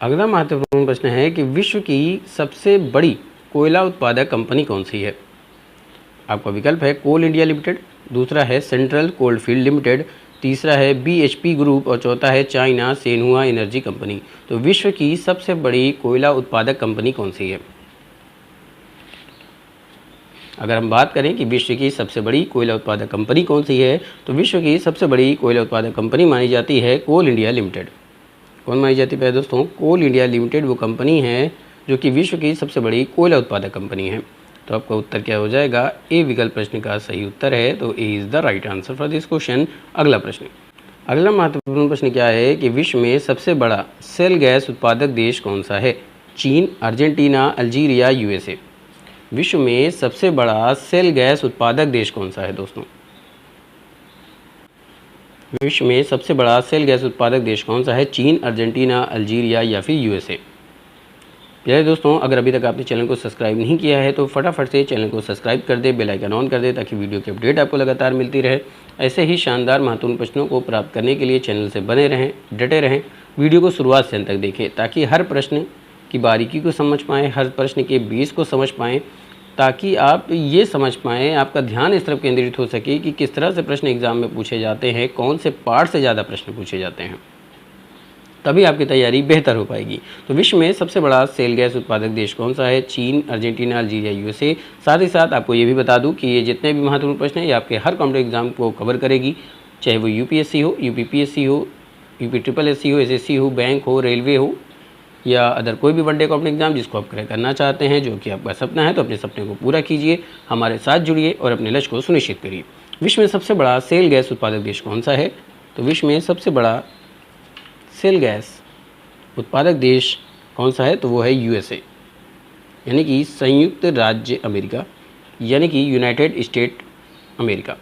A: अगला महत्वपूर्ण प्रश्न है कि विश्व की सबसे बड़ी कोयला उत्पादक कंपनी कौन सी है? आपका विकल्प है कोल इंडिया लिमिटेड, दूसरा है सेंट्रल कोलफील्ड लिमिटेड, तीसरा है BHP ग्रुप और चौथा है चाइना सेनहुआ एनर्जी कंपनी। तो विश्व की सबसे बड़ी कोयला उत्पादक कंपनी कौन सी है? अगर हम बात करें कि विश्व की सबसे बड़ी कोयला उत्पादक कंपनी कौन सी है, तो विश्व की सबसे बड़ी कोयला उत्पादक कंपनी मानी जाती है कोल इंडिया लिमिटेड। कौन मानी जाती है दोस्तों? कोल इंडिया लिमिटेड वो कंपनी है जो कि विश्व की सबसे बड़ी कोयला उत्पादक कंपनी है। तो आपका उत्तर क्या हो जाएगा? ए विकल्प प्रश्न का सही उत्तर है। तो A is the right answer for this question. अगला प्रश्न, अगला महत्वपूर्ण प्रश्न क्या है कि विश्व में सबसे बड़ा सेल गैस उत्पादक देश कौन सा है? चीन, अर्जेंटीना, अल्जीरिया, USA। विश्व में सबसे बड़ा सेल गैस उत्पादक देश कौन सा है दोस्तों? विश्व में सबसे बड़ा सेल गैस उत्पादक देश कौन सा है? चीन, अर्जेंटीना, अल्जीरिया या फिर USA। प्यारे दोस्तों, अगर अभी तक आपने चैनल को सब्सक्राइब नहीं किया है तो फटाफट से चैनल को सब्सक्राइब कर दे, बेल आइकन ऑन कर दे ताकि वीडियो की अपडेट आपको लगातार मिलती रहे। ऐसे ही शानदार महत्वपूर्ण प्रश्नों को प्राप्त करने के लिए चैनल से बने रहें, डटे रहें, वीडियो को शुरुआत से अंत तक देखें ताकि हर प्रश्न की बारीकी को समझ पाएँ, हर प्रश्न के बेस को समझ पाएँ, ताकि आप ये समझ पाएँ, आपका ध्यान इस तरफ केंद्रित हो सके कि किस तरह से प्रश्न एग्जाम में पूछे जाते हैं, कौन से पार्ट से ज़्यादा प्रश्न पूछे जाते हैं, तभी आपकी तैयारी बेहतर हो पाएगी। तो विश्व में सबसे बड़ा सेल गैस उत्पादक देश कौन सा है? चीन, अर्जेंटीना, अल्जीरिया, USA। साथ ही साथ आपको ये भी बता दूं कि ये जितने भी महत्वपूर्ण प्रश्न हैं ये आपके हर कॉम्पिटिटिव एग्जाम को कवर करेगी, चाहे वो UPSC हो, UPPSC हो, UPSSC हो, SSC हो, बैंक हो, रेलवे हो, या अदर कोई भी वनडे कॉम्पिटिटिव एग्जाम जिसको आप क्रैक करना चाहते हैं, जो कि आपका सपना है, तो अपने सपने को पूरा कीजिए, हमारे साथ जुड़िए और अपने लक्ष्य को सुनिश्चित करिए। विश्व में सबसे बड़ा सेल गैस उत्पादक देश कौन सा है? तो विश्व में सबसे बड़ा सेल गैस उत्पादक देश कौन सा है? तो वो है यूएसए, यानी कि संयुक्त राज्य अमेरिका, यानी कि यूनाइटेड स्टेट अमेरिका।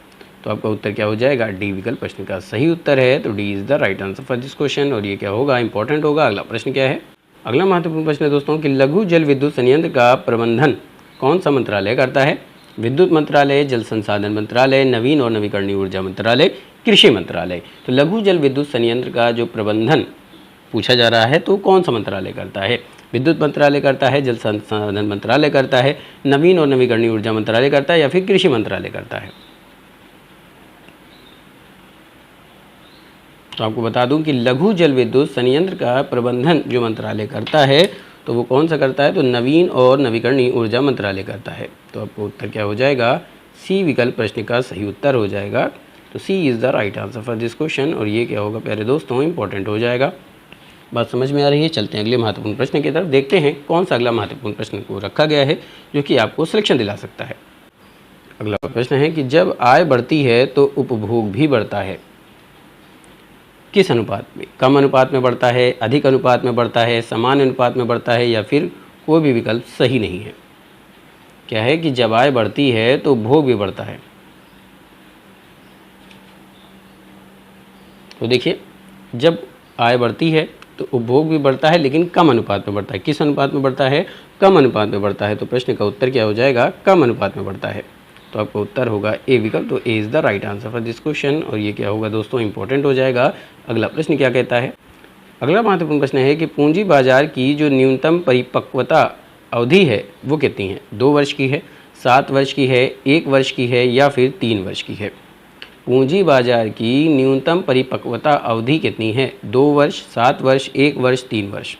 A: तो आपका उत्तर क्या हो जाएगा? डी विकल्प प्रश्न का सही उत्तर है। तो D is the right answer for this question. और ये क्या होगा? इंपॉर्टेंट होगा। अगला प्रश्न क्या है? अगला महत्वपूर्ण प्रश्न है दोस्तों कि लघु जल विद्युत संयंत्र का प्रबंधन कौन सा मंत्रालय करता है? विद्युत मंत्रालय, जल संसाधन मंत्रालय, नवीन और नवीकरणीय ऊर्जा मंत्रालय, कृषि मंत्रालय। तो लघु जल विद्युत संयंत्र का जो प्रबंधन पूछा जा रहा है तो कौन सा मंत्रालय करता है? विद्युत मंत्रालय करता है, जल संसाधन मंत्रालय करता है, नवीन और नवीकरणीय ऊर्जा मंत्रालय करता है, या फिर कृषि मंत्रालय करता है? तो आपको बता दूं कि लघु जल विद्युत संयंत्र का प्रबंधन जो मंत्रालय करता है तो वो कौन सा करता है? तो नवीन और नवीकरणीय ऊर्जा मंत्रालय करता है। तो आपको उत्तर क्या हो जाएगा? सी विकल्प प्रश्न का सही उत्तर हो जाएगा। तो C is the right answer for this question. और ये क्या होगा प्यारे दोस्तों? इंपॉर्टेंट हो जाएगा। बात समझ में आ रही है? चलते हैं अगले महत्वपूर्ण प्रश्न की तरफ, देखते हैं कौन सा अगला महत्वपूर्ण प्रश्न को रखा गया है जो कि आपको सिलेक्शन दिला सकता है। अगला प्रश्न है कि जब आय बढ़ती है तो उपभोग भी बढ़ता है, किस अनुपात में? कम अनुपात में बढ़ता है, अधिक अनुपात में बढ़ता है, समान अनुपात में बढ़ता है, या फिर कोई भी विकल्प सही नहीं है? क्या है कि जब आय बढ़ती है तो उपभोग भी बढ़ता है। तो देखिए, जब आय बढ़ती है तो उपभोग भी बढ़ता है, लेकिन कम अनुपात में बढ़ता है। किस अनुपात में बढ़ता है? कम अनुपात में बढ़ता है। तो प्रश्न का उत्तर क्या हो जाएगा? कम अनुपात में बढ़ता है। तो आपका उत्तर होगा ए विकल्प। तो A is the right answer for this question. और ये क्या होगा दोस्तों? इंपॉर्टेंट हो जाएगा। अगला प्रश्न क्या कहता है? अगला महत्वपूर्ण प्रश्न है कि पूंजी बाजार की जो न्यूनतम परिपक्वता अवधि है वो कितनी है? 2 वर्ष की है, 7 वर्ष की है, 1 वर्ष की है, या फिर 3 वर्ष की है? पूंजी बाजार की न्यूनतम परिपक्वता अवधि कितनी है? 2 वर्ष, 7 वर्ष, 1 वर्ष, 3 वर्ष?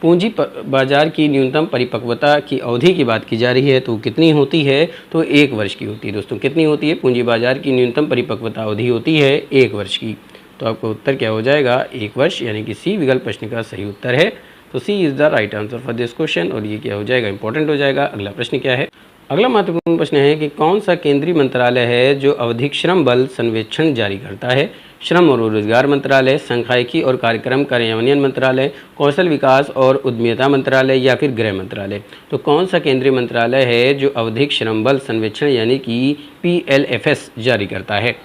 A: पूंजी बाजार की न्यूनतम परिपक्वता की अवधि की बात की जा रही है तो कितनी होती है? तो 1 वर्ष की होती है दोस्तों। कितनी होती है? पूंजी बाजार की न्यूनतम परिपक्वता अवधि होती है 1 वर्ष की। तो आपका उत्तर क्या हो जाएगा? 1 वर्ष, यानी कि सी विकल्प प्रश्न का सही उत्तर है। तो C is the right answer for this question. और ये क्या हो जाएगा? इंपॉर्टेंट हो जाएगा। अगला प्रश्न क्या है? अगला महत्वपूर्ण प्रश्न है कि कौन सा केंद्रीय मंत्रालय है जो आवधिक श्रम बल सर्वेक्षण जारी करता है? श्रम और रोजगार मंत्रालय, सांख्यिकी और कार्यक्रम कार्यान्वयन मंत्रालय, कौशल विकास और उद्यमिता मंत्रालय, या फिर गृह मंत्रालय? तो कौन सा केंद्रीय मंत्रालय है जो आवधिक श्रम बल सर्वेक्षण यानी कि PLFS जारी करता है?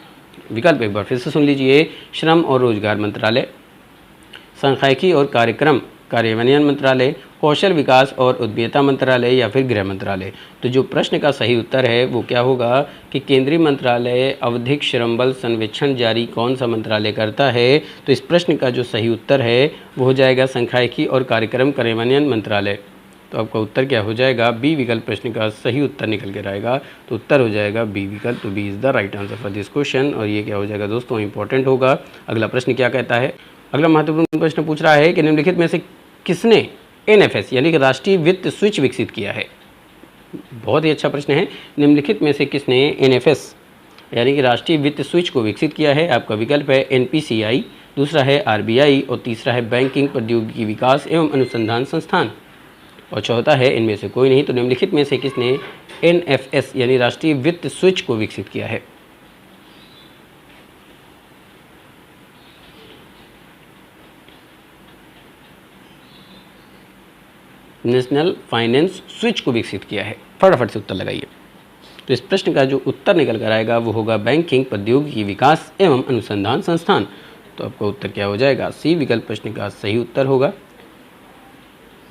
A: विकल्प एक बार फिर से सुन लीजिए। श्रम और रोजगार मंत्रालय, सांख्यिकी और कार्यक्रम कार्यान्वयन मंत्रालय, कौशल विकास और उद्यमिता मंत्रालय, या फिर गृह मंत्रालय? तो जो प्रश्न का सही उत्तर है वो क्या होगा कि केंद्रीय मंत्रालय आवधिक श्रम बल सर्वेक्षण जारी कौन सा मंत्रालय करता है? तो इस प्रश्न का जो सही उत्तर है वो हो जाएगा सांख्यिकी और कार्यक्रम कार्यान्वयन मंत्रालय। तो आपका उत्तर क्या हो जाएगा? बी विकल्प प्रश्न का सही उत्तर निकल कर आएगा। तो उत्तर हो जाएगा बी विकल्प। तो B is the right answer for this question. और ये क्या हो जाएगा दोस्तों? इंपॉर्टेंट होगा। अगला प्रश्न क्या कहता है? अगला महत्वपूर्ण प्रश्न पूछ रहा है कि निम्नलिखित में से किसने NFS यानी कि राष्ट्रीय वित्त स्विच विकसित किया है? बहुत ही अच्छा प्रश्न है। निम्नलिखित में से किसने NFS यानी कि राष्ट्रीय वित्त स्विच को विकसित किया है? आपका विकल्प है NPCI, दूसरा है RBI, और तीसरा है बैंकिंग प्रौद्योगिकी विकास एवं अनुसंधान संस्थान, और चौथा है इनमें से कोई नहीं। तो निम्नलिखित में से किसने NFS यानी राष्ट्रीय वित्त स्विच को विकसित किया है? नेशनल फाइनेंस स्विच को विकसित किया है। फटाफट से उत्तर लगाइए। तो इस प्रश्न का जो उत्तर निकल कर आएगा वो होगा बैंकिंग प्रौद्योगिकी विकास एवं अनुसंधान संस्थान। तो आपका उत्तर क्या हो जाएगा? सी विकल्प प्रश्न का सही उत्तर होगा।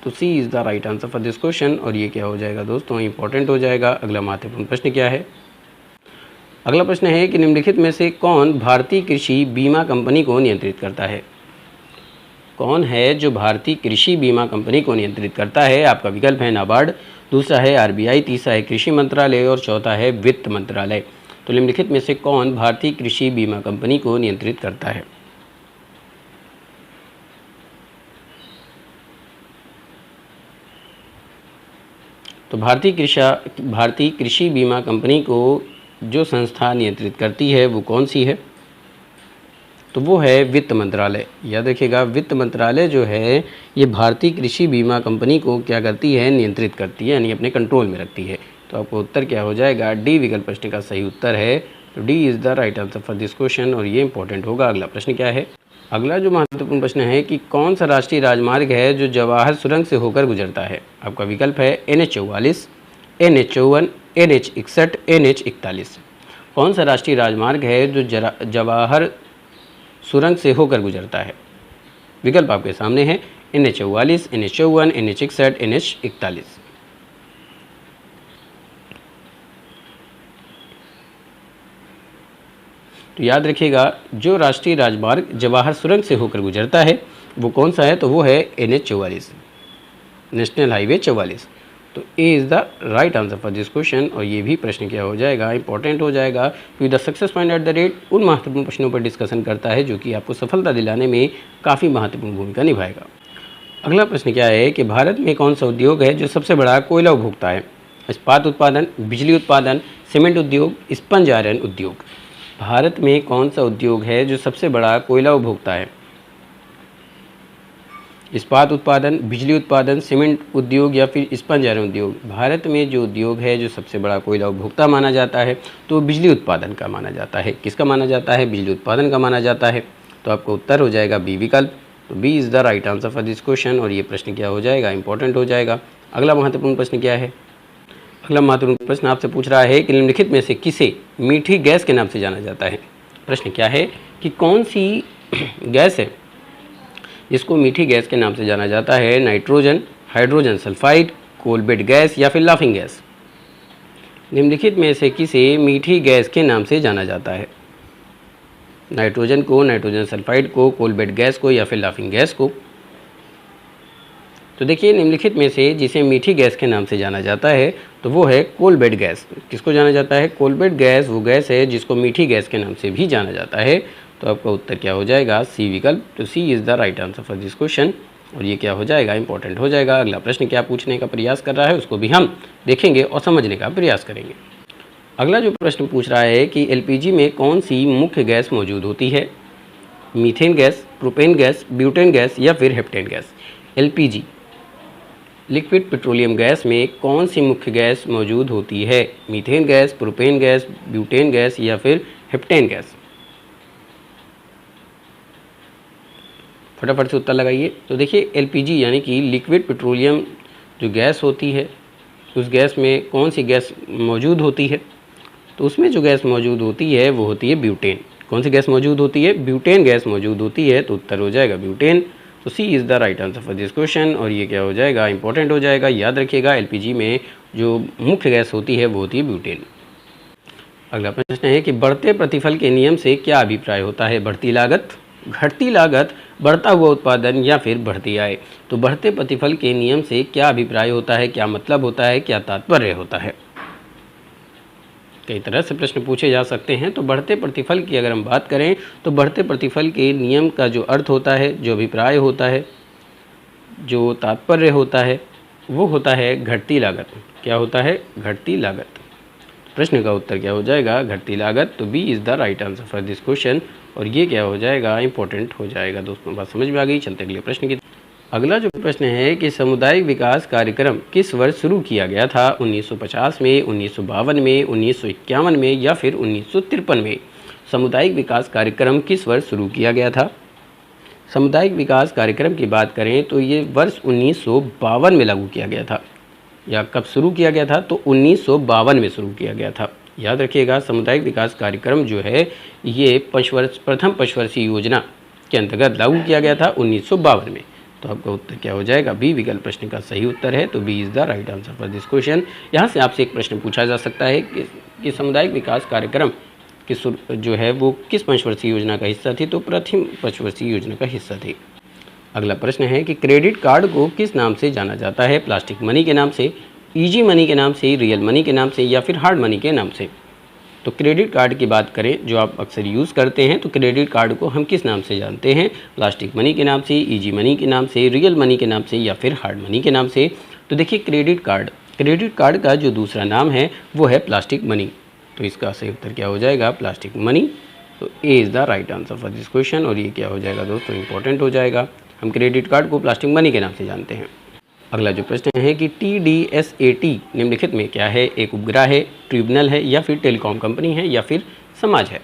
A: तो C is the right answer for this question. और ये क्या हो जाएगा दोस्तों? इंपॉर्टेंट हो जाएगा। अगला महत्वपूर्ण प्रश्न क्या है? अगला प्रश्न है कि निम्नलिखित में से कौन भारतीय कृषि बीमा कंपनी को नियंत्रित करता है? कौन है जो भारतीय कृषि बीमा कंपनी को नियंत्रित करता है? आपका विकल्प है नाबार्ड, दूसरा है RBI, तीसरा है कृषि मंत्रालय, और चौथा है वित्त मंत्रालय। तो निम्नलिखित में से कौन भारतीय कृषि बीमा कंपनी को नियंत्रित करता है? तो भारतीय कृषि बीमा कंपनी को जो संस्था नियंत्रित करती है वो कौन सी है? तो वो है वित्त मंत्रालय। याद रखिएगा, वित्त मंत्रालय जो है ये भारतीय कृषि बीमा कंपनी को क्या करती है, नियंत्रित करती है, यानी अपने कंट्रोल में रखती है। तो आपको उत्तर क्या हो जाएगा, डी विकल्प प्रश्न का सही उत्तर है। तो D is the right answer for this question और ये इंपॉर्टेंट होगा। अगला प्रश्न क्या है, अगला जो महत्वपूर्ण प्रश्न है कि कौन सा राष्ट्रीय राजमार्ग है जो जवाहर सुरंग से होकर गुजरता है। आपका विकल्प है NH44, NH54, NH61, NH41। कौन सा राष्ट्रीय राजमार्ग है जो जवाहर सुरंग से होकर गुजरता है। विकल्प आपके सामने है NH44, NH54, NH61, NH41। तो याद रखिएगा, जो राष्ट्रीय राजमार्ग जवाहर सुरंग से होकर गुजरता है वो कौन सा है, तो वो है NH44, नेशनल हाईवे 44। तो A is the right answer for this question और ये भी प्रश्न क्या हो जाएगा, इंपॉर्टेंट हो जाएगा, क्योंकि the success point at the rate उन महत्वपूर्ण प्रश्नों पर डिस्कशन करता है जो कि आपको सफलता दिलाने में काफ़ी महत्वपूर्ण भूमिका निभाएगा। अगला प्रश्न क्या है कि भारत में कौन सा उद्योग है जो सबसे बड़ा कोयला उपभोक्ता है। इस्पात उत्पादन, बिजली उत्पादन, सीमेंट उद्योग, स्पंज आयरन उद्योग। भारत में कौन सा उद्योग है जो सबसे बड़ा कोयला उपभोक्ता है। इस्पात उत्पादन, बिजली उत्पादन, सीमेंट उद्योग या फिर स्पंज आयरन उद्योग। भारत में जो उद्योग है जो सबसे बड़ा कोयला उपभोक्ता माना जाता है तो बिजली उत्पादन का माना जाता है। किसका माना जाता है, बिजली उत्पादन का माना जाता है। तो आपका उत्तर हो जाएगा बी विकल्प। तो B is the right answer for this question और ये प्रश्न क्या हो जाएगा, इंपॉर्टेंट हो जाएगा। अगला महत्वपूर्ण प्रश्न क्या है, अगला महत्वपूर्ण प्रश्न आपसे पूछ रहा है कि निम्नलिखित में से किसे मीठी गैस के नाम से जाना जाता है। प्रश्न क्या है कि कौन सी गैस है जिसको मीठी गैस के नाम से जाना जाता है। Nitrogen, hydrogen sulphide, coalbed gas या फिर लाफिंग गैस। निम्नलिखित में से किसे मीठी गैस के नाम से जाना जाता है। नाइट्रोजन को, नाइट्रोजन सल्फाइड को, कोलबेट गैस को या फिर लाफिंग गैस को। तो देखिए, निम्नलिखित में से जिसे मीठी गैस के नाम से जाना जाता है तो वो है कोलबेट गैस। किसको जाना जाता है, कोलबेट गैस वो गैस है जिसको मीठी गैस के नाम से भी जाना जाता है। तो आपका उत्तर क्या हो जाएगा, सी विकल्प। तो C is the right answer for this question और ये क्या हो जाएगा, इंपॉर्टेंट हो जाएगा। अगला प्रश्न क्या पूछने का प्रयास कर रहा है उसको भी हम देखेंगे और समझने का प्रयास करेंगे। अगला जो प्रश्न पूछ रहा है कि एलपीजी में कौन सी मुख्य गैस मौजूद होती है। Methane gas, propane gas, butane gas या फिर heptane gas. LPG liquid petroleum gas में कौन सी मुख्य गैस मौजूद होती है। Methane gas, propane gas, butane gas या फिर हेप्टेन गैस। फटाफट से उत्तर लगाइए। तो देखिए, एलपीजी यानी कि लिक्विड पेट्रोलियम जो गैस होती है उस गैस में कौन सी गैस मौजूद होती है, तो उसमें जो गैस मौजूद होती है वो होती है ब्यूटेन। कौन सी गैस मौजूद होती है, ब्यूटेन गैस मौजूद होती है। तो उत्तर हो जाएगा ब्यूटेन। तो C is the right answer for this question और ये क्या हो जाएगा, इंपॉर्टेंट हो जाएगा। याद रखिएगा, एलपीजी में जो मुख्य गैस होती है वो होती है ब्यूटेन। अगला प्रश्न है कि बढ़ते प्रतिफल के नियम से क्या अभिप्राय होता है। बढ़ती लागत, घटती लागत, बढ़ता हुआ उत्पादन या फिर बढ़ती आय। तो बढ़ते प्रतिफल के नियम से क्या अभिप्राय होता है, क्या मतलब होता है, क्या तात्पर्य होता है। कई तरह से प्रश्न पूछे जा सकते हैं। तो बढ़ते प्रतिफल की अगर हम बात करें तो बढ़ते प्रतिफल के नियम का जो अर्थ होता है, जो अभिप्राय होता है, जो तात्पर्य होता है वो होता है घटती लागत। क्या होता है, घटती लागत। प्रश्न का उत्तर क्या हो जाएगा, घटती लागत। तो B is the right answer for this question और ये क्या हो जाएगा, इंपॉर्टेंट हो जाएगा। दोस्तों, बात समझ में आ गई। चलते अगले प्रश्न की। अगला जो प्रश्न है कि सामुदायिक विकास कार्यक्रम किस वर्ष शुरू किया गया था। 1950 में, 1952 में, 1951 में या फिर 1953 में। सामुदायिक विकास कार्यक्रम किस वर्ष शुरू किया गया था। सामुदायिक विकास कार्यक्रम की बात करें तो ये वर्ष 1952 में लागू किया गया था। या कब शुरू किया गया था, तो 1952 में शुरू किया गया था। याद रखिएगा, सामुदायिक विकास कार्यक्रम जो है ये प्रथम पंचवर्षीय योजना के अंतर्गत लागू किया गया था 1952 में। तो आपका उत्तर क्या हो जाएगा, बी विकल्प प्रश्न का सही उत्तर है। तो B is the right answer for this question. यहाँ से आपसे एक प्रश्न पूछा जा सकता है कि सामुदायिक विकास कार्यक्रम किस जो है वो किस पंचवर्षीय योजना का हिस्सा थी। तो प्रथम पंचवर्षीय योजना का हिस्सा थी। अगला प्रश्न है कि क्रेडिट कार्ड को किस नाम से जाना जाता है। प्लास्टिक मनी के नाम से, इजी मनी के नाम से, रियल मनी के नाम से या फिर हार्ड मनी के नाम से। तो क्रेडिट कार्ड की बात करें जो आप अक्सर यूज़ करते हैं, तो क्रेडिट कार्ड को हम किस नाम से जानते हैं। प्लास्टिक मनी के नाम से, इजी मनी के नाम से, रियल मनी के नाम से या फिर हार्ड मनी के नाम से। तो देखिए, क्रेडिट कार्ड का जो दूसरा नाम है वो है प्लास्टिक मनी। तो इसका सही उत्तर क्या हो जाएगा, प्लास्टिक मनी। तो A is the right answer for this question. और ये क्या हो जाएगा दोस्तों, इंपॉर्टेंट हो जाएगा। हम क्रेडिट कार्ड को प्लास्टिक मनी के नाम से जानते हैं। अगला जो प्रश्न है कि TDSAT निम्नलिखित में क्या है? एक उपग्रह है, ट्रिब्यूनल है, या फिर टेलीकॉम कंपनी है, या फिर समाज है।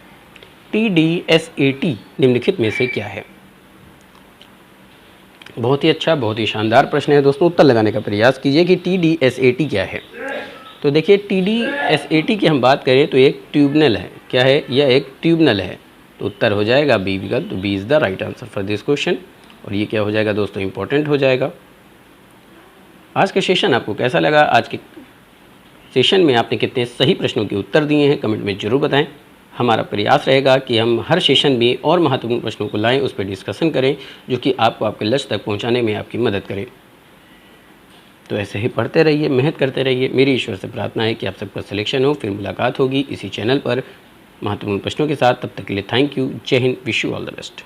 A: TDSAT निम्नलिखित में से क्या है? बहुत ही अच्छा, बहुत ही शानदार प्रश्न है दोस्तों। उत्तर लगाने का प्रयास कीजिए कि TDSAT क्या है। तो देखिए, TDSAT की हम बात करें तो एक ट्यूबनल है। क्या है? यह एक ट्यूबनल है। तो उत्तर हो जाएगा बी विकल्प। तो B is the right answer for this question. और ये क्या हो जाएगा दोस्तों, इंपॉर्टेंट हो जाएगा। आज का सेशन आपको कैसा लगा? आज के सेशन में आपने कितने सही प्रश्नों के उत्तर दिए हैं, कमेंट में ज़रूर बताएं। हमारा प्रयास रहेगा कि हम हर सेशन में और महत्वपूर्ण प्रश्नों को लाएं, उस पर डिस्कशन करें, जो कि आपको आपके लक्ष्य तक पहुंचाने में आपकी मदद करे। तो ऐसे ही पढ़ते रहिए, मेहनत करते रहिए। मेरी ईश्वर से प्रार्थना है कि आप सबका सिलेक्शन हो। फिर मुलाकात होगी इसी चैनल पर महत्वपूर्ण प्रश्नों के साथ। तब तक के लिए थैंक यू। जय Hind. Wish you all the best.